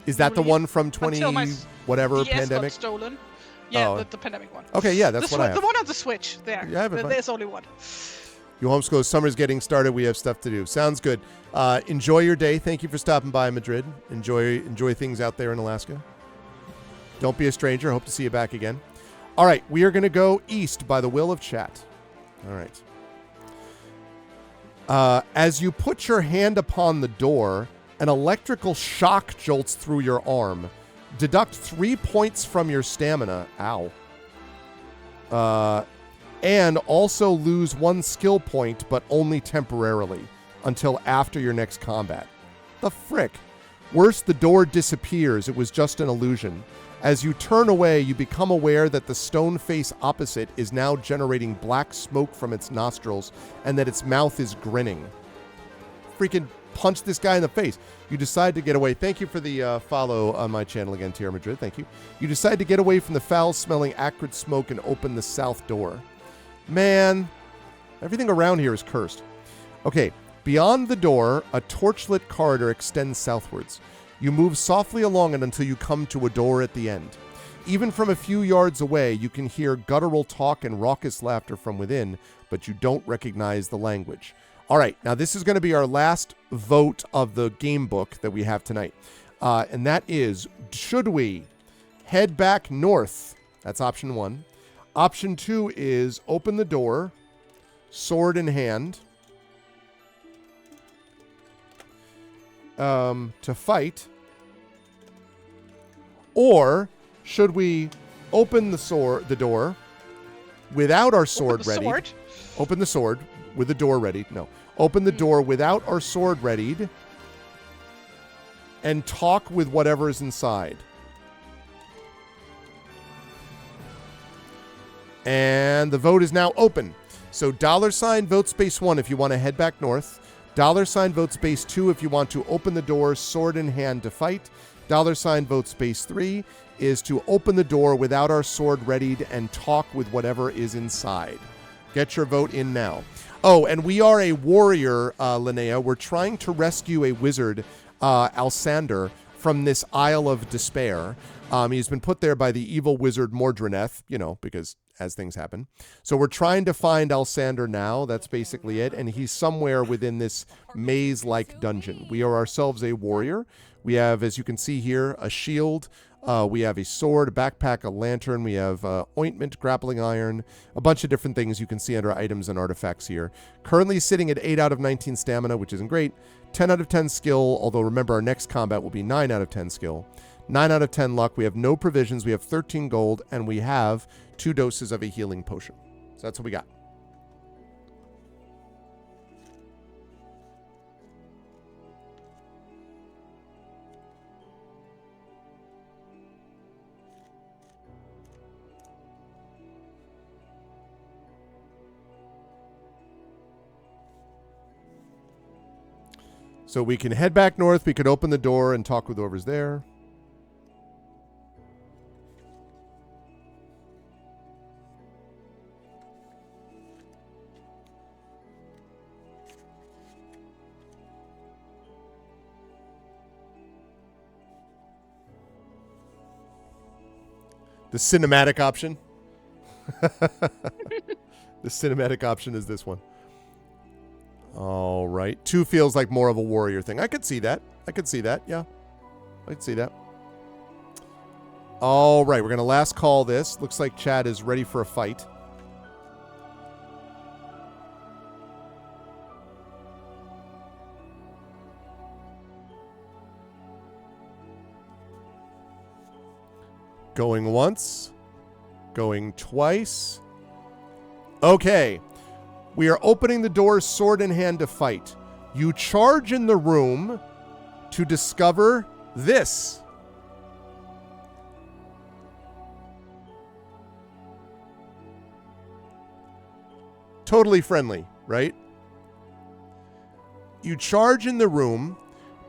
Is that the one from 20 whatever DS pandemic? got stolen. Yeah, Oh. the pandemic one. Okay, yeah, that's what I have. The one on the Switch. There. Yeah, I have it. There's only one. You homeschool. Summer's getting started. We have stuff to do. Sounds good. Enjoy your day. Thank you for stopping by, Madrid. Enjoy things out there in Alaska. Don't be a stranger. Hope to see you back again. All right, we are going to go east by the will of chat. All right. As you put your hand upon the door, an electrical shock jolts through your arm. Deduct 3 points from your stamina. Ow. And also lose 1 skill point, but only temporarily, until after your next combat. The frick? Worse, the door disappears. It was just an illusion. As you turn away, you become aware that the stone face opposite is now generating black smoke from its nostrils, and that its mouth is grinning. Freaking punch this guy in the face. You decide to get away. Thank you for the follow on my channel again, Tierra Madrid. Thank you. You decide to get away from the foul-smelling acrid smoke and open the south door. Man, everything around here is cursed. Okay, beyond the door, a torchlit corridor extends southwards. You move softly along it until you come to a door at the end. Even from a few yards away, you can hear guttural talk and raucous laughter from within, but you don't recognize the language. All right, now this is going to be our last vote of the game book that we have tonight. And that is, should we head back north? That's option 1. Option 2 is open the door, sword in hand, to fight. Or should we open the door without our sword ready? Open the sword with the door ready. No. Open the door without our sword readied and talk with whatever is inside. And the vote is now open. So $ vote space 1 if you want to head back north. $ vote space 2 if you want to open the door, sword in hand to fight. $ vote space 3 is to open the door without our sword readied and talk with whatever is inside. Get your vote in now. Oh, and we are a warrior, Linnea. We're trying to rescue a wizard, Alsander, from this Isle of Despair. He's been put there by the evil wizard Mordreneth, because as things happen. So we're trying to find Alsander now. That's basically it. And he's somewhere within this maze-like dungeon. We are ourselves a warrior. We have, as you can see here, a shield. We have a sword, a backpack, a lantern. We have ointment, grappling iron, a bunch of different things you can see under items and artifacts here. Currently sitting at 8 out of 19 stamina, which isn't great. 10 out of 10 skill, although remember our next combat will be 9 out of 10 skill. 9 out of 10 luck. We have no provisions. We have 13 gold, and we have 2 doses of a healing potion. So that's what we got. So we can head back north. We could open the door and talk with whoever's there. The cinematic option. The cinematic option is this one. All right. 2 feels like more of a warrior thing. I could see that. Yeah. I could see that. All right. We're going to last call this. Looks like Chad is ready for a fight. Going once. Going twice. Okay. We are opening the door, sword in hand, to fight. You charge in the room to discover this. Totally friendly, right? You charge in the room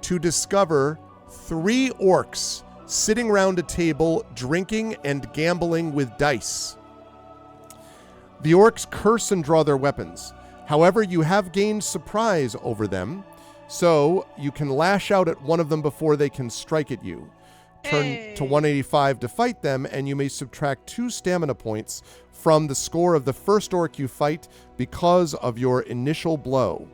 to discover 3 orcs sitting around a table drinking and gambling with dice. The orcs curse and draw their weapons. However, you have gained surprise over them, so you can lash out at one of them before they can strike at you. Turn to 185 to fight them, and you may subtract 2 stamina points from the score of the first orc you fight because of your initial blow.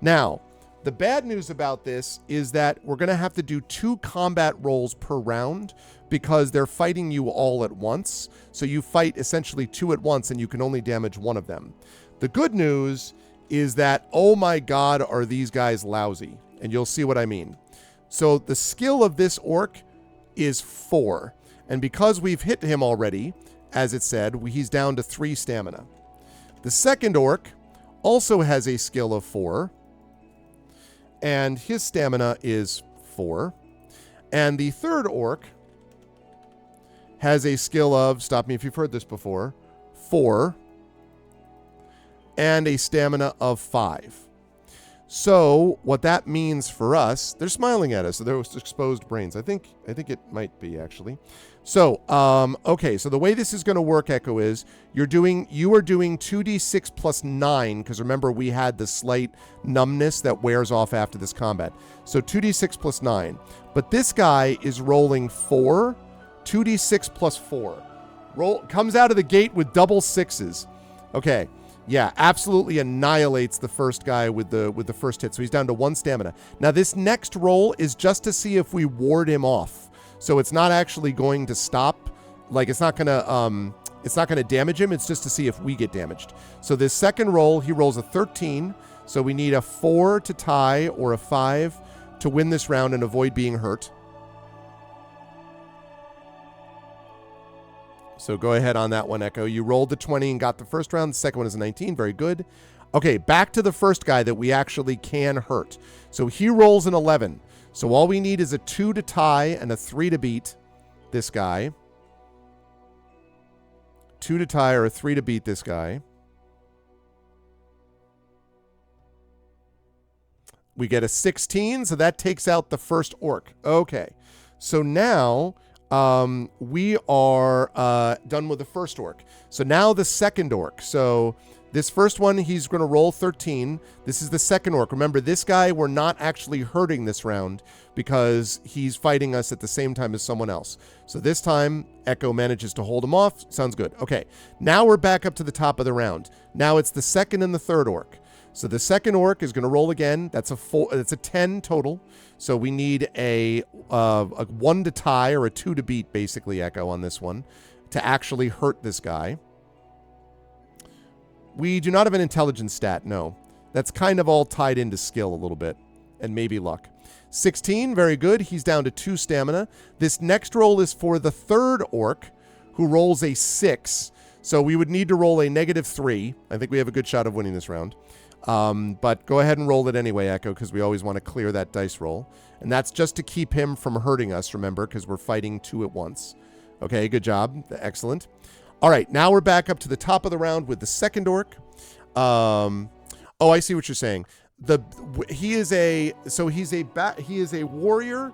Now, the bad news about this is that we're going to have to do 2 combat rolls per round because they're fighting you all at once. So you fight essentially 2 at once and you can only damage one of them. The good news is that, oh my god, are these guys lousy. And you'll see what I mean. So the skill of this orc is 4. And because we've hit him already, as it said, he's down to 3 stamina. The second orc also has a skill of 4. And his stamina is 4. And the third orc has a skill of, stop me if you've heard this before, 4. And a stamina of 5. So what that means for us, they're smiling at us. So they're exposed brains. I think it might be actually. So, okay. So the way this is going to work, Echo, is you are doing 2d6 plus 9, because remember we had the slight numbness that wears off after this combat. So 2d6 plus 9. But this guy is rolling 4, 2d6 plus 4. Comes out of the gate with double 6s. Okay. Yeah, absolutely annihilates the first guy with the first hit. So he's down to 1 stamina. Now this next roll is just to see if we ward him off. So it's not actually going to stop. Like it's not gonna damage him. It's just to see if we get damaged. So this second roll, he rolls a 13. So we need a 4 to tie or a 5 to win this round and avoid being hurt. So go ahead on that one, Echo. You rolled the 20 and got the first round. The second one is a 19. Very good. Okay, back to the first guy that we actually can hurt. So he rolls an 11. So all we need is a 2 to tie and a 3 to beat this guy. 2 to tie or a 3 to beat this guy. We get a 16, so that takes out the first orc. Okay, so now we are done with the first orc. So now the second orc. So this first one, he's going to roll 13. This is the second orc. Remember, this guy we're not actually hurting this round because he's fighting us at the same time as someone else. So this time, Echo manages to hold him off. Sounds good. Okay, now we're back up to the top of the round. Now it's the second and the third orc. So the second orc is going to roll again. That's a 4. That's a 10 total. So we need a 1 to tie or a 2 to beat, basically, Echo, on this one to actually hurt this guy. We do not have an intelligence stat, no. That's kind of all tied into skill a little bit and maybe luck. 16, very good. He's down to 2 stamina. This next roll is for the third orc, who rolls a 6. So we would need to roll a -3. I think we have a good shot of winning this round. But go ahead and roll it anyway, Echo, because we always want to clear that dice roll. And that's just to keep him from hurting us, remember, because we're fighting 2 at once. Okay, good job. Excellent. All right, now we're back up to the top of the round with the second orc. Oh, I see what you're saying. He is a warrior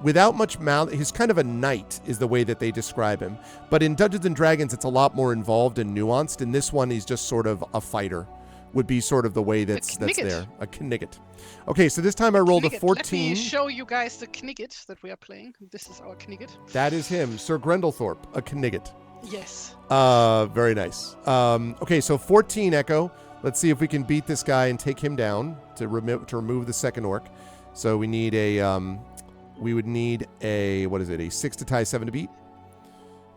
without much mouth. He's kind of a knight is the way that they describe him. But in Dungeons and Dragons, it's a lot more involved and nuanced. In this one, he's just sort of a fighter. Would be sort of the way that's there. A Knigget. Okay, so this time I rolled a 14. Let me show you guys the Knigget that we are playing. This is our Knigget. That is him, Sir Grendelthorpe, a Knigget. Yes. Very nice. Okay, so 14, Echo. Let's see if we can beat this guy and take him down to remove the second orc. So we need we would need a, what is it, a 6 to tie, 7 to beat?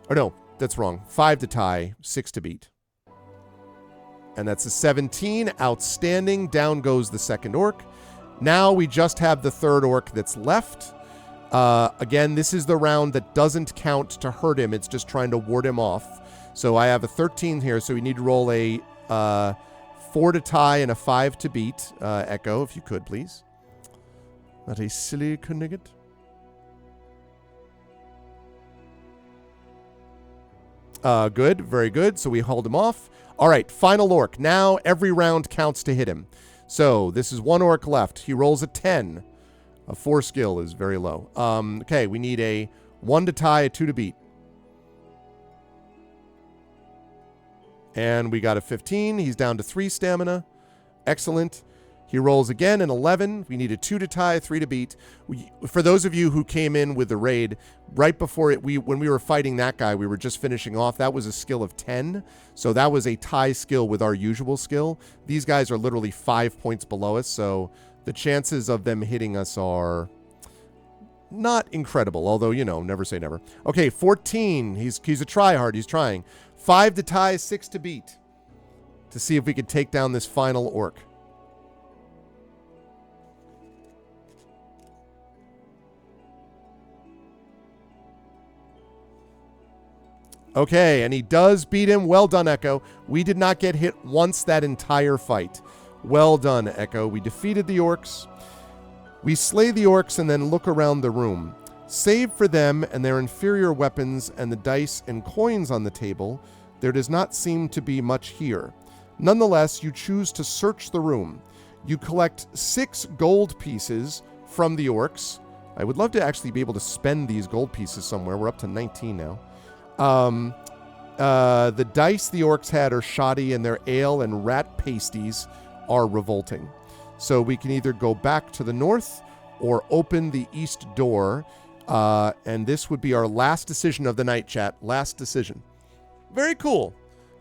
Or no, that's wrong. 5 to tie, 6 to beat. And that's a 17. Outstanding. Down goes the second orc. Now we just have the third orc that's left. Again, this is the round that doesn't count to hurt him. It's just trying to ward him off. So I have a 13 here, so we need to roll a 4 to tie and a 5 to beat. Echo, if you could, please. Not a silly Knigget. Good. Very good. So we hold him off. All right, final orc. Now every round counts to hit him. So this is 1 orc left. He rolls a 10. A 4 skill is very low. Okay, we need a 1 to tie, a 2 to beat. And we got a 15. He's down to 3 stamina. Excellent. He rolls again an 11. We need a 2 to tie, 3 to beat. For those of you who came in with the raid, right before it, when we were fighting that guy, we were just finishing off. That was a skill of 10. So that was a tie skill with our usual skill. These guys are literally 5 points below us. So the chances of them hitting us are not incredible. Although, you know, never say never. Okay, 14. He's a tryhard. He's trying. 5 to tie, 6 to beat. To see if we could take down this final orc. Okay, and he does beat him. Well done, Echo. We did not get hit once that entire fight. Well done, Echo. We defeated the orcs. We slay the orcs and then look around the room. Save for them and their inferior weapons and the dice and coins on the table, there does not seem to be much here. Nonetheless, you choose to search the room. You collect 6 gold pieces from the orcs. I would love to actually be able to spend these gold pieces somewhere. We're up to 19 now. The dice the orcs had are shoddy, and their ale and rat pasties are revolting. So we can either go back to the north or open the east door. And this would be our last decision of the night, chat. Last decision. Very cool.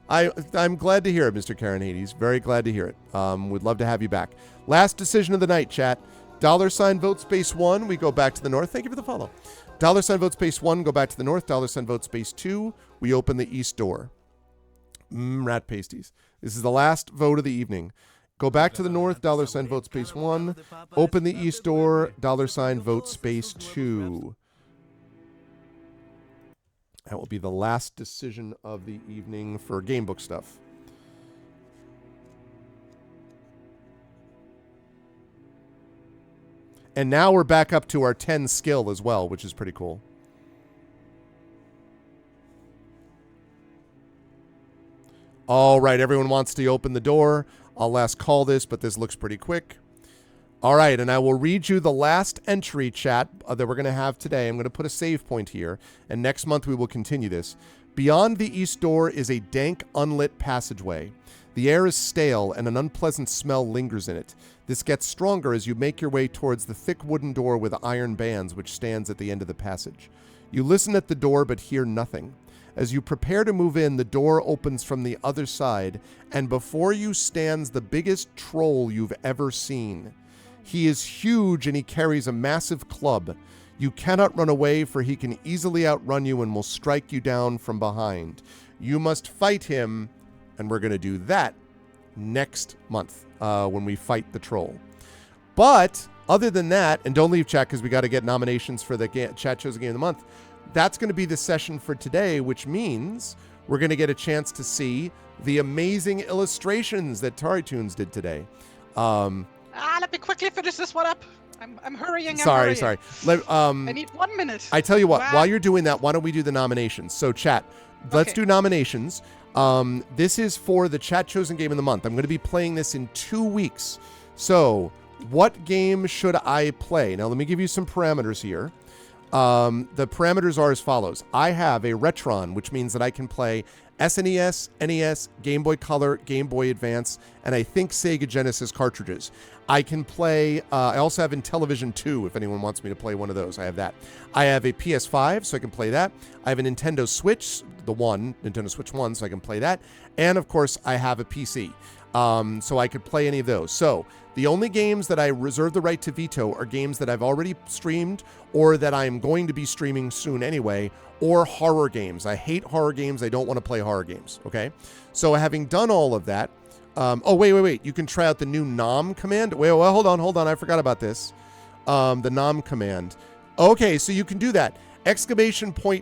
I'm glad to hear it, Mr. Karen Hades. Very glad to hear it. Would love to have you back. Last decision of the night, chat. $ vote space 1. We go back to the north. Thank you for the follow. $ vote space 1. Go back to the north. $ vote space 2. We open the east door. Rat pasties. This is the last vote of the evening. Go back to the north. $ vote space 1. Open the east door. $ vote space 2. That will be the last decision of the evening for Gamebook stuff. And now we're back up to our 10 skill as well, which is pretty cool. All right, everyone wants to open the door. I'll last call this, but this looks pretty quick. All right, and I will read you the last entry, chat, that we're going to have today. I'm going to put a save point here, and next month we will continue this. Beyond the east door is a dank, unlit passageway. The air is stale, and an unpleasant smell lingers in it. This gets stronger as you make your way towards the thick wooden door with iron bands which stands at the end of the passage. You listen at the door but hear nothing. As you prepare to move in, the door opens from the other side, and before you stands the biggest troll you've ever seen. He is huge and he carries a massive club. You cannot run away, for he can easily outrun you and will strike you down from behind. You must fight him, and we're going to do that next month when we fight the troll. But other than that, and don't leave chat because we got to get nominations for the Chat Chosen Game of the Month, that's going to be the session for today, which means we're going to get a chance to see the amazing illustrations that TariToons did today. Let me quickly finish this one up. I'm hurrying. Sorry. I need 1 minute. I tell you what, while you're doing that, why don't we do the nominations? So chat, let's do nominations. This is for the Chat Chosen Game of the Month. I'm going to be playing this in 2 weeks. So what game should I play? Now, let me give you some parameters here. The parameters are as follows. I have a Retron, which means that I can play SNES, NES, Game Boy Color, Game Boy Advance, and I think Sega Genesis cartridges. I can play, I also have Intellivision 2, if anyone wants me to play one of those. I have that. I have a PS5, so I can play that. I have a Nintendo Switch, Nintendo Switch 1, so I can play that. And, of course, I have a PC, so I could play any of those. So the only games that I reserve the right to veto are games that I've already streamed or that I'm going to be streaming soon anyway, or horror games. I hate horror games. I don't want to play horror games, okay? So having done all of that, wait. You can try out the new nom command. Hold on. I forgot about this. The nom command. Okay, so you can do that.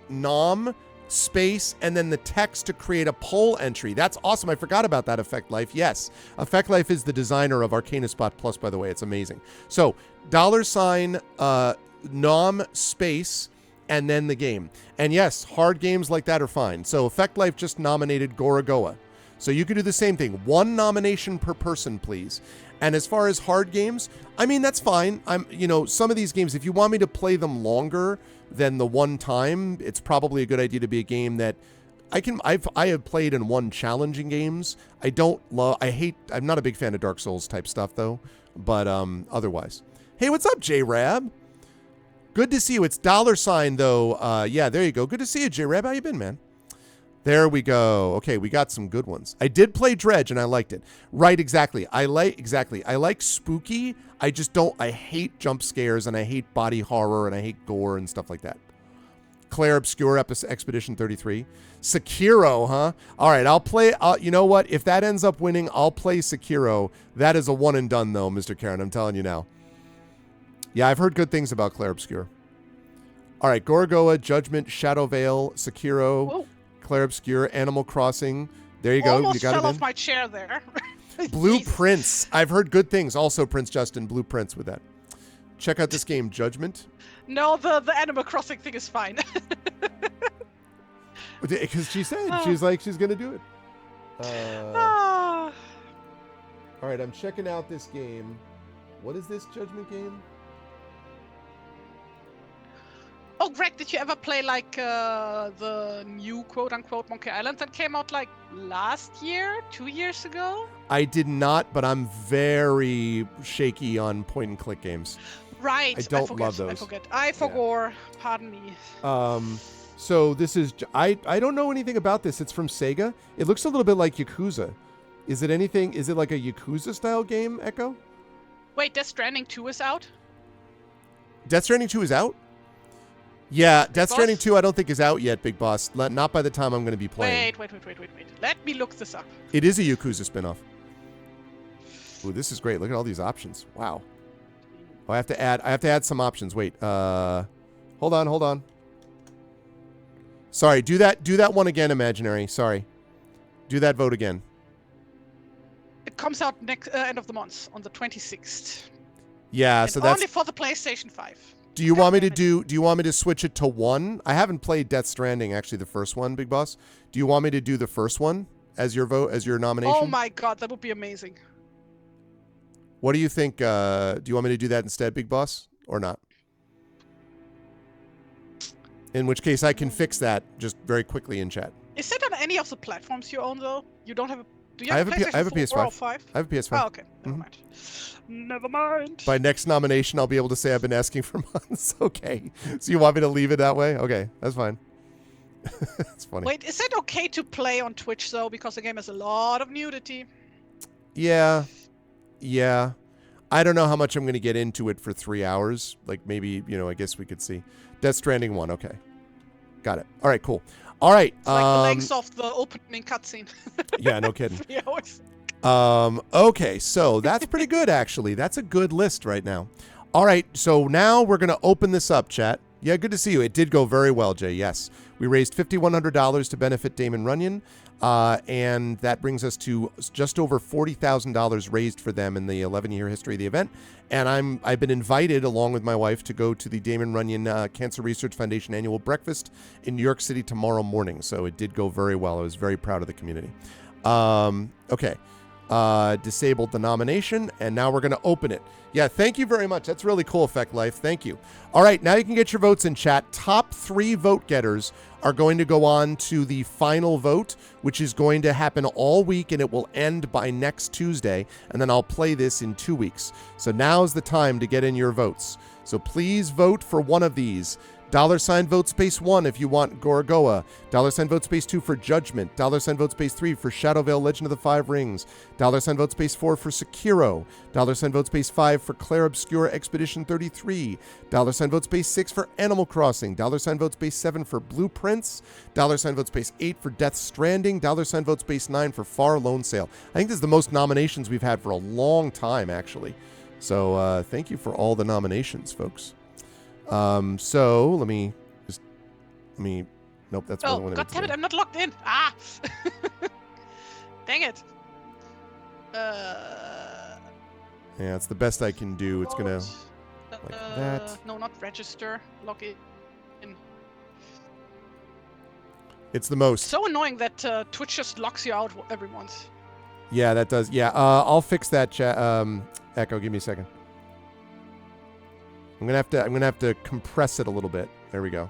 !nom space and then the text to create a poll entry. That's awesome. I forgot about that, Effect Life. Yes. Effect Life is the designer of Arcanaspot Plus, by the way. It's amazing. So, $nom space and then the game. And yes, hard games like that are fine. So Effect Life just nominated Gorogoa. So you could do the same thing. 1 nomination per person, please. And as far as hard games, I mean, that's fine. Some of these games, if you want me to play them longer than the one time, it's probably a good idea to be a game that I have played and won challenging games. I'm not a big fan of Dark Souls type stuff though, but otherwise. Hey, what's up, J-Rab? Good to see you. It's $sign though. Yeah, there you go. Good to see you, J-Rab. How you been, man? There we go. Okay, we got some good ones. I did play Dredge and I liked it. Right, exactly. I like spooky. I hate jump scares and I hate body horror and I hate gore and stuff like that. Claire Obscure Expedition 33. Sekiro, huh? All right, I'll play. You know what? If that ends up winning, I'll play Sekiro. That is a one and done though, Mr. Karen. I'm telling you now. Yeah, I've heard good things about Claire Obscure. All right, Gorogoa, Judgment, Shadow Veil, Sekiro. Whoa. Claire Obscure, Animal Crossing. There you go. Almost You got fell it off my chair there. Blue Jesus. Prince. I've heard good things. Also, Prince Justin, Blue Prince with that. Check out this game, Judgment. No, the Animal Crossing thing is fine. Because she said, she's like, she's going to do it. All right, I'm checking out this game. What is this Judgment game? Oh, Greg, did you ever play like the new quote-unquote Monkey Island that came out like last year, 2 years ago? I did not, but I'm very shaky on point-and-click games. Right. I don't love those. I forgot. Pardon me. So this is... I don't know anything about this. It's from Sega. It looks a little bit like Yakuza. Is it anything... Is it like a Yakuza-style game, Echo? Wait, Death Stranding 2 is out? Death Stranding 2 is out? Yeah, Death Stranding 2 I don't think is out yet, Big Boss. Not by the time I'm going to be playing. Wait. Let me look this up. It is a Yakuza spinoff. Ooh, this is great. Look at all these options. Wow. Oh, I have to add some options. Wait. Hold on. Sorry, do that one again, Imaginary. Sorry. Do that vote again. It comes out next end of the month on the 26th. Yeah, and so that's only for the PlayStation 5. Do you want me to switch it to 1? I haven't played Death Stranding, actually, the first one, Big Boss. Do you want me to do the first one as your vote, as your nomination? Oh my god, that would be amazing. What do you think? Do you want me to do that instead, Big Boss, or not? In which case, I can fix that just very quickly in chat. Is it on any of the platforms you own, though? You don't have a... Do you I have have a PlayStation 4 or PS5. 5? I have a PS5. Oh, okay. Never mind. Never mind. By next nomination, I'll be able to say I've been asking for months. Okay. So you want me to leave it that way? Okay, that's fine. That's funny. Wait, is it okay to play on Twitch, though? Because the game has a lot of nudity. Yeah. I don't know how much I'm going to get into it for 3 hours. Like maybe, I guess we could see. Death Stranding 1. Okay. Got it. All right, cool. All right. It's like the length of the opening cutscene. Yeah, no kidding. 3 hours. Okay, so that's pretty good, actually. That's a good list right now. All right, so now we're going to open this up, chat. Yeah, good to see you. It did go very well, Jay. Yes. We raised $5,100 to benefit Damon Runyon, and that brings us to just over $40,000 raised for them in the 11-year history of the event. And I've been invited, along with my wife, to go to the Damon Runyon Cancer Research Foundation annual breakfast in New York City tomorrow morning. So it did go very well. I was very proud of the community. Okay. Disabled the nomination, and now we're going to open it. Yeah, thank you very much. That's really cool, Effect Life. Thank you. All right, now you can get your votes in chat. Top 3 vote getters are going to go on to the final vote, which is going to happen all week, and it will end by next Tuesday, and then I'll play this in 2 weeks. So now's the time to get in your votes. So please vote for one of these. $vote space 1 if you want Gorogoa. $vote space 2 for Judgment. $vote space 3 for Shadow Veil Legend of the Five Rings. $vote space 4 for Sekiro. $vote space 5 for Claire Obscure Expedition 33. $vote space 6 for Animal Crossing. $vote space 7 for Blue Prince. $vote space 8 for Death Stranding. $vote space 9 for Far Lone Sail. I think this is the most nominations we've had for a long time, actually. So thank you for all the nominations, folks. So nope, that's Oh, one god damn it, I'm not logged in. Ah! Dang it. Yeah, it's the best I can do. It's gonna like that. No, not register. Log in. It's the most. So annoying that Twitch just locks you out every month. Yeah, that does. Yeah, I'll fix that. Echo, give me a second. I'm gonna have to compress it a little bit. There we go.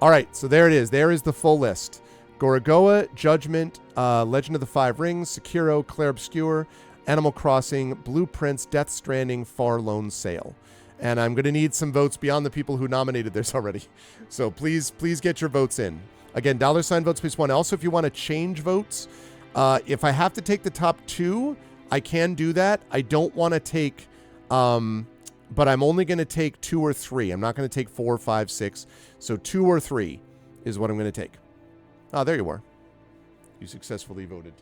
All right, so there it is. There is the full list: Gorogoa, Judgment, Legend of the Five Rings, Sekiro, Clair Obscur, Animal Crossing, Blueprints, Death Stranding, Far Lone Sail. And I'm going to need some votes beyond the people who nominated this already. So please get your votes in. Again, $ votes please one. Also, if you want to change votes, if I have to take the top 2, I can do that. I don't want to take, but I'm only going to take 2 or 3. I'm not going to take 4, 5, 6. So 2 or 3 is what I'm going to take. Oh, there you are. You successfully voted.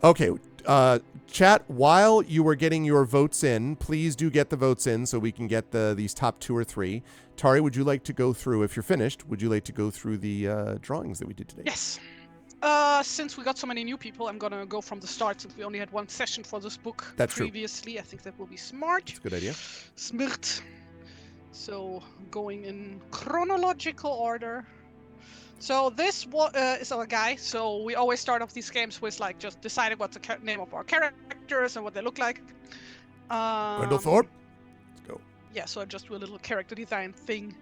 Okay, chat, while you were getting your votes in, please do get the votes in so we can get these top 2 or 3. Tari, would you like to go through, if you're finished, would you like to go through the drawings that we did today? Yes. Since we got so many new people, I'm going to go from the start since we only had one session for this book previously. I think that will be smart. That's a good idea. Smart. So, going in chronological order. So this is our guy. So we always start off these games with like just deciding what's the name of our characters and what they look like. Grendel. Let's go. Yeah, so I just do a little character design thing.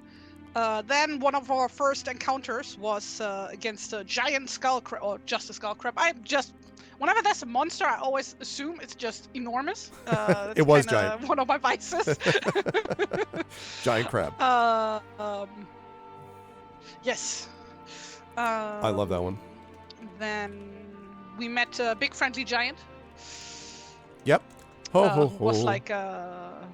Then one of our first encounters was against a giant skull crab, or just a skull crab. Whenever there's a monster, I always assume it's just enormous. It was giant. One of my vices. Giant crab. Yes. I love that one. Then we met a big friendly giant. Yep. Was like,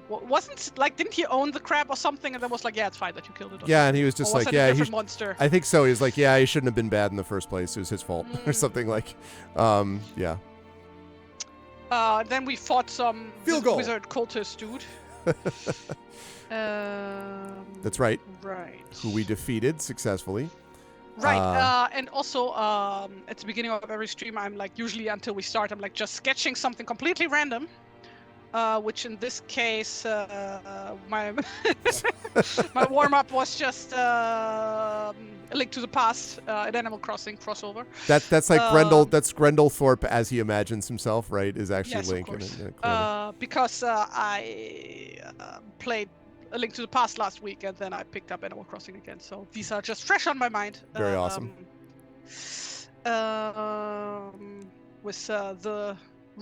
wasn't like, didn't he own the crab or something? And then was like, yeah, it's fine that you killed it. Yeah, and he was just or was like, it yeah, a different monster. I think so. He was like, yeah, he shouldn't have been bad in the first place. It was his fault or something like, yeah. Then we fought some wizard cultist dude. That's right. Right. Who we defeated successfully. Right, and also at the beginning of every stream, I'm like, usually until we start, I'm like just sketching something completely random, which in this case, my my warm-up was just A Link to the Past, an Animal Crossing crossover. That's like Grendel. That's Grendel Thorpe as he imagines himself, right? Is actually yes, Link. Of course. Because I played A Link to the Past last week, and then I picked up Animal Crossing again. So these are just fresh on my mind. Very awesome. With the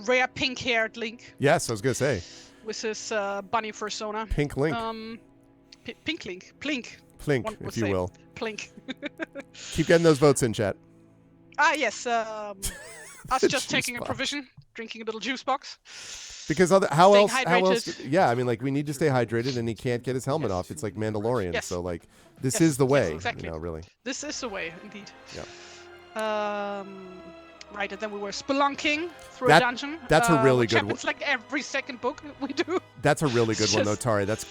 rare pink-haired Link. Yes, I was gonna say. With his bunny persona. Pink Link. Pink Link. Plink. Plink, if you will. Plink. Keep getting those votes in, chat. Yes. Us just taking a provision, drinking a little juice box. Because how else? Hydrated. Yeah, I mean, like we need to stay hydrated, and he can't get his helmet off. It's like Mandalorian. Yes. So like, this is the way. Exactly. You know, really. This is the way, indeed. Yeah. Right, and then we were spelunking through a dungeon. That's a really good one. It's like every second book we do. That's a really good one, though, Tari. That's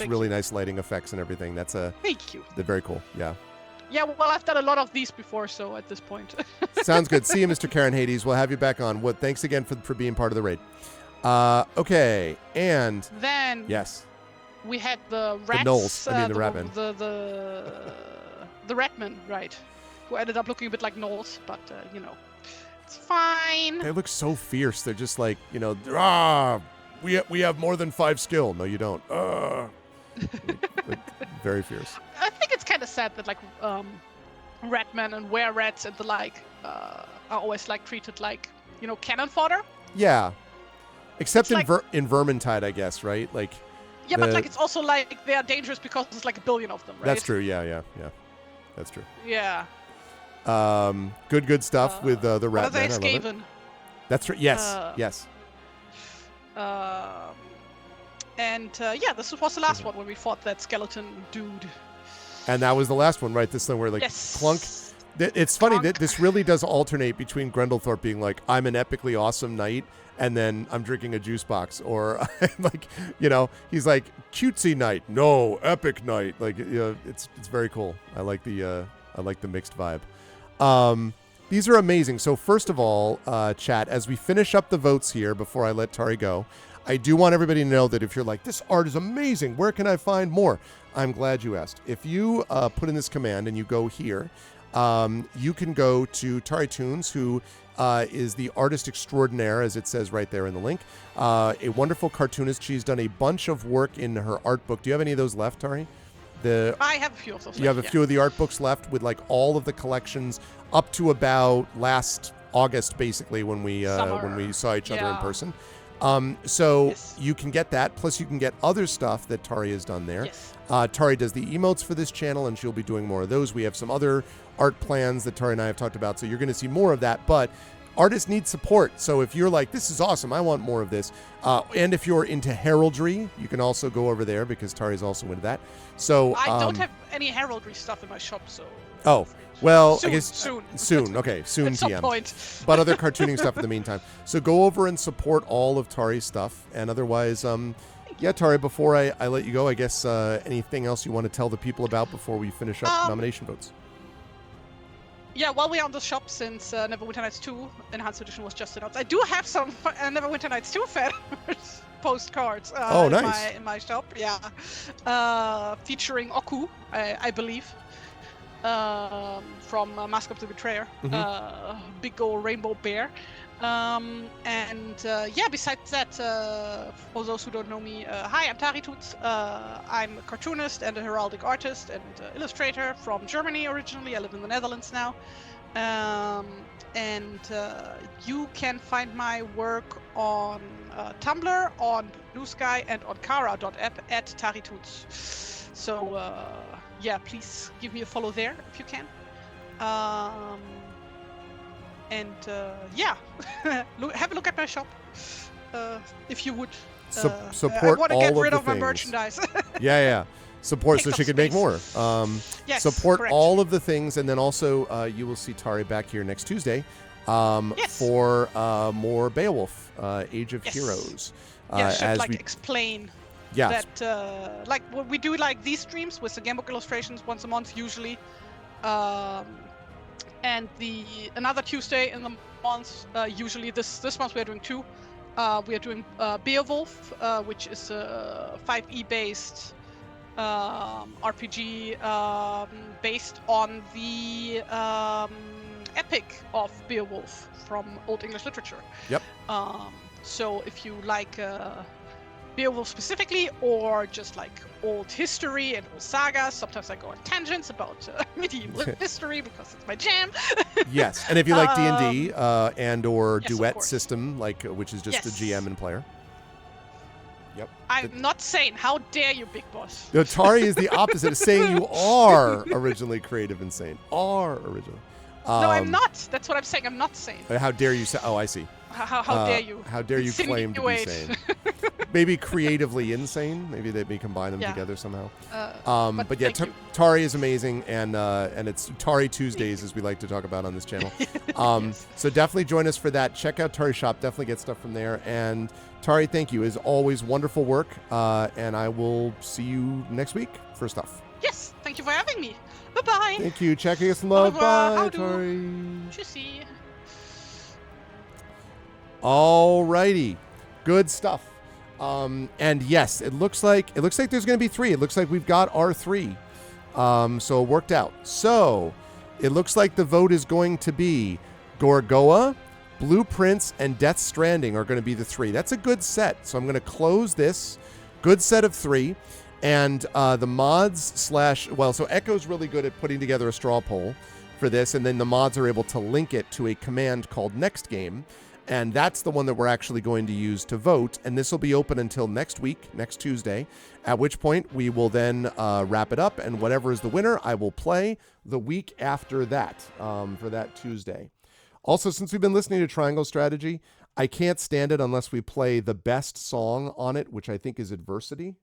really nice lighting effects and everything. Thank you. They're very cool. Yeah. Yeah, well, I've done a lot of these before, so at this point. Sounds good. See you, Mr. Karen Hades. We'll have you back on. Thanks again for being part of the raid. Okay, and then yes, we had the rats. The gnolls. I mean the ratmen. The ratmen, right? Who ended up looking a bit like gnolls, but you know, it's fine. They look so fierce. They're just like, you know, we have more than 5 skill. No, you don't. Like, very fierce. I think it's kind of sad that like ratmen and were-rats and the like are always like treated like, you know, cannon fodder. Yeah. Except in Vermintide, I guess, right? Like. Yeah, but like it's also like they are dangerous because there's like a billion of them, right? That's true. Yeah. That's true. Yeah. Good stuff with the rat. What are they, Skaven? That's right. Yes. And yeah, this was the last one when we fought that skeleton dude. And that was the last one, right? This one where like Clunk. It's funny that this really does alternate between Grendelthorpe being like, I'm an epically awesome knight, and then I'm drinking a juice box, or like, you know, he's like cutesy knight, no, epic knight. Like, you know, it's very cool. I like the mixed vibe. These are amazing. So first of all, chat, as we finish up the votes here before I let Tari go, I do want everybody to know that if you're like, this art is amazing, where can I find more? I'm glad you asked. If you put in this command and you go here, you can go to TariToons, who is the artist extraordinaire, as it says right there in the link. A wonderful cartoonist. She's done a bunch of work in her art book. Do you have any of those left, Tari? I have a few of those. You have a few of the art books left with like all of the collections up to about last August, basically, when we saw each other in person. So yes. You can get that. Plus, you can get other stuff that Tari has done there. Yes. Tari does the emotes for this channel, and she'll be doing more of those. We have some other art plans that Tari and I have talked about, so you're going to see more of that. But artists need support. So if you're like, this is awesome, I want more of this. And if you're into heraldry, you can also go over there because Tari's also into that. So I don't have any heraldry stuff in my shop, so. Oh, well, soon, I guess soon. Okay, soon. At some TM. point. But other cartooning stuff in the meantime. So go over and support all of Tari's stuff. And otherwise, yeah, Tari, before I let you go, I guess anything else you want to tell the people about before we finish up nomination votes? Yeah, while we're on the shop, since Neverwinter Nights 2 Enhanced Edition was just announced, I do have some Neverwinter Nights 2 fan postcards nice. in my shop. Yeah, featuring Oku, I believe, from Mask of the Betrayer, big old rainbow bear. Yeah, besides that, for those who don't know me, hi, I'm TariToons. I'm a cartoonist and a heraldic artist and illustrator from Germany originally. I live in the Netherlands now. You can find my work on Tumblr, on Blue Sky, and on Kara.app at TariToons. So, yeah, please give me a follow there if you can. Yeah, have a look at my shop if you would. Support I want to all get of rid the of my things. merchandise. Yeah. Support so Take she up can make space. more. Yes, support correct. all of the things, and then also you will see Tari back here next Tuesday for more Beowulf, Age of Heroes. Yeah, should as like we explain Yes. that like we do like these streams with the Gamebook illustrations once a month usually. And another Tuesday in the month, usually this month we are doing two. We are doing Beowulf, which is a 5e based RPG based on the epic of Beowulf from Old English literature. Yep. So if you like Beowulf specifically, or just like old history and old sagas. Sometimes I go on tangents about medieval history because it's my jam. Yes, and if you like D&D and or yes, duet system, like which is just a GM and player. Yep. I'm not sane. How dare you, Big Boss? No, Tari is the opposite of saying you are originally creative and sane. Are original. No, I'm not. That's what I'm saying. I'm not sane. How dare you say? Oh, I see. How dare you? How dare you claim to be sane? Maybe creatively insane. Maybe they may combine them together somehow. But yeah, Tari is amazing, and it's Tari Tuesdays, as we like to talk about on this channel. So definitely join us for that. Check out Tari Shop. Definitely get stuff from there. And Tari, thank you. As always, wonderful work. And I will see you next week for stuff. Yes, thank you for having me. Bye-bye. Thank you. Checking us love. Bye, Howdy. Tari. Tschüssi. Alrighty, good stuff. And yes, it looks like there's going to be 3. It looks like we've got our 3. So it worked out. So it looks like the vote is going to be Gorgoa, Blueprints, and Death Stranding are going to be the 3. That's a good set. So I'm going to close this. Good set of 3. And the mods so Echo's really good at putting together a straw poll for this, and then the mods are able to link it to a command called Next Game. And that's the one that we're actually going to use to vote. And this will be open until next week, next Tuesday, at which point we will then wrap it up. And whatever is the winner, I will play the week after that for that Tuesday. Also, since we've been listening to Triangle Strategy, I can't stand it unless we play the best song on it, which I think is Adversity.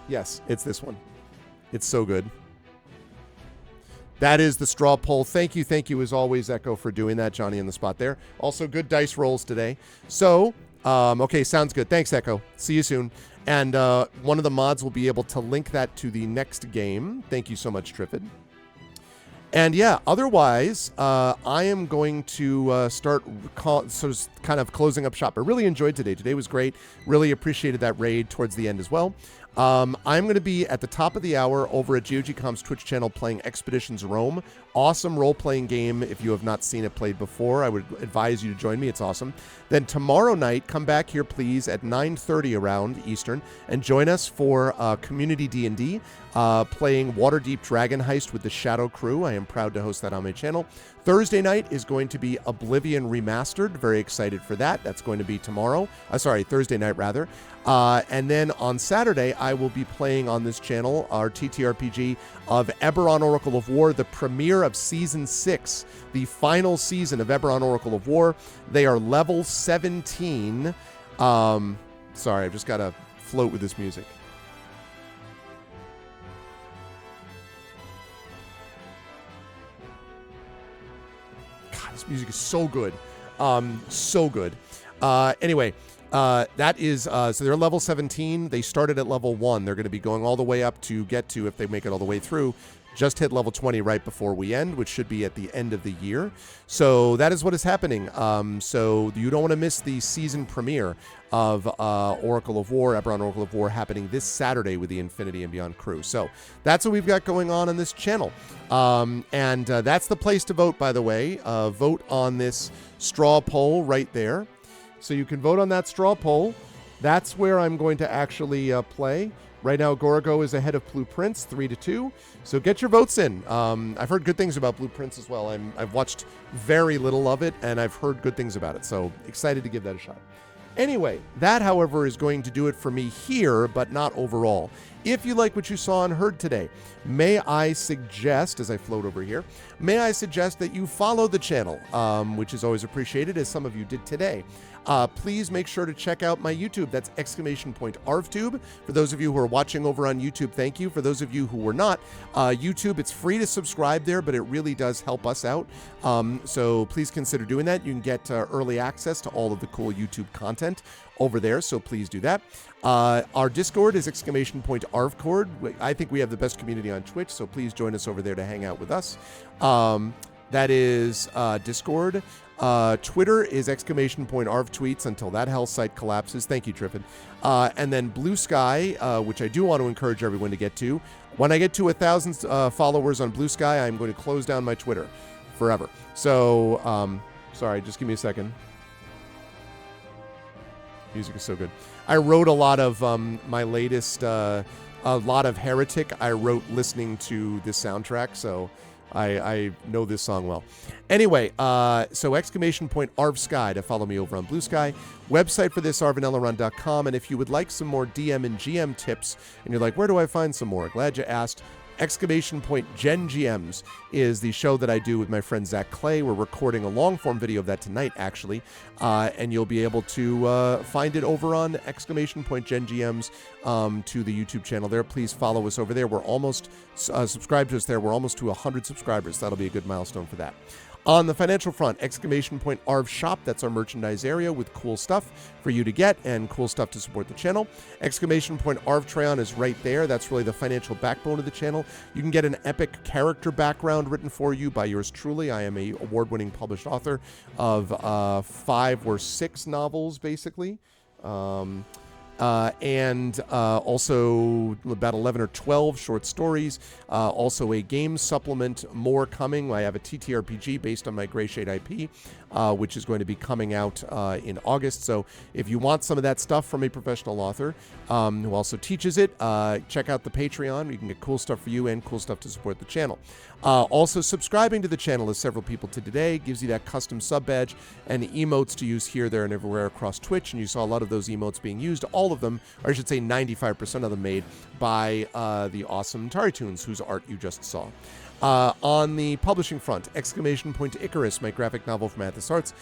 Yes, it's this one. It's so good. That is the straw poll. Thank you as always, Echo, for doing that. Johnny in the spot there. Also, good dice rolls today. So, okay, sounds good. Thanks, Echo. See you soon. And one of the mods will be able to link that to the next game. Thank you so much, Triffid. And yeah, otherwise, I am going to start kind of closing up shop. I really enjoyed today. Today was great. Really appreciated that raid towards the end as well. I'm going to be at the top of the hour over at GOGCom's Twitch channel playing Expeditions Rome. Awesome role-playing game. If you have not seen it played before, I would advise you to join me. It's awesome. Then tomorrow night, come back here, please, at 9:30 around Eastern, and join us for Community D&D, playing Waterdeep Dragon Heist with the Shadow Crew. I am proud to host that on my channel. Thursday night is going to be Oblivion Remastered. Very excited for that. That's going to be tomorrow. Thursday night, rather. And then on Saturday, I will be playing on this channel our TTRPG of Eberron Oracle of War, the premiere of Season 6, the final season of Eberron Oracle of War. They are level 17. Sorry, I've just got to float with this music. God, this music is so good. So good. Anyway, that is, so they're level 17. They started at level 1. They're going to be going all the way up to get to, if they make it all the way through, just hit level 20 right before we end, which should be at the end of the year. So that is what is happening. So you don't want to miss the season premiere of Oracle of War, Eberron Oracle of War, happening this Saturday with the Infinity and Beyond crew. So that's what we've got going on this channel. And that's the place to vote, by the way. Vote on this straw poll right there. So you can vote on that straw poll. That's where I'm going to actually play. Right now, Gorago is ahead of Blue Prince, 3-2. So get your votes in. I've heard good things about Blue Prince as well. I've watched very little of it, and I've heard good things about it. So excited to give that a shot. Anyway, that, however, is going to do it for me here, but not overall. If you like what you saw and heard today, may I suggest, as I float over here, may I suggest that you follow the channel, which is always appreciated, as some of you did today. Please make sure to check out my YouTube. That's !ArvTube. For those of you who are watching over on YouTube, thank you. For those of you who were not, YouTube, it's free to subscribe there, but it really does help us out. So please consider doing that. You can get early access to all of the cool YouTube content over there, so please do that. Our Discord is !ArvCord. I think we have the best community on Twitch, so please join us over there to hang out with us. That is Discord. Twitter is !ArvTweets until that hell site collapses. Thank you, Triffin. And then Blue Sky, which I do want to encourage everyone to get to. When I get to 1,000 followers on Blue Sky, I'm going to close down my Twitter forever. So, sorry, just give me a second. Music is so good. I wrote a lot of my latest, a lot of Heretic. I wrote listening to this soundtrack, so I know this song well. Anyway, so !ArvSky to follow me over on Blue Sky. Website for this, arvanellarun.com. And if you would like some more DM and GM tips, and you're like, where do I find some more? Glad you asked. Gen GMs is the show that I do with my friend Zach Clay. We're recording a long-form video of that tonight, actually, and you'll be able to find it over on Gen GMs to the YouTube channel there. Please follow us over there. We're almost subscribe to us there. We're almost to 100 subscribers. That'll be a good milestone for that. On the financial front, !Arv Shop, that's our merchandise area with cool stuff for you to get and cool stuff to support the channel. !Arv Treon is right there. That's really the financial backbone of the channel. You can get an epic character background written for you by yours truly. I am a award-winning published author of 5 or 6 novels, basically. And also about 11 or 12 short stories. Also a game supplement, more coming. I have a TTRPG based on my Greyshade IP, which is going to be coming out in August. So if you want some of that stuff from a professional author who also teaches it, check out the Patreon. You can get cool stuff for you and cool stuff to support the channel. Also, subscribing to the channel, as several people did today, gives you that custom sub badge and emotes to use here, there, and everywhere across Twitch. And you saw a lot of those emotes being used, all of them, or I should say 95% of them, made by the awesome TariToons, whose art you just saw. On the publishing front, Icarus, my graphic novel from Athos Arts.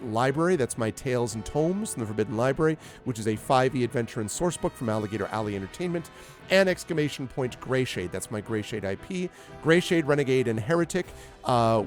Library, that's my Tales and Tomes in the Forbidden Library, which is a 5e adventure and source book from Alligator Alley Entertainment. And Greyshade, that's my Greyshade IP. Greyshade, Renegade, and Heretic,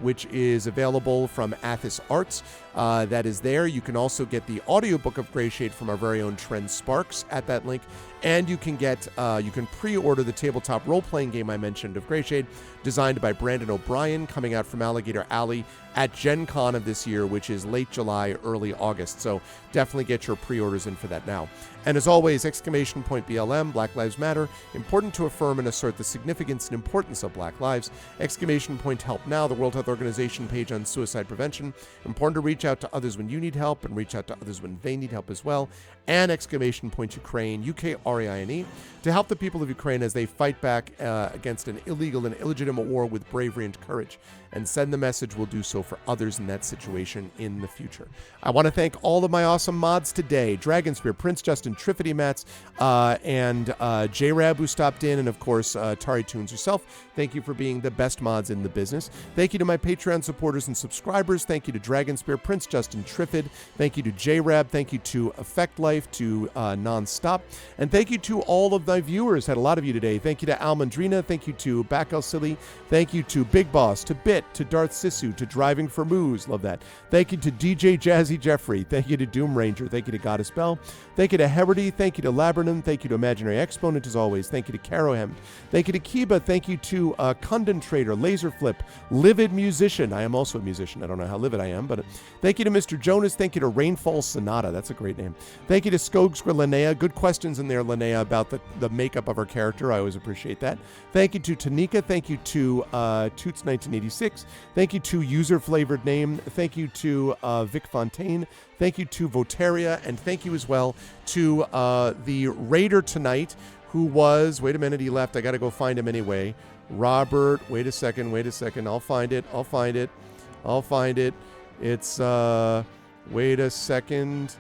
which is available from Athos Arts. That is there. You can also get the audiobook of Greyshade from our very own Trent Sparks at that link. And you can get, you can pre-order the tabletop role-playing game I mentioned of Greyshade, designed by Brandon O'Brien, coming out from Alligator Alley at Gen Con of this year, which is late July, early August. So definitely get your pre-orders in for that now. And as always, exclamation point BLM, Black Lives Matter, important to affirm and assert the significance and importance of Black lives. Exclamation point Help Now, the World Health Organization page on suicide prevention. Important to reach out to others when you need help and reach out to others when they need help as well. And exclamation point Ukraine, UKRAINE, to help the people of Ukraine as they fight back against an illegal and illegitimate war with bravery and courage. And send the message we'll do so for others in that situation in the future. I want to thank all of my awesome mods today. Dragonspear, Prince Justin, Triffity Mats, and J-Rab who stopped in, and of course, TariToons herself. Thank you for being the best mods in the business. Thank you to my Patreon supporters and subscribers. Thank you to Dragonspear, Prince Justin, Triffid. Thank you to J-Rab. Thank you to Effect Life, to Nonstop. And thank you to all of my viewers. Had a lot of you today. Thank you to Almandrina. Thank you to Back Silly. Thank you to Big Boss, to Bit, to Darth Sisu, to Driving for Moose. Love that. Thank you to DJ Jazzy Jeffrey. Thank you to Doom Ranger. Thank you to Goddess Bell. Thank you to Heberty. Thank you to Laburnum. Thank you to Imaginary Exponent, as always. Thank you to Carohem. Thank you to Kiba. Thank you to Kundin Trader, Laser Flip, Livid Musician. I am also a musician. I don't know how livid I am, but thank you to Mr. Jonas. Thank you to Rainfall Sonata. That's a great name. Thank you to Skogskra Linnea. Good questions in there, Linnea, about the makeup of her character. I always appreciate that. Thank you to Tanika. Thank you to Toots1986. Thank you to User Flavored Name. Thank you to Vic Fontaine. Thank you to Voteria. And thank you as well to the Raider tonight, who was, wait a minute, he left. I got to go find him anyway. Robert, wait a second. I'll find it. It's, wait a second.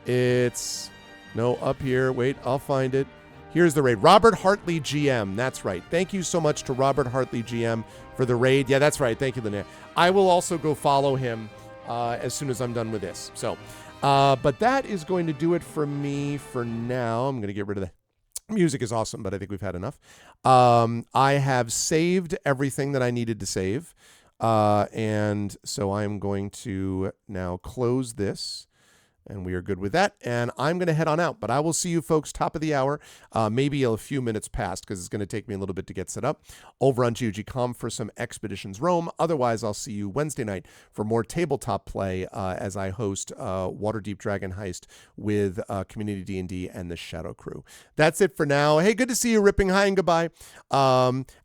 It's, no, up here. Wait, I'll find it. Here's the raid. Robert Hartley GM. That's right. Thank you so much to Robert Hartley GM for the raid. Yeah, that's right. Thank you, Linnea. I will also go follow him as soon as I'm done with this. So, but that is going to do it for me for now. I'm going to get rid of the music. Is awesome, but I think we've had enough. I have saved everything that I needed to save. And so I'm going to now close this. And we are good with that. And I'm going to head on out. But I will see you folks top of the hour, maybe a few minutes past, because it's going to take me a little bit to get set up, over on GOG.com for some Expeditions Rome. Otherwise, I'll see you Wednesday night for more tabletop play as I host Waterdeep Dragon Heist with Community D&D and the Shadow Crew. That's it for now. Hey, good to see you, Ripping. Hi and goodbye.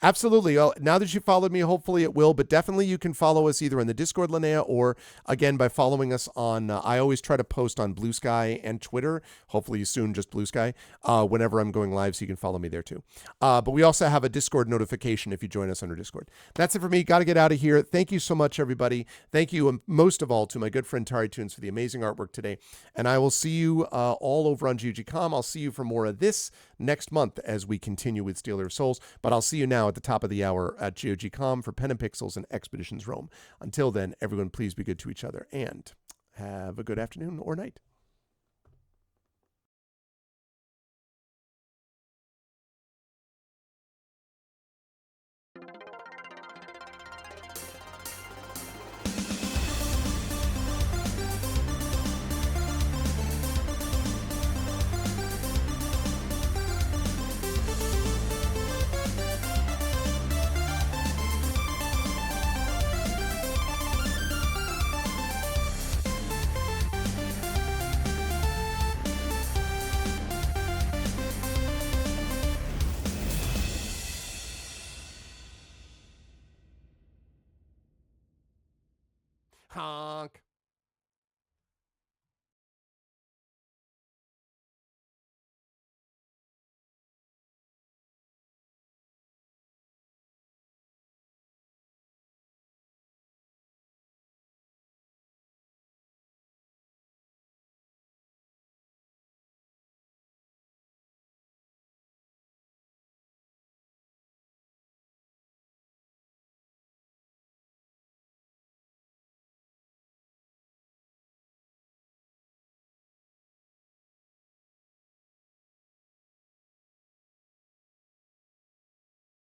Absolutely. Now that you followed me, hopefully it will. But definitely you can follow us either in the Discord, Linnea, or, again, by following us on, I always try to post on Blue Sky and Twitter, hopefully soon just Blue Sky, whenever I'm going live, so you can follow me there too. But we also have a Discord notification if you join us under Discord. That's it for me. Got to get out of here. Thank you so much, everybody. Thank you most of all to my good friend TariToons for the amazing artwork today. And I will see you all over on GOG.com. I'll see you for more of this next month as we continue with Stealer of Souls. But I'll see you now at the top of the hour at GOG.com for Pen and Pixels and Expeditions Rome. Until then, everyone, please be good to each other and have a good afternoon or night.